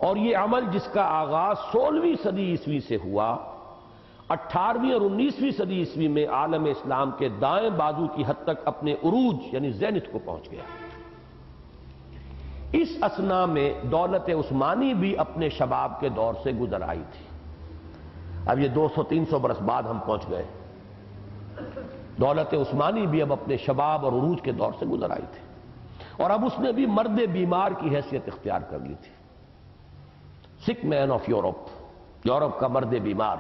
اور یہ عمل جس کا آغاز 16ویں صدی عیسوی سے ہوا، 18ویں اور 19ویں صدی عیسوی میں عالم اسلام کے دائیں بازو کی حد تک اپنے عروج یعنی زینت کو پہنچ گیا۔ اس اثنا میں دولت عثمانی بھی اپنے شباب کے دور سے گزر آئی تھی۔ اب یہ 200-300 برس بعد ہم پہنچ گئے۔ دولت عثمانی بھی اب اپنے شباب اور عروج کے دور سے گزر آئی تھی، اور اب اس نے بھی مرد بیمار کی حیثیت اختیار کر لی تھی۔ سک مین آف یورپ کا مرد بیمار،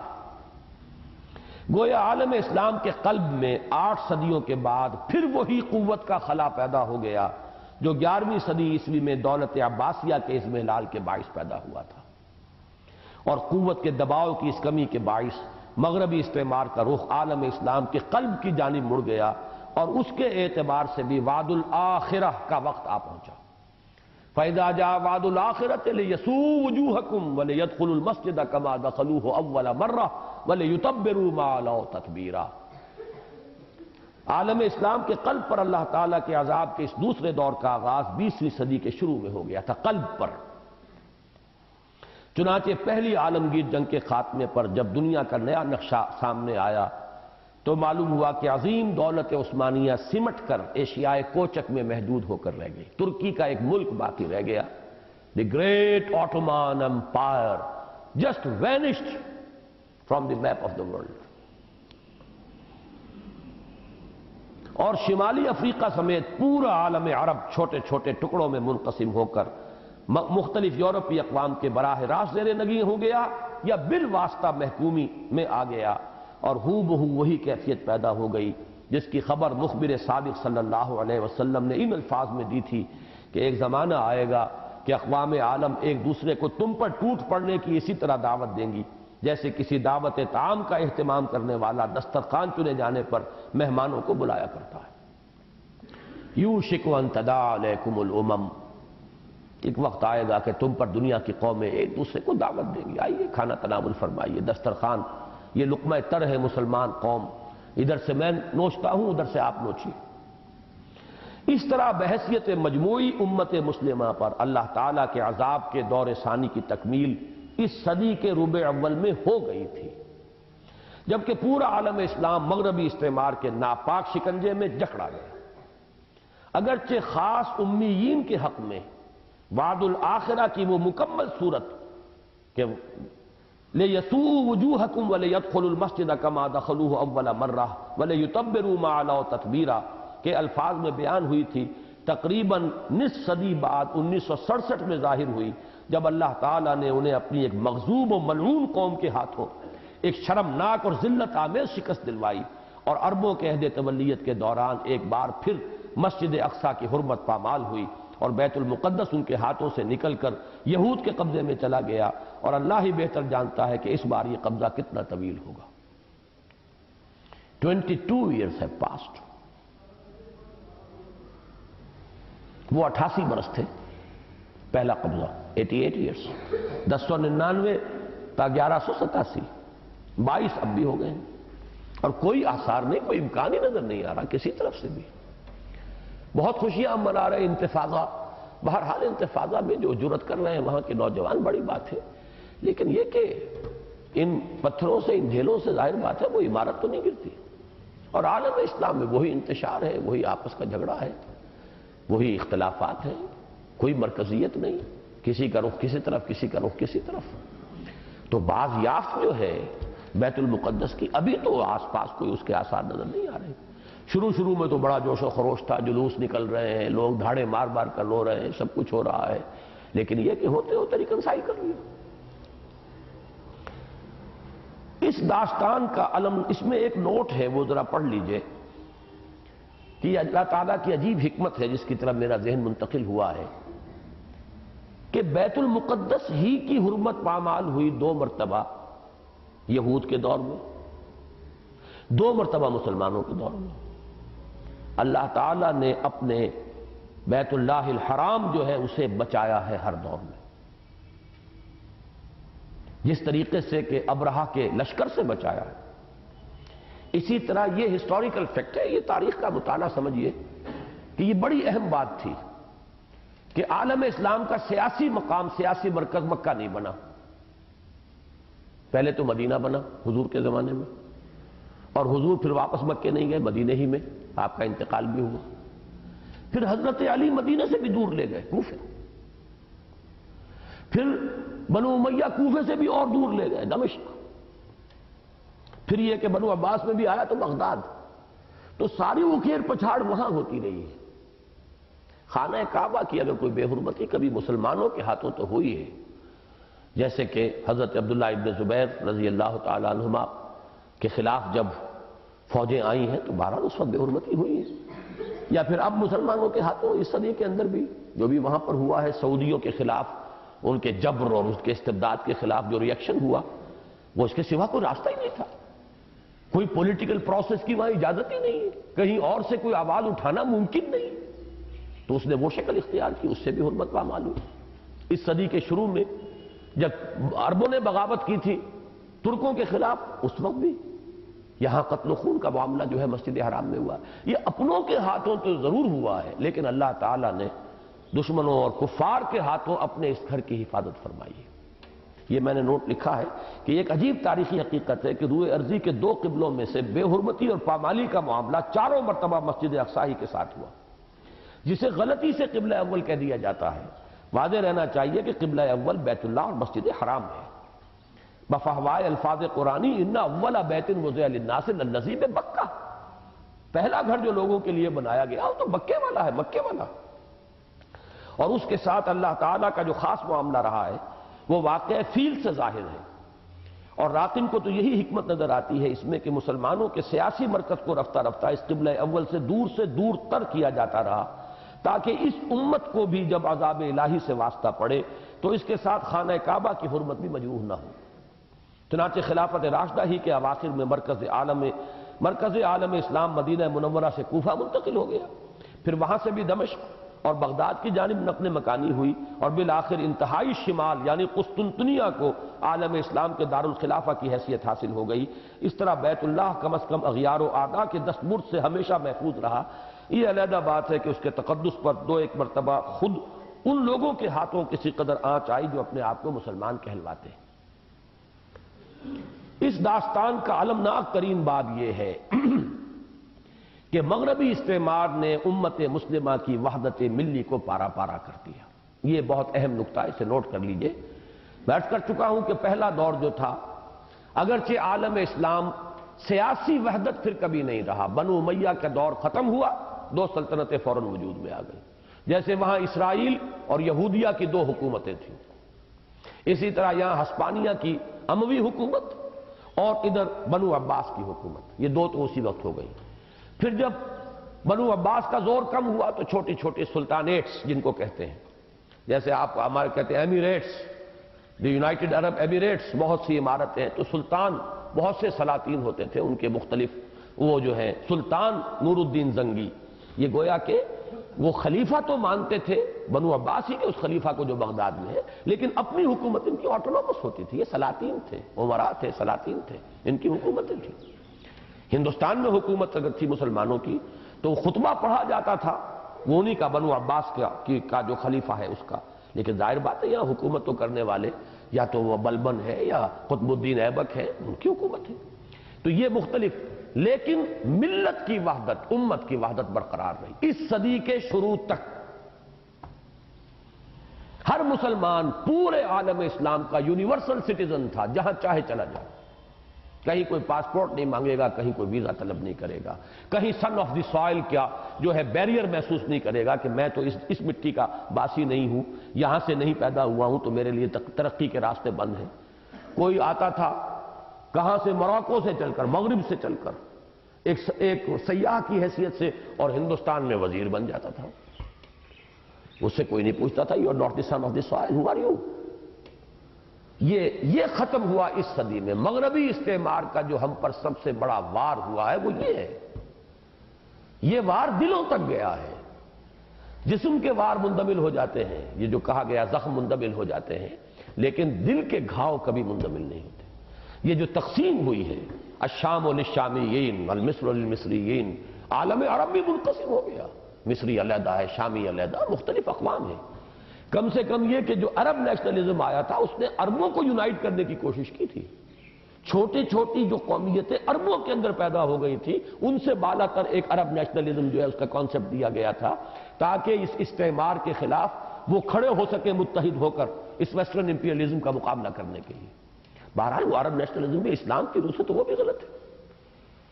گویا عالم اسلام کے قلب میں 8 صدیوں کے بعد پھر وہی قوت کا خلا پیدا ہو گیا جو 11ویں صدی عیسوی میں دولت عباسیہ کے اضمحلال کے باعث پیدا ہوا تھا، اور قوت کے دباؤ کی اس کمی کے باعث مغربی استعمار کا رخ عالم اسلام کے قلب کی جانب مڑ گیا، اور اس کے اعتبار سے بھی وعد الآخرہ کا وقت آ پہنچا۔ فَإِذَا جَاءَ وَعْدُ الْآخِرَةِ لِيَسُوءُ وُجُوهَكُمْ وَلِيَدْخُلُوا الْمَسْجِدَ كَمَا دَخَلُوهُ أَوَّلَ مَرَّةٍ وَلِيُتَبِّرُوا مَا عَلَوْا تَتْبِيرًا۔ عالم اسلام کے قلب پر اللہ تعالیٰ کے عذاب کے اس دوسرے دور کا آغاز 20ویں صدی کے شروع میں ہو گیا تھا، قلب پر۔ چنانچہ پہلی عالمگیر جنگ کے خاتمے پر جب دنیا کا نیا نقشہ سامنے آیا تو معلوم ہوا کہ عظیم دولت عثمانیہ سمٹ کر ایشیائے کوچک میں محدود ہو کر رہ گئی۔ ترکی کا ایک ملک باقی رہ گیا، the great Ottoman empire just vanished from the map of the world. اور شمالی افریقہ سمیت پورا عالم عرب چھوٹے چھوٹے ٹکڑوں میں منقسم ہو کر مختلف یورپی اقوام کے براہ راست زیر نگین ہو گیا یا بالواسطہ محکومی میں آ گیا، اور ہو بہو وہی کیفیت پیدا ہو گئی جس کی خبر مخبر صادق صلی اللہ علیہ وسلم نے ان الفاظ میں دی تھی کہ ایک زمانہ آئے گا کہ اقوام عالم ایک دوسرے کو تم پر ٹوٹ پڑنے کی اسی طرح دعوت دیں گی جیسے کسی دعوت طعام کا اہتمام کرنے والا دسترخوان چنے جانے پر مہمانوں کو بلایا کرتا ہے۔ یوشک ان تداعی علیکم الامم، ایک وقت آئے گا کہ تم پر دنیا کی قومیں ایک دوسرے کو دعوت دیں گی، آئیے کھانا تناول فرمائیے، دسترخوان یہ لقمہ تر ہے مسلمان قوم، ادھر سے میں نوچتا ہوں ادھر سے آپ نوچیے۔ اس طرح بحیثیت مجموعی امت مسلمہ پر اللہ تعالیٰ کے عذاب کے دور ثانی کی تکمیل اس صدی کے ربع اول میں ہو گئی تھی، جبکہ پورا عالم اسلام مغربی استعمار کے ناپاک شکنجے میں جکڑا گیا۔ اگرچہ خاص امیین کے حق میں وعد الآخرہ کی وہ مکمل صورت کہ لِيَسُوءُ وُجُوهَكُمْ وَلِيَدْخُلُوا الْمَسْجِدَ كَمَا دَخَلُوهُ أَوَّلَ مَرَّةٍ وَلِيُتَبِّرُوا مَا عَلَوْا تَتْبِيرًا کے الفاظ میں بیان ہوئی تھی، تقریباً نصف صدی بعد 1967 میں ظاہر ہوئی جب اللہ تعالیٰ نے انہیں اپنی ایک مغضوب و ملعون قوم کے ہاتھوں ایک شرمناک اور ذلت آمیز شکست دلوائی، اور عربوں کے عہد تولیت کے دوران ایک بار پھر مسجد اقصیٰ کی حرمت پامال ہوئی، اور بیت المقدس ان کے ہاتھوں سے نکل کر یہود کے قبضے میں چلا گیا، اور اللہ ہی بہتر جانتا ہے کہ اس بار یہ قبضہ کتنا طویل ہوگا۔ 22 years have passed۔ وہ 88 برس تھے پہلا قبضہ، 88 years، 1099 تا 1187، 22 اب بھی ہو گئے، اور کوئی آثار نہیں، کوئی امکان ہی نظر نہیں آ رہا کسی طرف سے بھی۔ بہت خوشیاں ہم منا رہے ہیں، انتفاضہ، بہرحال انتفاضہ میں جو جرأت کر رہے ہیں وہاں کے نوجوان، بڑی بات ہے، لیکن یہ کہ ان پتھروں سے، ان ڈھیلوں سے ظاہر بات ہے وہ عمارت تو نہیں گرتی، اور عالم اسلام میں وہی انتشار ہے، وہی آپس کا جھگڑا ہے، وہی اختلافات ہیں، کوئی مرکزیت نہیں، کسی کا رخ کسی طرف، کسی کا رخ کسی طرف۔ تو بازیافت جو ہے بیت المقدس کی، ابھی تو آس پاس کوئی اس کے آثار نظر نہیں آ رہے۔ شروع میں تو بڑا جوش و خروش تھا، جلوس نکل رہے ہیں، لوگ دھاڑے مار مار کر رو رہے ہیں، سب کچھ ہو رہا ہے، لیکن یہ کہ ہوتے ہوتے ریکنسائل کر لیا۔ اس داستان کا علم، اس میں ایک نوٹ ہے، وہ ذرا پڑھ لیجئے کہ اللہ تعالیٰ کی عجیب حکمت ہے جس کی طرف میرا ذہن منتقل ہوا ہے کہ بیت المقدس ہی کی حرمت پامال ہوئی 2 مرتبہ یہود کے دور میں، 2 مرتبہ مسلمانوں کے دور میں۔ اللہ تعالیٰ نے اپنے بیت اللہ الحرام جو ہے اسے بچایا ہے ہر دور میں، جس طریقے سے کہ ابرہہ کے لشکر سے بچایا ہے، اسی طرح یہ ہسٹوریکل فیکٹ ہے، یہ تاریخ کا مطالعہ سمجھیے کہ یہ بڑی اہم بات تھی کہ عالم اسلام کا سیاسی مقام، سیاسی مرکز مکہ نہیں بنا، پہلے تو مدینہ بنا حضور کے زمانے میں، اور حضور پھر واپس مکے نہیں گئے، مدینے ہی میں آپ کا انتقال بھی ہوا، پھر حضرت علی مدینہ سے بھی دور لے گئے کوفے، پھر بنو امیہ کوفے سے بھی اور دور لے گئے دمشق، پھر یہ کہ بنو عباس میں بھی آیا تو بغداد، تو ساری اکھیڑ پچھاڑ وہاں ہوتی رہی ہے۔ خانہ کعبہ کی اگر کوئی بے حرمتی کبھی مسلمانوں کے ہاتھوں تو ہوئی ہے، جیسے کہ حضرت عبداللہ ابن زبیر رضی اللہ تعالیٰ عنہما کے خلاف جب فوجیں آئی ہیں تو بہرحال اس وقت بے حرمتی ہوئی ہے، یا پھر اب مسلمانوں کے ہاتھوں اس صدی کے اندر بھی جو بھی وہاں پر ہوا ہے، سعودیوں کے خلاف ان کے جبر اور اس کے استبداد کے خلاف جو ری ایکشن ہوا، وہ اس کے سوا کوئی راستہ ہی نہیں تھا، کوئی پولیٹیکل پروسیس کی وہاں اجازت ہی نہیں ہے، کہیں اور سے کوئی آواز اٹھانا ممکن نہیں، تو اس نے وہ شکل اختیار کی، اس سے بھی حرمت پامال ہوئی۔ اس صدی کے شروع میں جب عربوں نے بغاوت کی تھی ترکوں کے خلاف، اس وقت بھی یہاں قتل و خون کا معاملہ جو ہے مسجد حرام میں ہوا، یہ اپنوں کے ہاتھوں تو ضرور ہوا ہے، لیکن اللہ تعالیٰ نے دشمنوں اور کفار کے ہاتھوں اپنے اس گھر کی حفاظت فرمائی ہے۔ یہ میں نے نوٹ لکھا ہے کہ ایک عجیب تاریخی حقیقت ہے کہ روئے ارضی کے 2 قبلوں میں سے بے حرمتی اور پامالی کا معاملہ 4 مرتبہ مسجد اقصی کے ساتھ ہوا، جسے غلطی سے قبلہ اول کہہ دیا جاتا ہے۔ واضح رہنا چاہیے کہ قبلہ اول بیت اللہ اور مسجد حرام ہے، بفہوائے الفاظ قرآنی، ان اول بیت وضع للناس للذی ببکہ، پہلا گھر جو لوگوں کے لیے بنایا گیا وہ تو مکے والا ہے، مکے والا، اور اس کے ساتھ اللہ تعالیٰ کا جو خاص معاملہ رہا ہے وہ واقع فیل سے ظاہر ہے، اور راقم کو تو یہی حکمت نظر آتی ہے اس میں کہ مسلمانوں کے سیاسی مرکز کو رفتہ رفتہ اس قبلہ اول سے دور تر کیا جاتا رہا، تاکہ اس امت کو بھی جب عذاب الہی سے واسطہ پڑے تو اس کے ساتھ خانہ کعبہ کی حرمت بھی مجروح نہ ہو۔ چنانچہ خلافت راشدہ ہی کے اواخر میں مرکز عالم اسلام مدینہ منورہ سے کوفہ منتقل ہو گیا، پھر وہاں سے بھی دمشق اور بغداد کی جانب نقل مکانی ہوئی، اور بالآخر انتہائی شمال یعنی قسطنطنیہ کو عالم اسلام کے دارالخلافہ کی حیثیت حاصل ہو گئی۔ اس طرح بیت اللہ کم از کم اغیار و اعداء کے دستبرد سے ہمیشہ محفوظ رہا۔ یہ علیحدہ بات ہے کہ اس کے تقدس پر 2-1 مرتبہ خود ان لوگوں کے ہاتھوں کسی قدر آنچ آئی جو اپنے آپ کو مسلمان کہلواتے ہیں۔ اس داستان کا المناک ترین بات یہ ہے کہ مغربی استعمار نے امت مسلمہ کی وحدت ملی کو پارا پارا کر دیا۔ یہ بہت اہم نکتہ، اسے نوٹ کر لیجئے۔ میں عرض کر چکا ہوں کہ پہلا دور جو تھا، اگرچہ عالم اسلام سیاسی وحدت پھر کبھی نہیں رہا، بنو امیہ کا دور ختم ہوا، 2 سلطنتیں فوراً وجود میں آ گئیں، جیسے وہاں اسرائیل اور یہودیہ کی 2 حکومتیں تھیں، اسی طرح یہاں ہسپانیہ کی اموی حکومت اور ادھر بنو عباس کی حکومت، یہ 2 تو اسی وقت ہو گئی۔ پھر جب بنو عباس کا زور کم ہوا تو چھوٹی چھوٹی سلطانیٹس جن کو کہتے ہیں، جیسے آپ ہمارے کہتے ہیں Emirates, the United Arab Emirates, بہت سی عمارتیں ہیں، تو سلطان بہت سے سلاطین ہوتے تھے ان کے مختلف، وہ جو ہیں سلطان نور الدین زنگی، یہ گویا کہ وہ خلیفہ تو مانتے تھے بنو عباس ہی کے اس خلیفہ کو جو بغداد میں ہے، لیکن اپنی حکومت ان کی آٹونومس ہوتی تھی، یہ سلاطین تھے، امراء تھے، سلاطین تھے، ان کی حکومتیں تھیں۔ ہندوستان میں حکومت اگر تھی مسلمانوں کی تو خطبہ پڑھا جاتا تھا وہ انہی کا، بنو عباس کا جو خلیفہ ہے اس کا، لیکن ظاہر بات ہے یہاں حکومت تو کرنے والے یا تو وہ بلبن ہے یا قطب الدین ایبک ہے، ان کی حکومت ہے۔ تو یہ مختلف، لیکن ملت کی وحدت، امت کی وحدت برقرار رہی اس صدی کے شروع تک۔ ہر مسلمان پورے عالم اسلام کا یونیورسل سٹیزن تھا، جہاں چاہے چلا جائے، کہیں کوئی پاسپورٹ نہیں مانگے گا، کہیں کوئی ویزا طلب نہیں کرے گا، کہیں سن آف دی سوائل کیا جو ہے بیریئر محسوس نہیں کرے گا کہ میں تو اس مٹی کا باسی نہیں ہوں، یہاں سے نہیں پیدا ہوا ہوں تو میرے لیے ترقی کے راستے بند ہیں۔ کوئی آتا تھا کہاں سے، موراکو سے چل کر، مغرب سے چل کر، ایک سیاح کی حیثیت سے، اور ہندوستان میں وزیر بن جاتا تھا، اس سے کوئی نہیں پوچھتا تھا you are not the son of the soil, who are you. یہ ختم ہوا اس صدی میں۔ مغربی استعمار کا جو ہم پر سب سے بڑا وار ہوا ہے وہ یہ ہے، یہ وار دلوں تک گیا ہے۔ جسم کے وار مندمل ہو جاتے ہیں، یہ جو کہا گیا زخم مندمل ہو جاتے ہیں، لیکن دل کے گھاؤ کبھی مندمل نہیں ہوتے۔ یہ جو تقسیم ہوئی ہے، الشام للشامیین والمصر للمصریین، عالم عرب بھی منقسم ہو گیا، مصری علیحدہ ہے، شامی علیحدہ، مختلف اقوام ہیں۔ کم سے کم یہ کہ جو عرب نیشنلزم آیا تھا اس نے عربوں کو یونائٹ کرنے کی کوشش کی تھی۔ چھوٹی چھوٹی جو قومیتیں عربوں کے اندر پیدا ہو گئی تھی، ان سے بالا تر ایک عرب نیشنلزم جو ہے اس کا کانسیپٹ دیا گیا تھا، تاکہ اس استعمار کے خلاف وہ کھڑے ہو سکے متحد ہو کر اس ویسٹرن امپیریلزم کا مقابلہ کرنے کے لیے۔ بہرحال وہ عرب نیشنلزم بھی اسلام کی روح سے تو وہ بھی غلط ہے،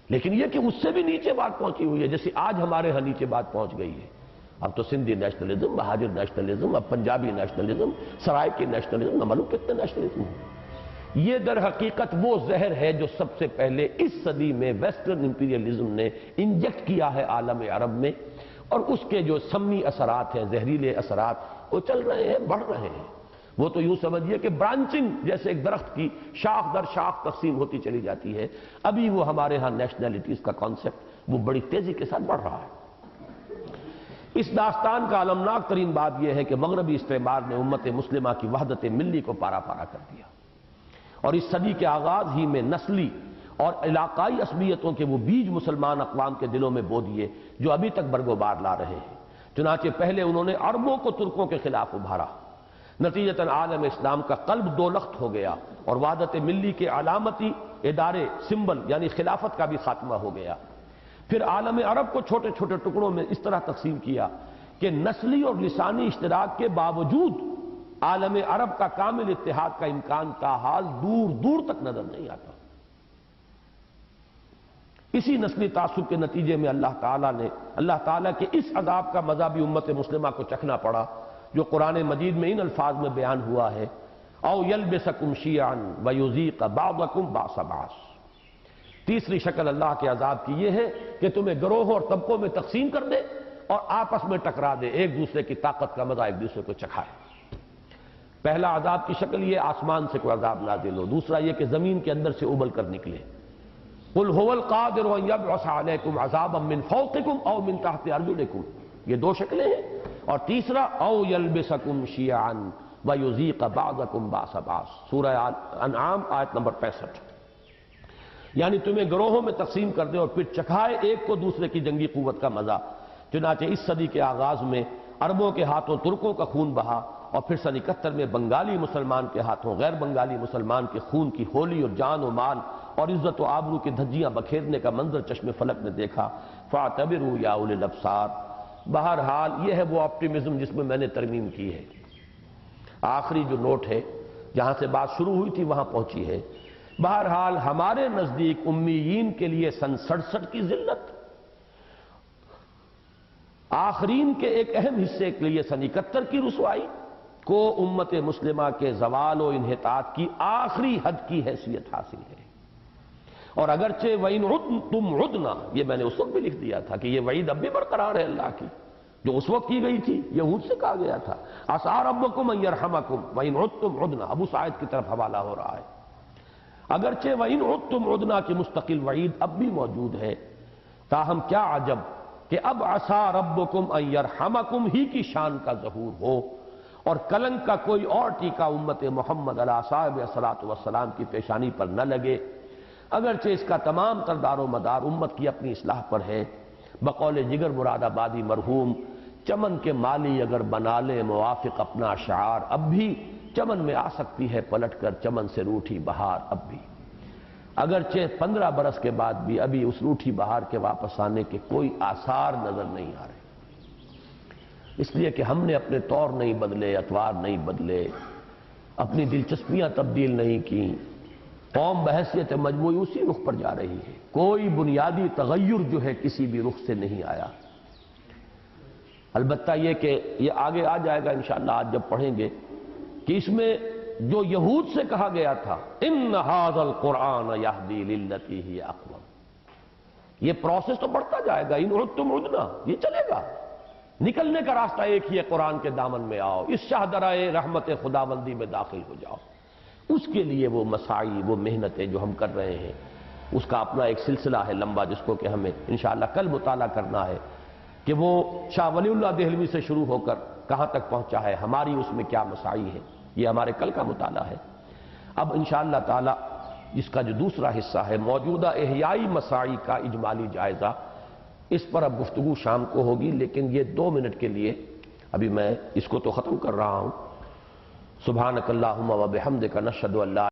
لیکن یہ کہ اس سے بھی نیچے بات پہنچی ہوئی ہے، جیسے آج ہمارے ہاں نیچے بات پہنچ گئی ہے۔ اب تو سندھی نیشنلزم، مہاجر نیشنلزم، اب پنجابی نیشنلزم، سرائکی نیشنلزم، نہ معلوم کتنے نیشنلزم ہیں۔ یہ در حقیقت وہ زہر ہے جو سب سے پہلے اس صدی میں ویسٹرن امپیریلزم نے انجیکٹ کیا ہے عالم عرب میں، اور اس کے جو سمی اثرات ہیں، زہریلے اثرات، وہ چل رہے ہیں، بڑھ رہے ہیں۔ وہ تو یوں سمجھیے کہ برانچنگ جیسے ایک درخت کی شاخ در شاخ تقسیم ہوتی چلی جاتی ہے، ابھی وہ ہمارے ہاں نیشنلٹیز کا کانسیپٹ وہ بڑی تیزی کے ساتھ بڑھ رہا ہے۔ اس داستان کا المناک ترین بات یہ ہے کہ مغربی استعمار نے امت مسلمہ کی وحدت ملی کو پارا پارا کر دیا، اور اس صدی کے آغاز ہی میں نسلی اور علاقائی عصبیتوں کے وہ بیج مسلمان اقوام کے دلوں میں بو دیے جو ابھی تک برگوبار لا رہے ہیں۔ چنانچہ پہلے انہوں نے عربوں کو ترکوں کے خلاف ابھارا، نتیجتاً عالم اسلام کا قلب دولخت ہو گیا، اور وحدت ملی کے علامتی ادارے، سمبل یعنی خلافت کا بھی خاتمہ ہو گیا۔ پھر عالم عرب کو چھوٹے چھوٹے ٹکڑوں میں اس طرح تقسیم کیا کہ نسلی اور لسانی اشتراک کے باوجود عالم عرب کا کامل اتحاد کا امکان تاحال دور دور تک نظر نہیں آتا۔ اسی نسلی تعصب کے نتیجے میں اللہ تعالیٰ کے اس عذاب کا مزہ بھی امت مسلمہ کو چکھنا پڑا جو قرآن مجید میں ان الفاظ میں بیان ہوا ہے، او یلبسکم شیعا ویذیق بعضکم بعض بعض۔ تیسری شکل اللہ کے عذاب کی یہ ہے کہ تمہیں گروہوں اور طبقوں میں تقسیم کر دے اور آپس میں ٹکرا دے، ایک دوسرے کی طاقت کا مزہ ایک دوسرے کو چکھائے۔ پہلا عذاب کی شکل یہ آسمان سے کوئی عذاب نازل ہو، دوسرا یہ کہ زمین کے اندر سے ابل کر نکلے۔ قل هو القادر ان يبعث عليكم عذابا من فوقكم او من تحت ارجلكم، یہ دو شکلیں ہیں، اور تیسرا او یلبسکم شیعا ویذیق بعضکم بعض بعض، سورہ انعام آیت نمبر 65۔ یعنی تمہیں گروہوں میں تقسیم کر دے اور پھر چکھائے ایک کو دوسرے کی جنگی قوت کا مزہ۔ چنانچہ اس صدی کے آغاز میں عربوں کے ہاتھوں ترکوں کا خون بہا، اور پھر سن 71 میں بنگالی مسلمان کے ہاتھوں غیر بنگالی مسلمان کے خون کی ہولی اور جان و مال اور عزت و آبرو کی دھجیاں بکھیرنے کا منظر چشم فلک نے دیکھا۔ فاعتبروا یا اولی الابصار۔ بہرحال یہ ہے وہ آپٹیمزم جس میں نے ترمیم کی ہے۔ آخری جو نوٹ ہے، جہاں سے بات شروع ہوئی تھی وہاں پہنچی ہے۔ بہرحال ہمارے نزدیک امیین کے لیے سن 67 کی ذلت، آخرین کے ایک اہم حصے کے لیے سن 71 کی رسوائی کو امت مسلمہ کے زوال و انحطاط کی آخری حد کی حیثیت حاصل ہے، اور اگرچہ وَإِنْ عُدْتُمْ عُدْنَا، یہ میں نے اس وقت بھی لکھ دیا تھا کہ یہ وعید اب بھی برقرار ہے اللہ کی جو اس وقت کی گئی تھی، یہود سے کہا گیا تھا عَسَىٰ رَبُّكُمْ أَن يَرْحَمَكُمْ وَإِنْ عُدْتُمْ عُدْنَا، ابو سعید کی طرف حوالہ ہو رہا ہے۔ اگرچہ وَإِنْ عُدْتُمْ عُدْنَا کی مستقل وعید اب بھی موجود ہے، تاہم کیا عجب کہ اب عَسَىٰ رَبُّكُمْ أَن يَرْحَمَكُمْ ہی کی شان کا ظہور ہو اور کلنک کا کوئی اور ٹیکہ امت محمد علیہ صاحب صلاۃ والسلام کی پیشانی پر نہ لگے، اگرچہ اس کا تمام تر دار و مدار امت کی اپنی اصلاح پر ہے۔ بقول جگر مراد آبادی مرحوم، چمن کے مالی اگر بنا لے موافق اپنا شعار، اب بھی چمن میں آ سکتی ہے پلٹ کر چمن سے روٹھی بہار، اب بھی اگرچہ 15 برس کے بعد بھی ابھی اس روٹھی بہار کے واپس آنے کے کوئی آثار نظر نہیں آ رہے، اس لیے کہ ہم نے اپنے طور نہیں بدلے، اطوار نہیں بدلے، اپنی دلچسپیاں تبدیل نہیں کی، قوم بحیثیت مجموعی اسی رخ پر جا رہی ہے، کوئی بنیادی تغیر جو ہے کسی بھی رخ سے نہیں آیا۔ البتہ یہ کہ یہ آگے آ جائے گا انشاءاللہ آج جب پڑھیں گے کہ اس میں جو یہود سے کہا گیا تھا ان ھذا القرآن یہدی للتی ہی اقوم، یہ پروسیس تو بڑھتا جائے گا، ان عدتم عدنا، یہ چلے گا، نکلنے کا راستہ ایک ہی ہے، قرآن کے دامن میں آؤ، اس شاہدرائے رحمت خداوندی میں داخل ہو جاؤ۔ اس کے لیے وہ مساعی، وہ محنتیں جو ہم کر رہے ہیں، اس کا اپنا ایک سلسلہ ہے لمبا جس کو کہ ہمیں انشاءاللہ کل مطالعہ کرنا ہے کہ وہ شاہ ولی اللہ دہلوی سے شروع ہو کر کہاں تک پہنچا ہے، ہماری اس میں کیا مساعی ہے، یہ ہمارے کل کا مطالعہ ہے۔ اب انشاءاللہ تعالی اس کا جو دوسرا حصہ ہے موجودہ احیائی مساعی کا اجمالی جائزہ، اس پر اب گفتگو شام کو ہوگی، لیکن یہ 2 منٹ کے لیے ابھی میں اس کو تو ختم کر رہا ہوں۔ سبحانک اللہم و بحمدک نشہد ان لا